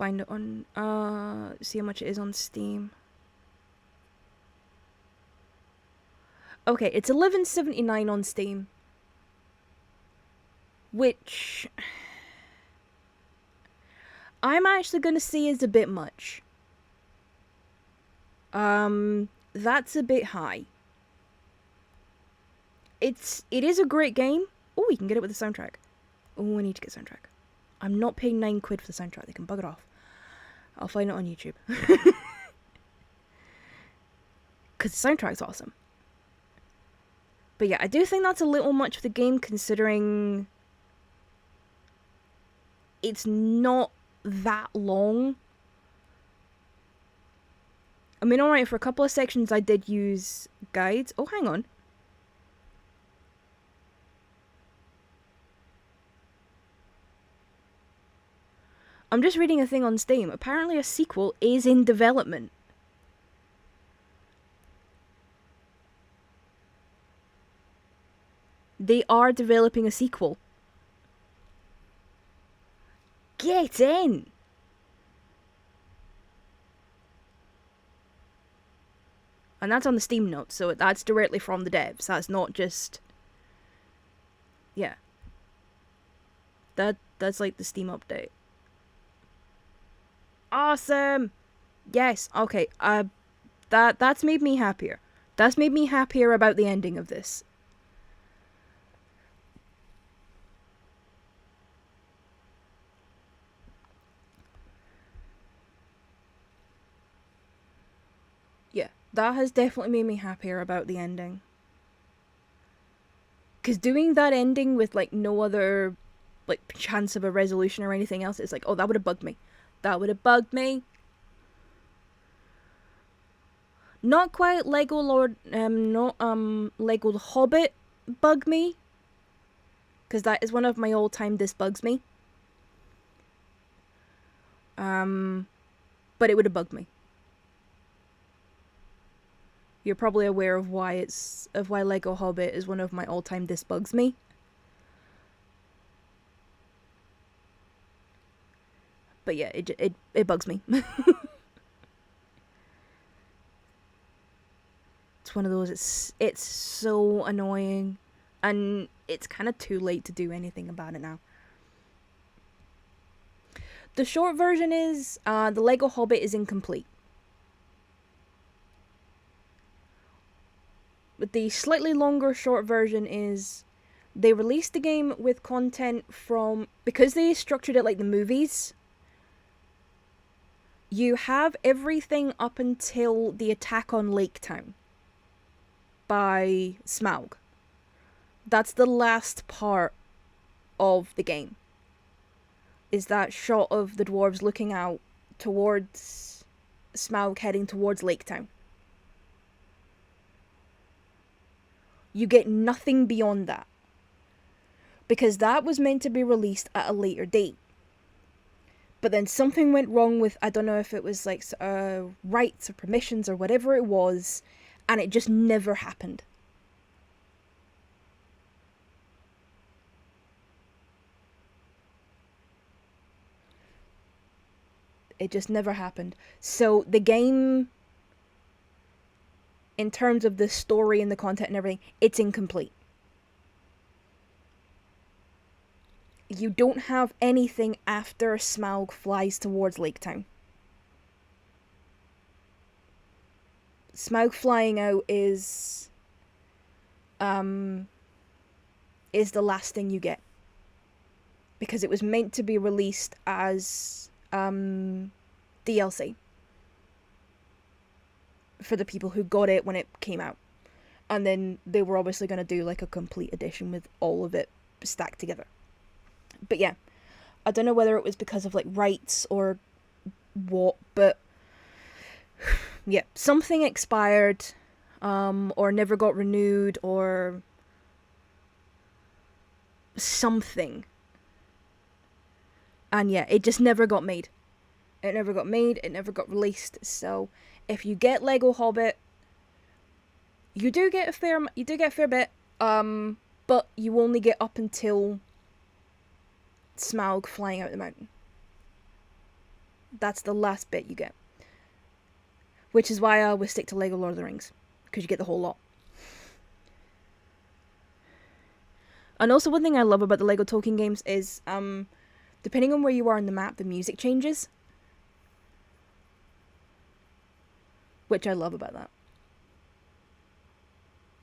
it on, see how much it is on Steam. Okay, it's $11.79 on Steam. Which I'm actually gonna say is a bit much. That's a bit high. It is a great game. Oh, you can get it with the soundtrack. Oh, I need to get soundtrack. I'm not paying £9 for the soundtrack. They can bug it off. I'll find it on YouTube. Because the soundtrack's awesome. But yeah, I do think that's a little much for the game considering it's not that long. I mean, alright, for a couple of sections I did use guides. Oh, hang on. I'm just reading a thing on Steam. Apparently a sequel is in development. They are developing a sequel. Get in! And that's on the Steam notes, so that's directly from the devs. That's not just... Yeah. That's like the Steam update. Awesome! Yes, okay. That's made me happier. That's made me happier about the ending of this. Yeah, that has definitely made me happier about the ending. Because doing that ending with, like, no other, like, chance of a resolution or anything else, it's like, oh, that would have bugged me. That would have bugged me. Not quite Lego Lord, not Lego The Hobbit bug me, because that is one of my all-time this bugs me. But it would have bugged me. You're probably aware of why Lego Hobbit is one of my all-time this bugs me. But yeah, it bugs me. It's one of those, it's so annoying, and it's kind of too late to do anything about it now. The short version is, the Lego Hobbit is incomplete. But the slightly longer short version is, they released the game with content from, because they structured it like the movies, you have everything up until the attack on Lake Town by Smaug. That's the last part of the game. Is that shot of the dwarves looking out towards Smaug heading towards Lake Town. You get nothing beyond that. Because that was meant to be released at a later date. But then something went wrong with, I don't know if it was like rights or permissions or whatever it was, and it just never happened. It just never happened. So the game, in terms of the story and the content and everything, it's incomplete. You don't have anything after Smaug flies towards Lake Town. Smaug flying out is the last thing you get. Because it was meant to be released as DLC for the people who got it when it came out. And then they were obviously going to do like a complete edition with all of it stacked together. But yeah, I don't know whether it was because of like rights or what, but yeah, something expired, or never got renewed, or something. And yeah, it just never got made. It never got made, it never got released. So if you get Lego Hobbit, you do get a fair bit, but you only get up until Smaug flying out the mountain. That's the last bit you get. Which is why I always stick to Lego Lord of the Rings, because you get the whole lot. And also one thing I love about the Lego Tolkien games is, depending on where you are on the map, the music changes. Which I love about that.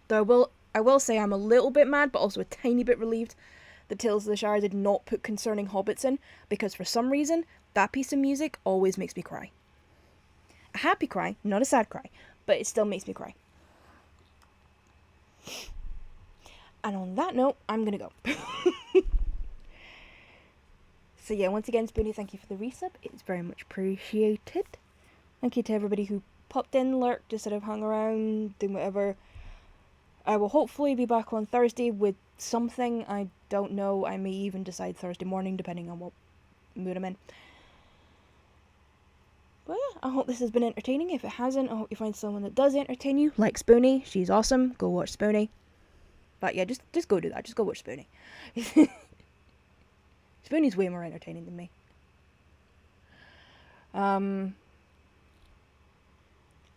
Though I will say I'm a little bit mad, but also a tiny bit relieved that Tales of the Shire did not put Concerning Hobbits in, because for some reason, that piece of music always makes me cry. A happy cry, not a sad cry, but it still makes me cry. And on that note, I'm gonna go. So yeah, once again, Spoonie, thank you for the resub. It's very much appreciated. Thank you to everybody who popped in, lurked, just sort of hung around, doing whatever. I will hopefully be back on Thursday with something. I don't know. I may even decide Thursday morning, depending on what mood I'm in. But yeah, I hope this has been entertaining. If it hasn't, I hope you find someone that does entertain you, like Spoonie. She's awesome. Go watch Spoonie. But yeah, just go do that. Just go watch Spoonie. Spoonie's way more entertaining than me.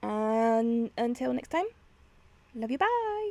And until next time, love you, bye!